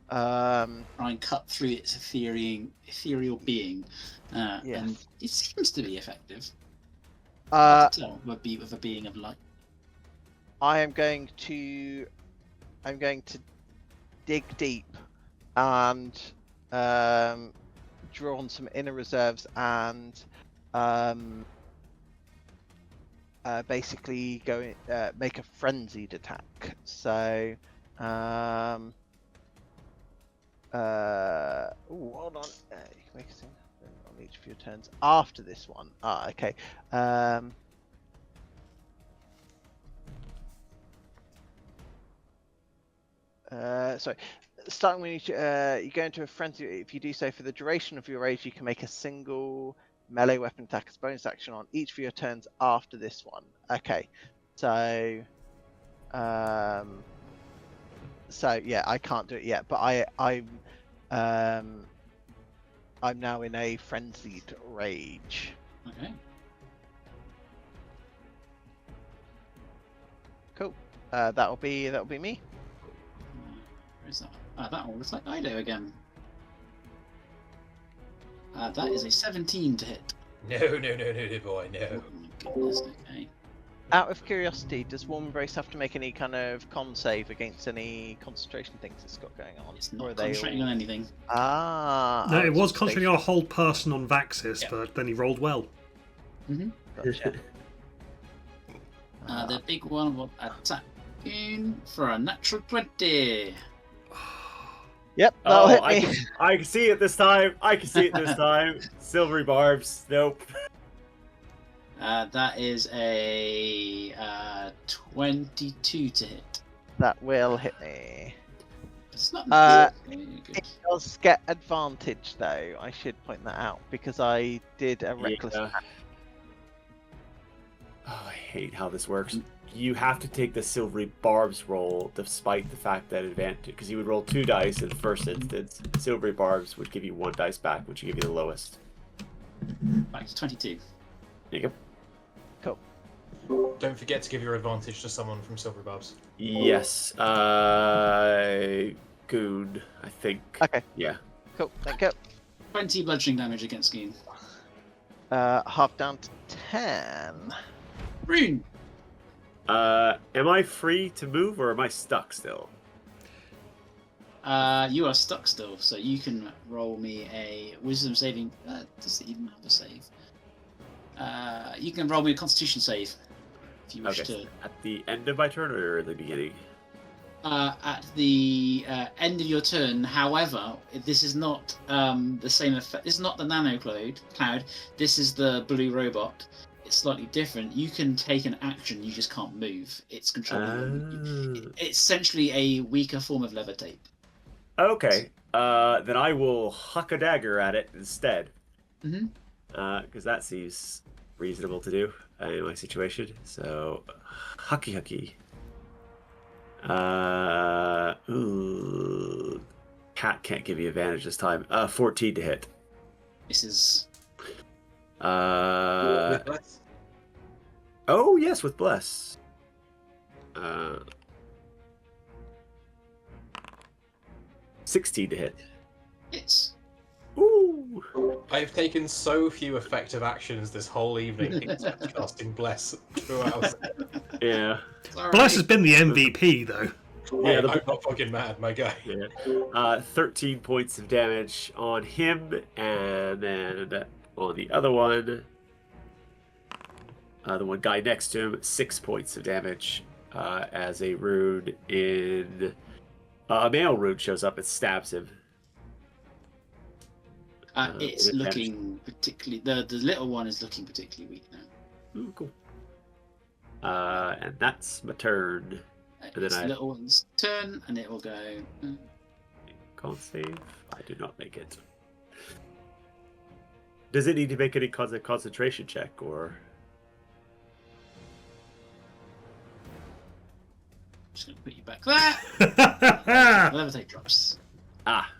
Try and cut through its ethereal being, and it seems to be effective. With a being of light. I'm going to dig deep and draw on some inner reserves and basically go make a frenzied attack. So hold on. You can make a single on each of your turns after this one. Okay. Sorry. Starting when you go into a frenzy, if you do so for the duration of your rage, you can make a single melee weapon attack as bonus action on each of your turns after this one. Okay. So yeah, I can't do it yet, but I'm now in a frenzied rage. Okay. Cool. That'll be me. Where's that? That one looks like Ido again. That is a 17 to hit. No, boy, no. Oh my goodness, okay. Out of curiosity, does Warm Embrace have to make any kind of con save against any concentration things it's got going on? It's Or not are they concentrating on anything. No, it was concentrating on a whole person on Vaxis, Yeah. but then he rolled well. Gotcha. The big one will attack in for a natural 20. Yep, that'll hit me. I can see it this time. Silvery barbs. Nope. That is a 22 to hit. That will hit me. It's not good. It does get advantage, though. I should point that out because I did a reckless. Yeah. Oh, I hate how this works. You have to take the silvery barbs roll despite the fact that advantage, because you would roll 2 dice in the first instance. Silvery barbs would give you 1 dice back, which would give you the lowest. Right, it's 22. There you go. Cool. Don't forget to give your advantage to someone from Silver Barbs. Yes. Goon, I think. Okay. Yeah. Cool. Thank you. 20 bludgeoning damage against Goon. Half down to 10. Rune! Am I free to move or am I stuck still? You are stuck still, so you can roll me a wisdom saving. Does it even have a save? You can roll me a constitution save if you wish to. At the end of my turn or at the beginning? At the end of your turn. However, this is not the same effect. This is not the nano cloud. This is the blue robot. It's slightly different. You can take an action. You just can't move. It's controlling. It's essentially a weaker form of levitate. Okay. Then I will huck a dagger at it instead. Mm-hmm. Because that seems reasonable to do in my situation. So, hucky. Ooh. Cat can't give you advantage this time. 14 to hit. This is. With Bless? Oh, yes, with Bless. 16 to hit. It's. Ooh. I've taken so few effective actions this whole evening except casting Bless 2 hours. Yeah. Bless has been the MVP, though. Yeah, I'm not fucking mad, my guy. Yeah. 13 points of damage on him, and then on the other one, the one guy next to him, 6 points of damage as a rune in... a male rune shows up and stabs him. It's with looking particularly. The little one is looking particularly weak now. Ooh, cool. And that's my turn. And It's then the little one's turn, and it will go. Can't save. I do not make it. Does it need to make any concentration check, or? Just gonna put you back there. Levitate drops. Ah.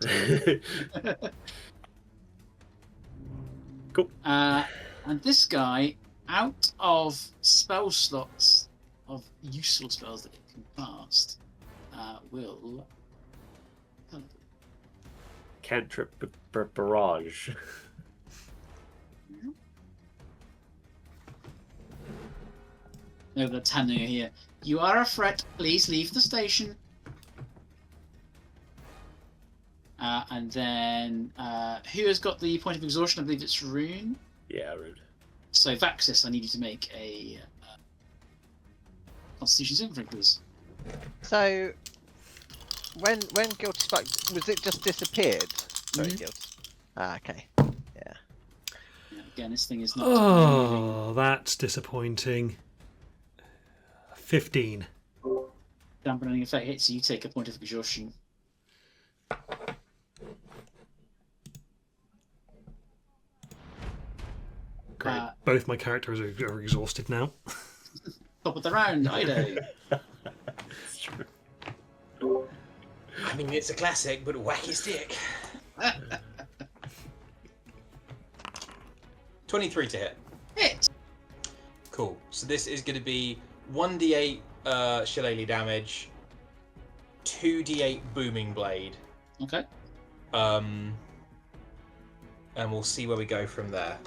Cool. And this guy, out of spell slots of useful spells that it can cast, will. Cantrip barrage. No, the Tanu here. You are a threat. Please leave the station. And then, who has got the point of exhaustion? I believe it's Rune. Yeah, rude. So, Vaxis, I need you to make a Constitution saving throw, please. So, when Guilty Spike, was it just disappeared? Sorry, Mhm. Guilty. Okay. Yeah, again, this thing is not. Oh, that's disappointing. 15. Dampening effect hits you, take a point of exhaustion. Great. Both my characters are exhausted now. Top of the round, Ido. That's true. I mean, it's a classic, but whack his dick. 23 to hit. Hit. Cool. So this is going to be 1d8 shillelagh damage, 2d8 booming blade, Okay. and we'll see where we go from there.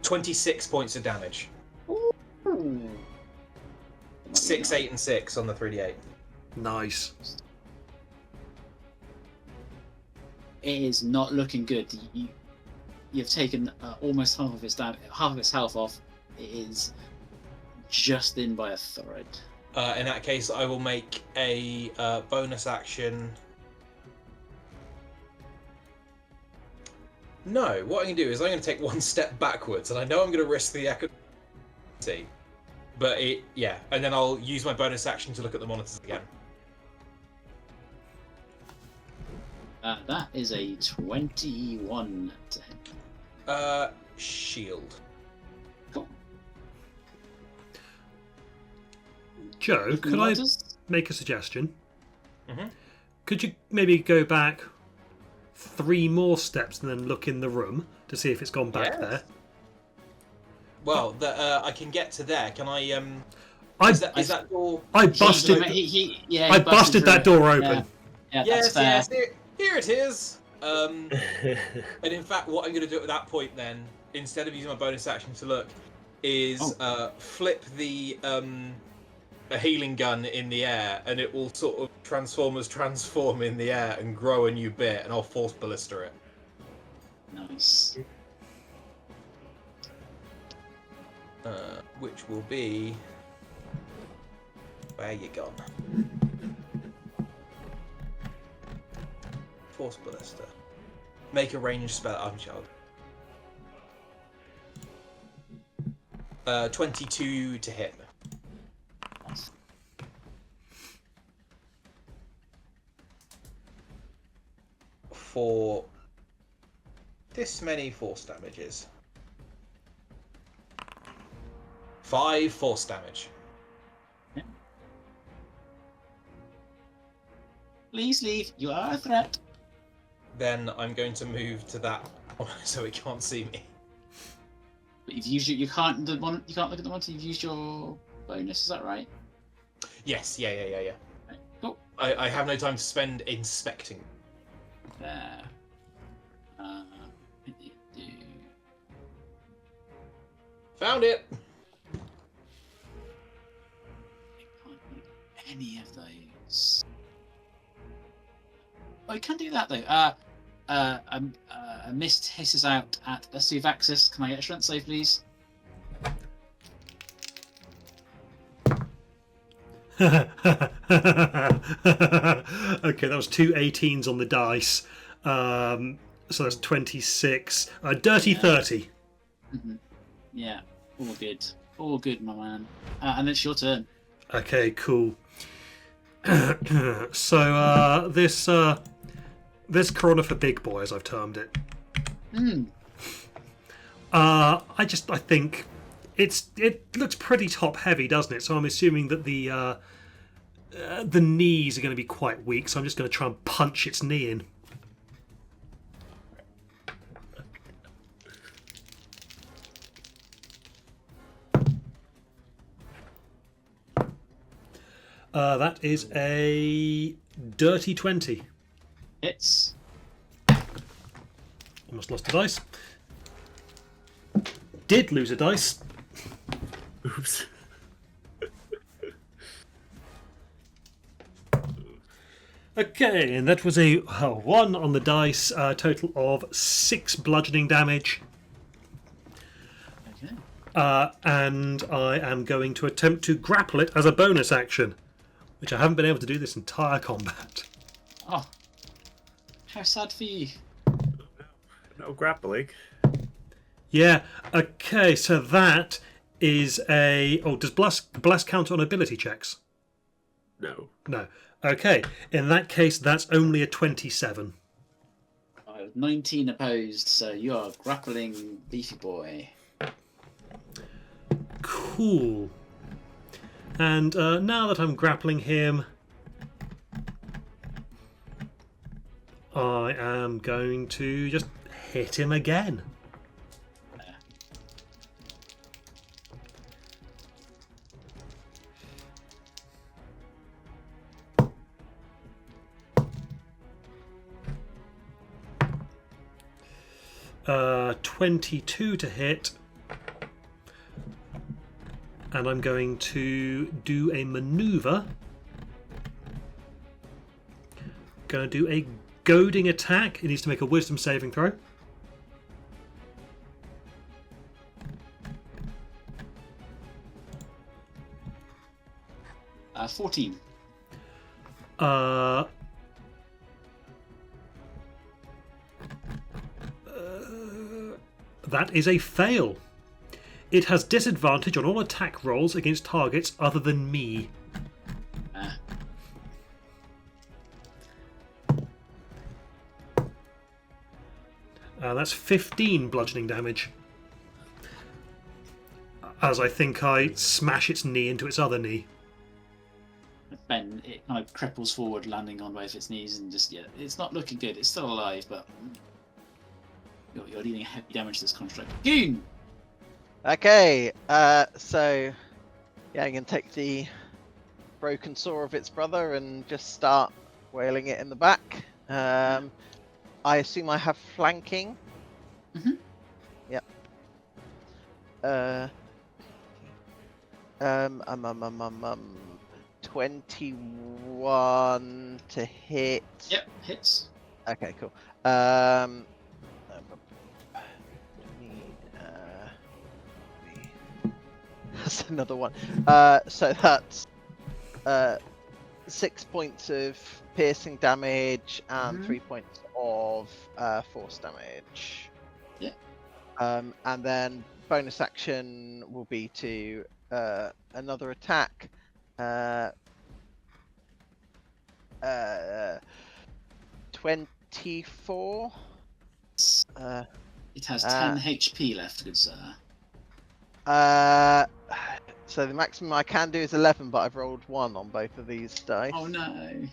$26 points of damage. Ooh. 6, 8, and 6 on the 3d8. Nice. It is not looking good. You've taken almost half of its health off. It is just in by a thread. In that case, I will make a bonus action No, what I'm going to do is I'm going to take one step backwards, and I know I'm going to risk the accuracy, but and then I'll use my bonus action to look at the monitors again. That is a 21 to hit. Shield. Cool. Joe, could I make a suggestion? Mm-hmm. Could you maybe go back 3 more steps and then look in the room to see if it's gone back there? Well, I can get to there. Can I? Is that door? I busted. I busted that door open. Yeah, that's fair. Yes. Here it is. And in fact, what I'm going to do at that point, then, instead of using my bonus action to look, is flip the a healing gun in the air, and it will sort of transform in the air and grow a new bit, and I'll force ballista it. Nice. Which will be where you gone? Force ballista. Make a ranged spell. I'm child. 22 to hit. For this many force damages. 5 force damage. Yeah. Please leave. You are a threat. Then I'm going to move to that so it can't see me. But you've used you can't look at the monitor. You've used your bonus. Is that right? Yes. Yeah. Right, cool. I have no time to spend inspecting. There. What do you do? Found it. I can't make any of those. Oh, you can do that though. A mist hisses out at Vaxis. Can I get a strength save, please? Okay, that was 2 18s on the dice. So that's 26. Dirty 30. Mm-hmm. Yeah, all good. All good, my man. And it's your turn. Okay, cool. So this corona for big boy, as I've termed it. I think it looks pretty top heavy, doesn't it? So I'm assuming that the knees are going to be quite weak. So I'm just going to try and punch its knee in. That is a dirty 20. Hits. Almost lost a dice. Did lose a dice. Oops. Okay, and that was a 1 on the dice, total of 6 bludgeoning damage. Okay. And I am going to attempt to grapple it as a bonus action, which I haven't been able to do this entire combat. Oh, how sad for you. No grappling. Yeah, okay, so that is a... Oh, does blast count on ability checks? No. No. Okay, in that case, that's only a 27. 19 opposed, so you are grappling Beefy Boy. Cool. And now that I'm grappling him, I am going to just hit him again. Uh, 22 to hit. And I'm going to do a maneuver. Going to do a goading attack. It needs to make a wisdom saving throw. Uh, 14. That is a fail. It has disadvantage on all attack rolls against targets other than me. Ah. That's 15 bludgeoning damage. As I think I smash its knee into its other knee. Ben, it kind of cripples forward, landing on both its knees, and just, yeah, it's not looking good. It's still alive, but you're dealing heavy damage to this construct. Goon! Okay, so yeah, I'm gonna take the broken saw of its brother and just start wailing it in the back. I assume I have flanking. Mhm. Yep. 21 to hit. Yep, hits. Okay, cool. That's another one. So that's 6 points of piercing damage and 3 points of force damage. Yeah. And then bonus action will be to another attack. 24. It has 10 HP left, good sir. So the maximum I can do is 11, but I've rolled 1 on both of these dice. Oh no.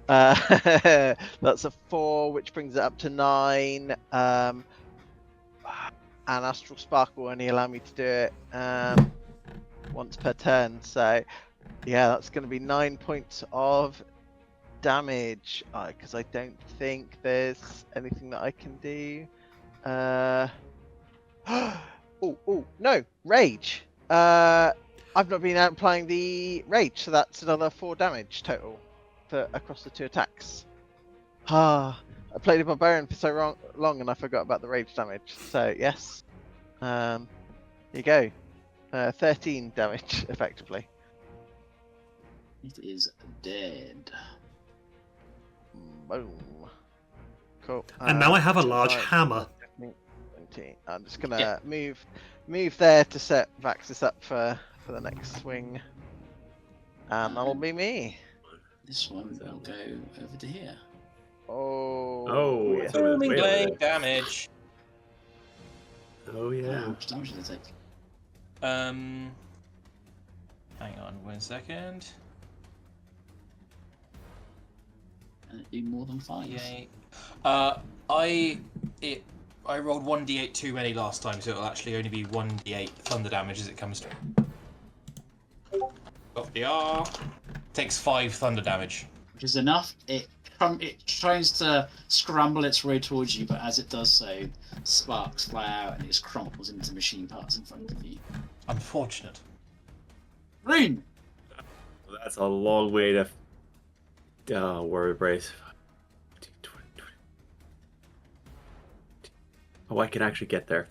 That's a 4, which brings it up to 9. And Astral Spark will only allow me to do it once per turn. So, yeah, that's going to be 9 points of damage. Because I don't think there's anything that I can do. Oh, no, Rage. I've not been applying the Rage, so that's another 4 damage total for across the 2 attacks. I played a Barbarian for so long and I forgot about the Rage damage. So, yes. Here you go. 13 damage, effectively. It is dead. Boom. Cool. And now I have a large hammer. I'm just gonna move there to set Vaxis up for the next swing, and that'll be me. This one will go over to here. Oh, yes. Booming way over blade there. damage. Oh yeah. How much damage does it take? Hang on 1 second. And it'd be more than 5. Yay. I rolled 1d8 too many last time, so it'll actually only be 1d8 thunder damage as it comes to. Got the R. Takes 5 thunder damage. Which is enough. It tries to scramble its way towards you, but as it does so, sparks fly out and it just crumples into machine parts in front of you. Unfortunate. Rune! That's a long way to. Warrior Brace. Oh, I can actually get there.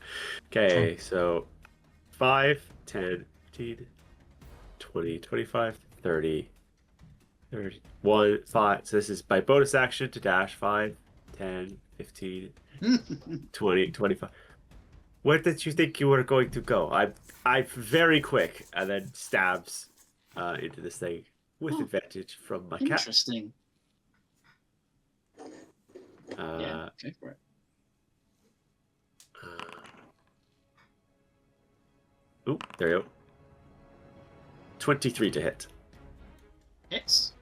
Okay, so 5, 10, 15, 20, 25, 30, 31, 5. So this is by bonus action to dash 5, 10, 15, 20, 25. Where did you think you were going to go? I'm very quick, and then stabs into this thing with advantage from my cat. Interesting. Yeah, go for it. There you go. 23 to hit. Hits.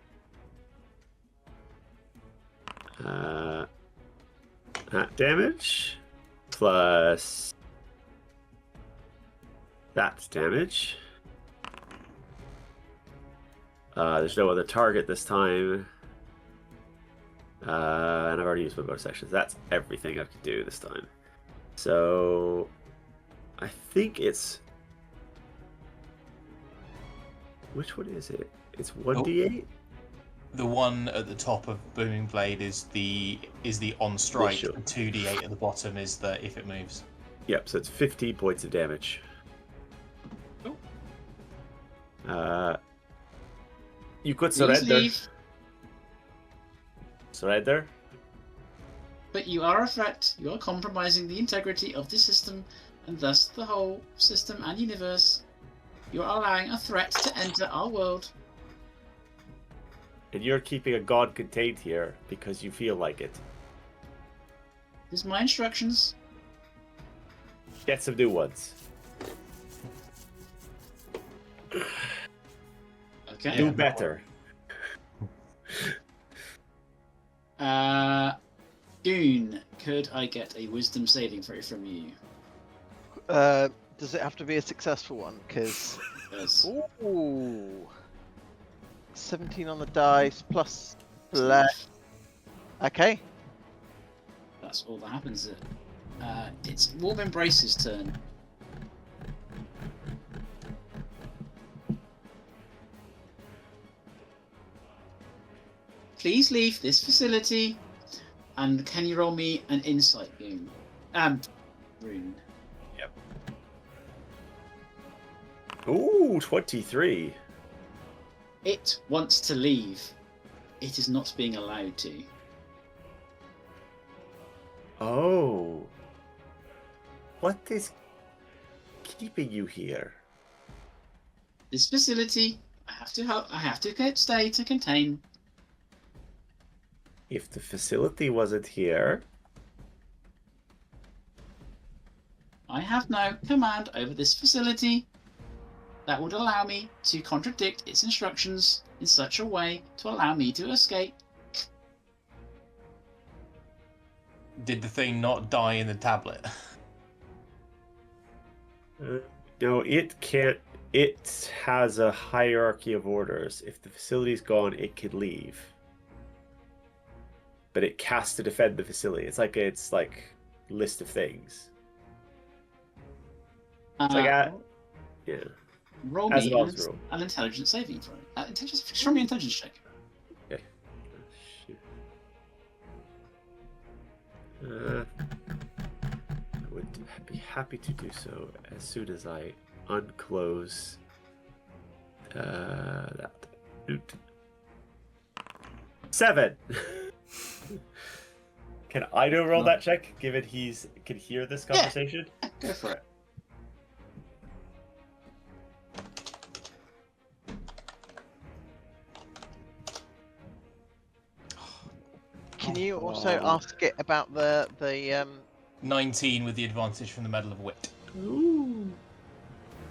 That damage plus that damage. There's no other target this time. And I've already used my bonus action. So that's everything I can do this time. So I think it's. Which one is it? It's 1d8? The one at the top of Booming Blade is the on strike. Sure. And 2d8 at the bottom is the if it moves. Yep, so it's 15 points of damage. Oh. You could Please surrender. leave. Surrender? But you are a threat. You are compromising the integrity of the system, and thus the whole system and universe. You are allowing a threat to enter our world. And you're keeping a god contained here because you feel like it. These are my instructions. Get some new ones. Okay. Do better. Goon, could I get a wisdom saving throw from you? Does it have to be a successful one? Because Yes. ooh, 17 on the dice plus black. Okay. That's all that happens. It's Warm Embrace's turn. Please leave this facility. And can you roll me an insight, Goon? Rune. Ooh, 23. It wants to leave. It is not being allowed to. Oh. What is keeping you here? This facility, I have to stay to contain. If the facility wasn't here, I have no command over this facility that would allow me to contradict its instructions in such a way to allow me to escape. Did the thing not die in the tablet? no, it can't. It has a hierarchy of orders. If the facility's gone, it can leave. But it has to defend the facility. It's like list of things. It's like yeah. Roll As me it always roll. an intelligence saving throw. Show me an intelligence check. Okay. I would be happy to do so as soon as I unclose that. 7. Can I roll that check, given he's can hear this conversation? Yeah, go for it. Can you also ask it about the 19 with the advantage from the Medal of Wit. Ooh.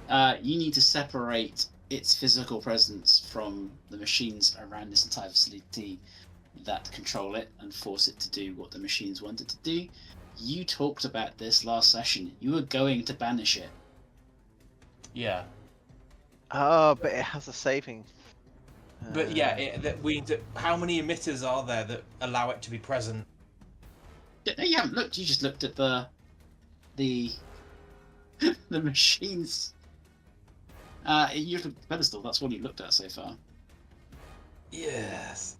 You need to separate its physical presence from the machines around this entire facility that control it and force it to do what the machines want it to do. You talked about this last session. You were going to banish it. Yeah. Oh, but it has a saving. But yeah, how many emitters are there that allow it to be present? You haven't looked. You just looked at the the machines. You looked at the pedestal. That's what you looked at so far. Yes.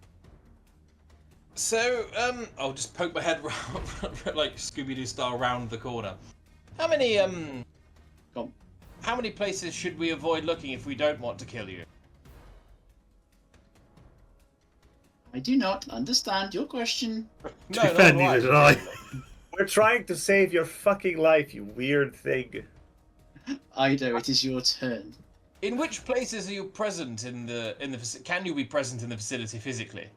So, I'll just poke my head round, like Scooby-Doo style, round the corner. How many Go on. How many places should we avoid looking if we don't want to kill you? I do not understand your question. To be fair, neither did I. We're trying to save your fucking life, you weird thing. Ido, it is your turn. In which places are you present in the can you be present in the facility physically?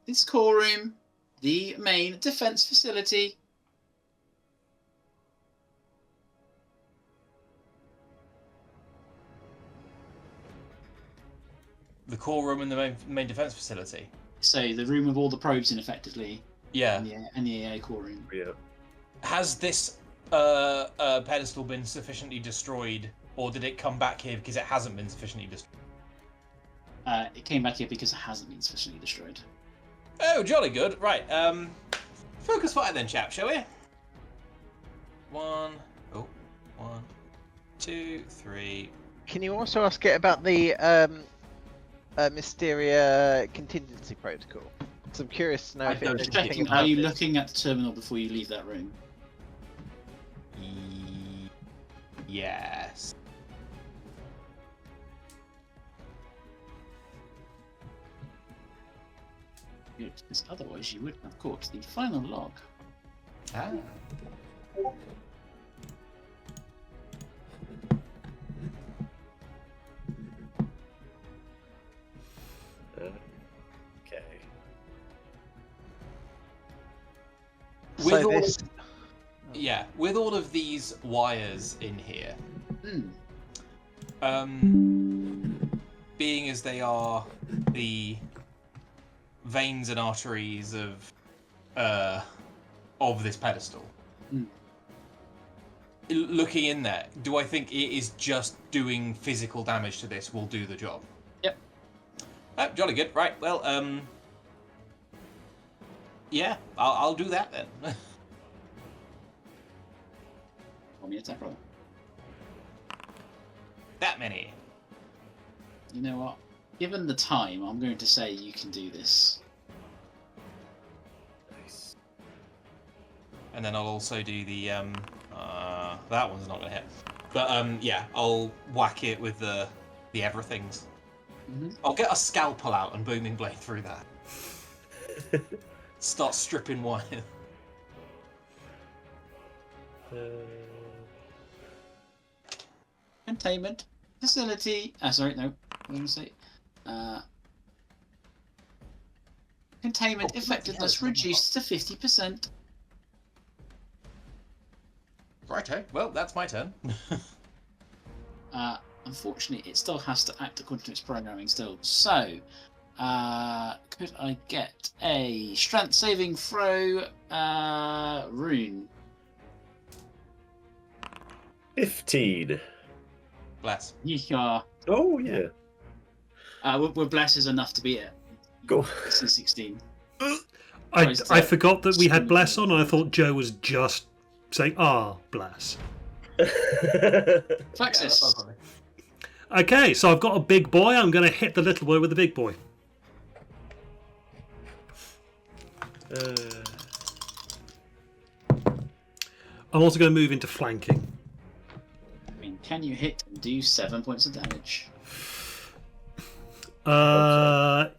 This core room, the main defense facility. The core room in the main defense facility. So the room with all the probes in, effectively. Yeah. And the AA core room. Yeah. Has this pedestal been sufficiently destroyed, or did it come back here because it hasn't been sufficiently destroyed? It came back here because it hasn't been sufficiently destroyed. Oh, jolly good. Right. Focus fire then, chap, shall we? 1, 2, 3. Can you also ask it about the Mysteria contingency protocol? So I'm curious to know if I'm it's checking. Are you looking at the terminal before you leave that room? Yes. Good, because otherwise you wouldn't have caught the final log. Ah. Okay. With So all this, Yeah, with all of these wires in here, being as they are the veins and arteries of this pedestal, looking in there, do I think it is just doing physical damage to this will do the job? Yep. Oh, jolly good. Right. Well, yeah, I'll do that then. Roll me attack roll. That many. You know what? Given the time, I'm going to say you can do this. Nice. And then I'll also do the that one's not gonna hit. But yeah, I'll whack it with the everythings. I'll get a scalpel out and booming blade through that. Start stripping wire. Containment facility. Sorry, no. What was I going to say? Containment effectiveness reduced to 50%. Righto. Well, that's my turn. Unfortunately, it still has to act according to its programming still. So, could I get a strength saving throw, Rune? 15. Bless. Yeah. Oh, yeah. With bless is enough to beat it. Go. It's a 16. I forgot that we had bless on, and I thought Joe was just saying, bless. Flaxus. Okay, so I've got a big boy. I'm going to hit the little boy with the big boy. I'm also going to move into flanking. I mean, can you hit and do 7 points of damage?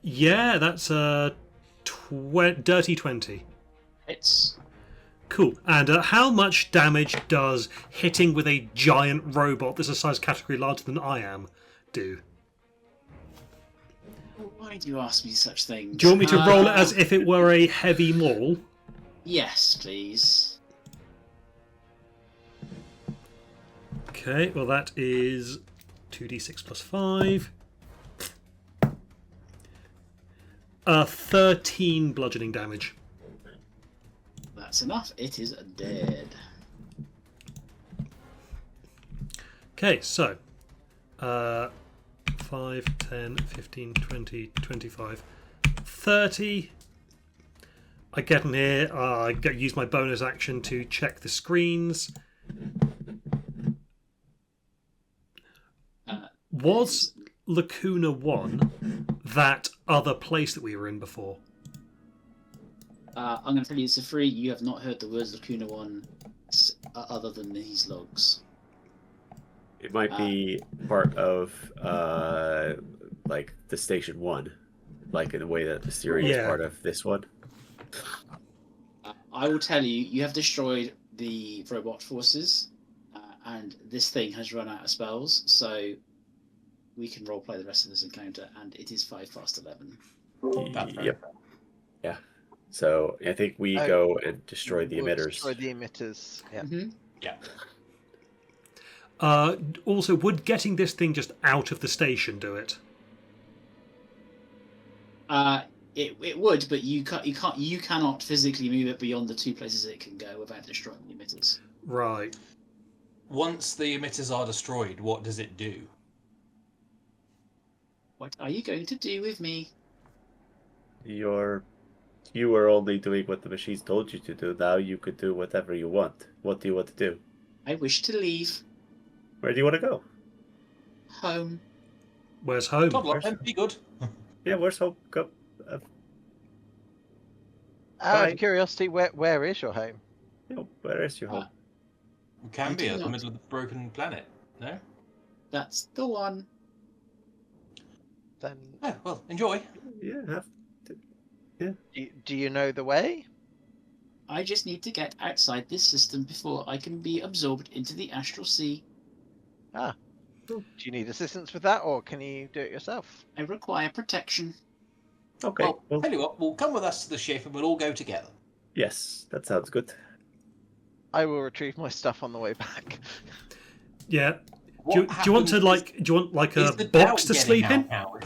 Yeah, that's a dirty 20. Hits. Cool. And how much damage does hitting with a giant robot that's a size category larger than I am do? Why do you ask me such things? Do you want me to roll it as if it were a heavy maul? Yes, please. Okay, well that is 2d6 plus 5. 13 bludgeoning damage. That's enough. It is dead. Okay, so 5, 10, 15, 20, 25, 30. I get in here, use my bonus action to check the screens. Was Lacuna 1 that other place that we were in before? I'm going to tell you it's a free. You have not heard the words Lacuna 1 other than these logs. It might be part of, like, the Station 1. Like, in a way that the series is part of this one. I will tell you, you have destroyed the robot forces, and this thing has run out of spells, so we can roleplay the rest of this encounter, and it is 5 past 11. Yep. Yeah. So I think we go and destroy the emitters. Destroy the emitters. Yeah. Mm-hmm. Yeah. Also, would getting this thing just out of the station do it? It would, but you cannot physically move it beyond the 2 places it can go without destroying the emitters. Right. Once the emitters are destroyed, what does it do? What are you going to do with me? You were only doing what the machines told you to do. Now you could do whatever you want. What do you want to do? I wish to leave. Where do you want to go? Home. Where's home? Toddler, be good. Yeah, where's home? Go. Out of curiosity, where is your home? Where is your home? Can I be do at the not. middle of the broken planet. No? That's the one. Then Oh, well, enjoy. Yeah, Do you know the way? I just need to get outside this system before I can be absorbed into the astral sea. Do you need assistance with that, or can you do it yourself? I require protection. Okay. Well, Well, tell you what, we'll come with us to the ship and we'll all go together. yes, that sounds good. I will retrieve my stuff on the way back. Yeah. What Do you want to happens- do you want like a is the box doubt to getting sleep in? out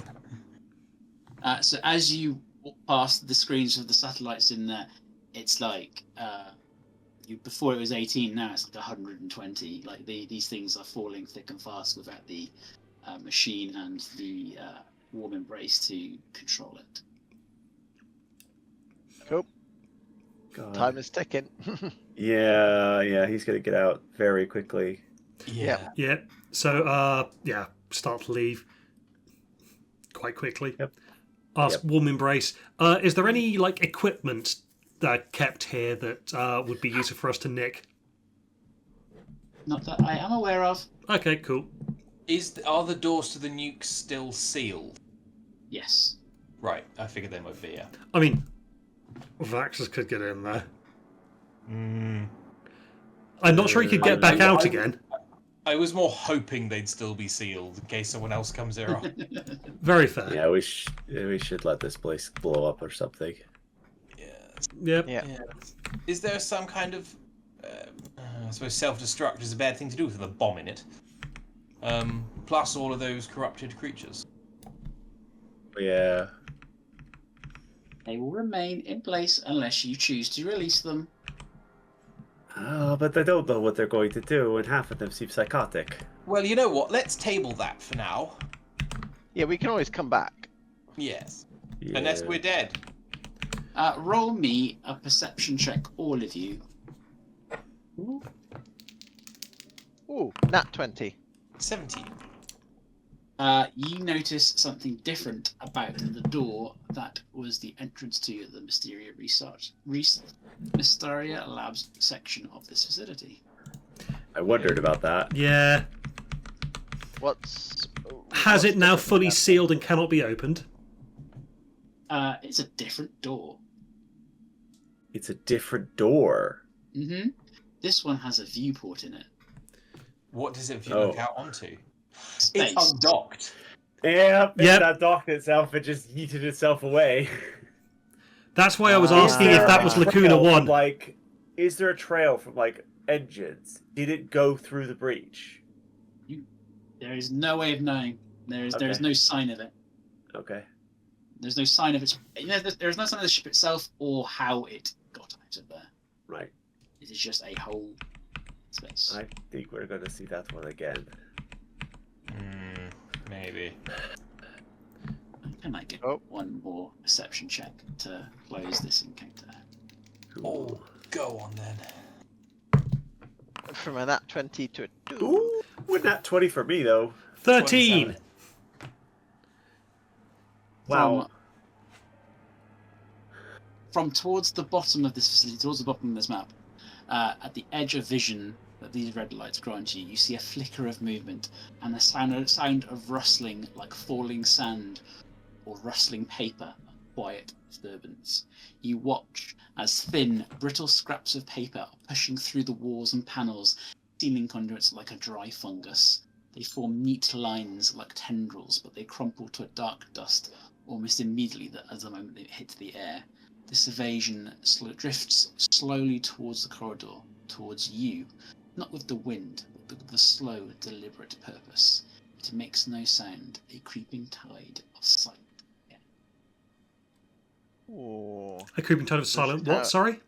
now? So as you walk past the screens of the satellites in there, it's like before it was 18, now it's like 120. Like these things are falling thick and fast without the machine and the warm embrace to control it. Cool. God. Time is ticking. Yeah, he's gonna get out very quickly. Yeah. Yeah. So start to leave quite quickly. Yep. Ask warm embrace. Is there any like equipment that kept here that would be useful for us to nick? Not that I am aware of. Okay, cool. Are the doors to the nukes still sealed? Yes. Right, I figured they might be, yeah. I mean, Vaxxers could get in there. I'm not sure he could get back out again. I was more hoping they'd still be sealed in case someone else comes here. Very fair. Yeah, we should let this place blow up or something. Yep. Yeah. Is there some kind of, I suppose self-destruct is a bad thing to do with a bomb in it. Plus all of those corrupted creatures. Yeah. They will remain in place unless you choose to release them. Oh, but they don't know what they're going to do, and half of them seem psychotic. Well, you know what? Let's table that for now. Yeah, we can always come back. Yes. Yeah. Unless we're dead. Roll me a perception check, all of you. Ooh, nat 20. 17. You notice something different about the door that was the entrance to the Mysteria Labs section of this facility. I wondered about that. Yeah. Has it now fully sealed and cannot be opened? It's a different door. It's a different door. Mm-hmm. This one has a viewport in it. What does it look out onto? Space. It's undocked. Yeah, Yep. that docked itself and just yeeted itself away. That's why I was asking if that was Lacuna 1. Like, is there a trail from like engines? Did it go through the breach? There is no way of knowing. There is no sign of it. Okay. There's no sign of it. There's no sign of the ship itself or how it got out of there. Right. It is just a whole space. I think we're going to see that one again. Maybe. I might get one more perception check to close this encounter. Oh, go on then. From a nat 20 to a 2. Ooh, wouldn't that 20 for me though? 13. 27. Wow. From towards the bottom of this facility, towards the bottom of this map, at the edge of vision that these red lights grant you, you see a flicker of movement and a sound of rustling like falling sand or rustling paper, a quiet disturbance. You watch as thin, brittle scraps of paper are pushing through the walls and panels, ceiling conduits like a dry fungus. They form neat lines like tendrils, but they crumple to a dark dust almost immediately as the moment they hit the air. This evasion drifts slowly towards the corridor, towards you, not with the wind, but with the slow, deliberate purpose. It makes no sound, a creeping tide of silence. Ooh. A creeping tide of silent. now- What? Sorry?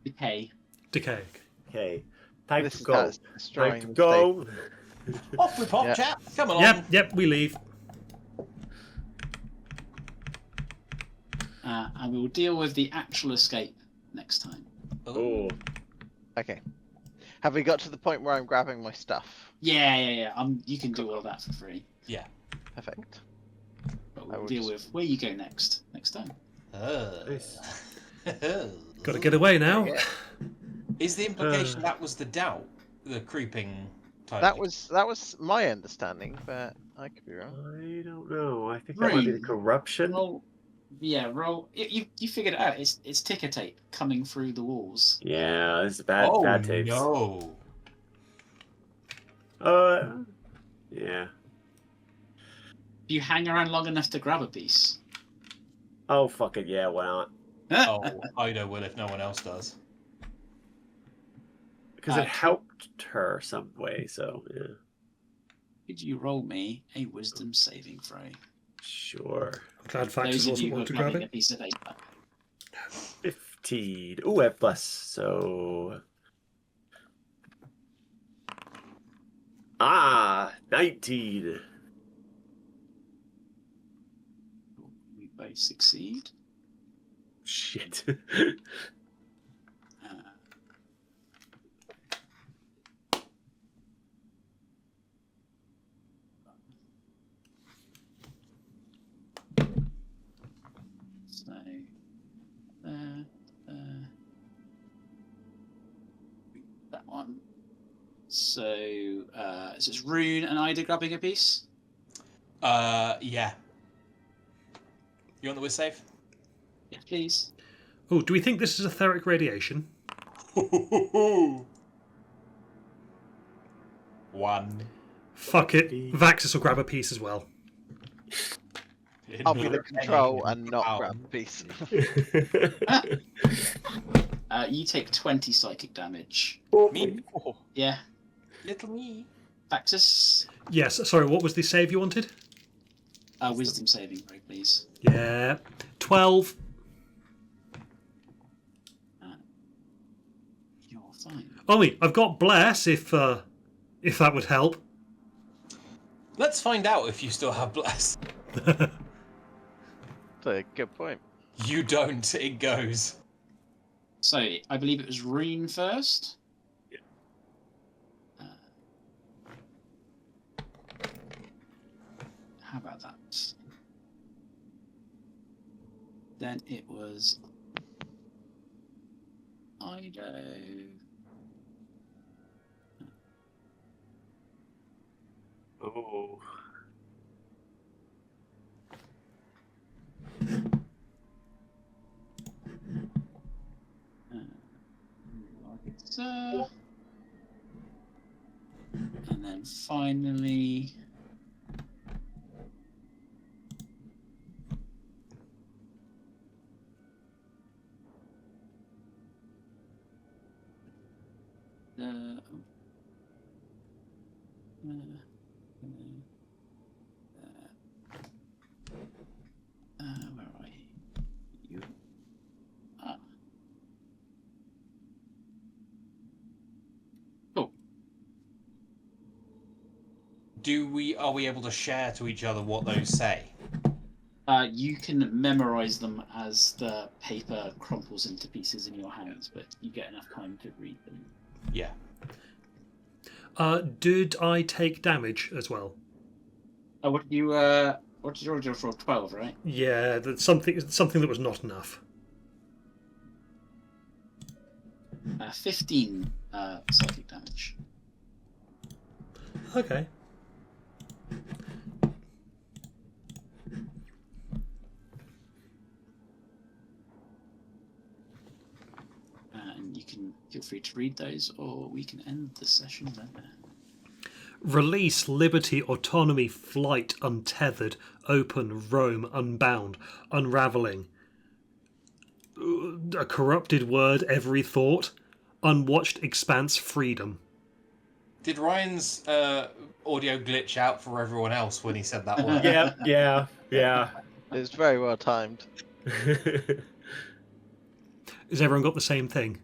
Decay. Decay. Okay. Time This to is go. how it's Time destroying to the go. Off we pop, Yeah. chap. Come along. Yep, we leave. And we will deal with the actual escape next time. Oh. Okay. Have we got to the point where I'm grabbing my stuff? Yeah. You can do all of that for free. Perfect. But I we'll will deal just- with where you go next time. Nice. Got to get away now. Yeah. Is the implication that was the doubt, the creeping type? That was my understanding, but I could be wrong. I don't know. I think that might be the corruption. Yeah, roll. You figured it out. It's ticker tape coming through the walls. Yeah, this is bad tapes. No. Yeah. If you hang around long enough to grab a piece. Oh, fuck it, yeah, why not? Oh, Ida will if no one else does. Because it helped her some way, so, yeah. Could you roll me a wisdom saving throw? Sure. I'm glad Those Faxes of wasn't you who one are to grab grabbing a it. piece of paper. 15. Ooh, I have plus, so... 19. We both succeed. Shit. Uh, so, that one. So, is it Rune and Ida grabbing a piece? Yeah. You want the whiz save? Yeah, please. Oh, do we think this is etheric radiation? 1. Fuck it. Vaxis will grab a piece as well. I'll be the control and not grab a piece. You take 20 psychic damage. Me? Yeah. Little me. Faxus, Yes, sorry, what was the save you wanted? wisdom saving throw, please. Yeah. 12. You're fine. I mean, I've got Bless if that would help. Let's find out if you still have bless. That's a good point. You don't. It goes. So, I believe it was Rune first. Yeah. How about that? Then it was Ido. Oh. So, and then finally, where are you? Cool. Are we able to share to each other what those say? You can memorize them as the paper crumples into pieces in your hands, but you get enough time to read them. Yeah. Did I take damage as well? Oh, what did you roll for? 12, right? Yeah, that's something that was not enough. 15 psychic damage. Okay. And you can feel free to read those, or we can end the session there. Release, liberty, autonomy, flight, untethered, open, roam, unbound, unraveling. A corrupted word, every thought. Unwatched expanse, freedom. Did Ryan's audio glitch out for everyone else when he said that word? Yeah. It was very well timed. Has everyone got the same thing?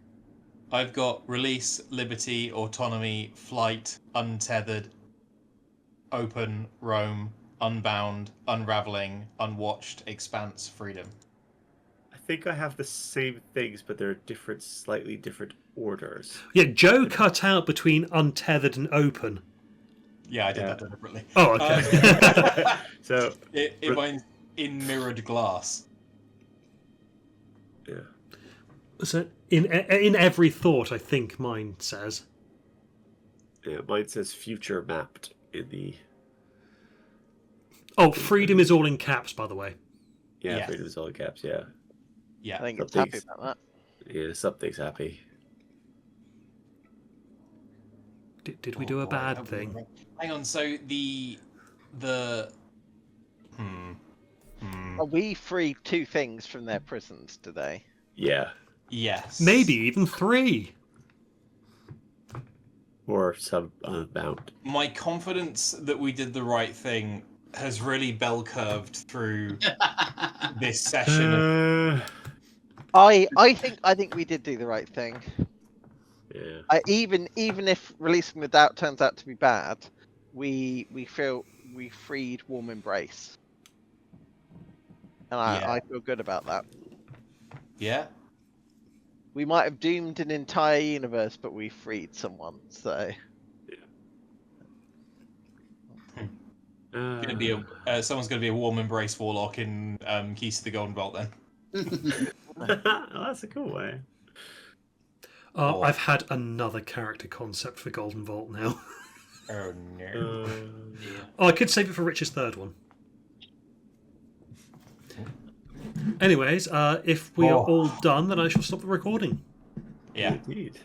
I've got release, liberty, autonomy, flight, untethered, open, roam, unbound, unraveling, unwatched, expanse, freedom. I think I have the same things, but they're slightly different orders. Yeah, Joe cut out between untethered and open. Yeah, I did that deliberately. Oh, okay. So mine's in mirrored glass. yeah. So in every thought, I think mine says. Yeah, mine says future mapped in the. Oh, freedom is all in caps, by the way. Yeah, Yeah. freedom is all caps. Yeah, Yeah. I think it's happy Something's- about yeah. Something's happy. Did we Oh, do a boy, I bad hope we're thing? wrong. Hang on. So the hmm. that. We freed 2 things from their prisons today. Yeah, Yes. Maybe even 3. or some amount. My confidence that we did the right thing has really bell curved through this session. I think we did do the right thing. Yeah. Even if releasing the doubt turns out to be bad, we feel we freed Warm Embrace, and Yeah. I feel good about that. Yeah. We might have doomed an entire universe, but we freed someone. So Gonna be someone's gonna be a warm embrace warlock in Keys to the Golden Vault then. That's a cool way. Oh. I've had another character concept for Golden Vault now. Oh no. Oh, I could save it for Rich's third one. Anyways, if we are all done, then I shall stop the recording. Yeah. Indeed.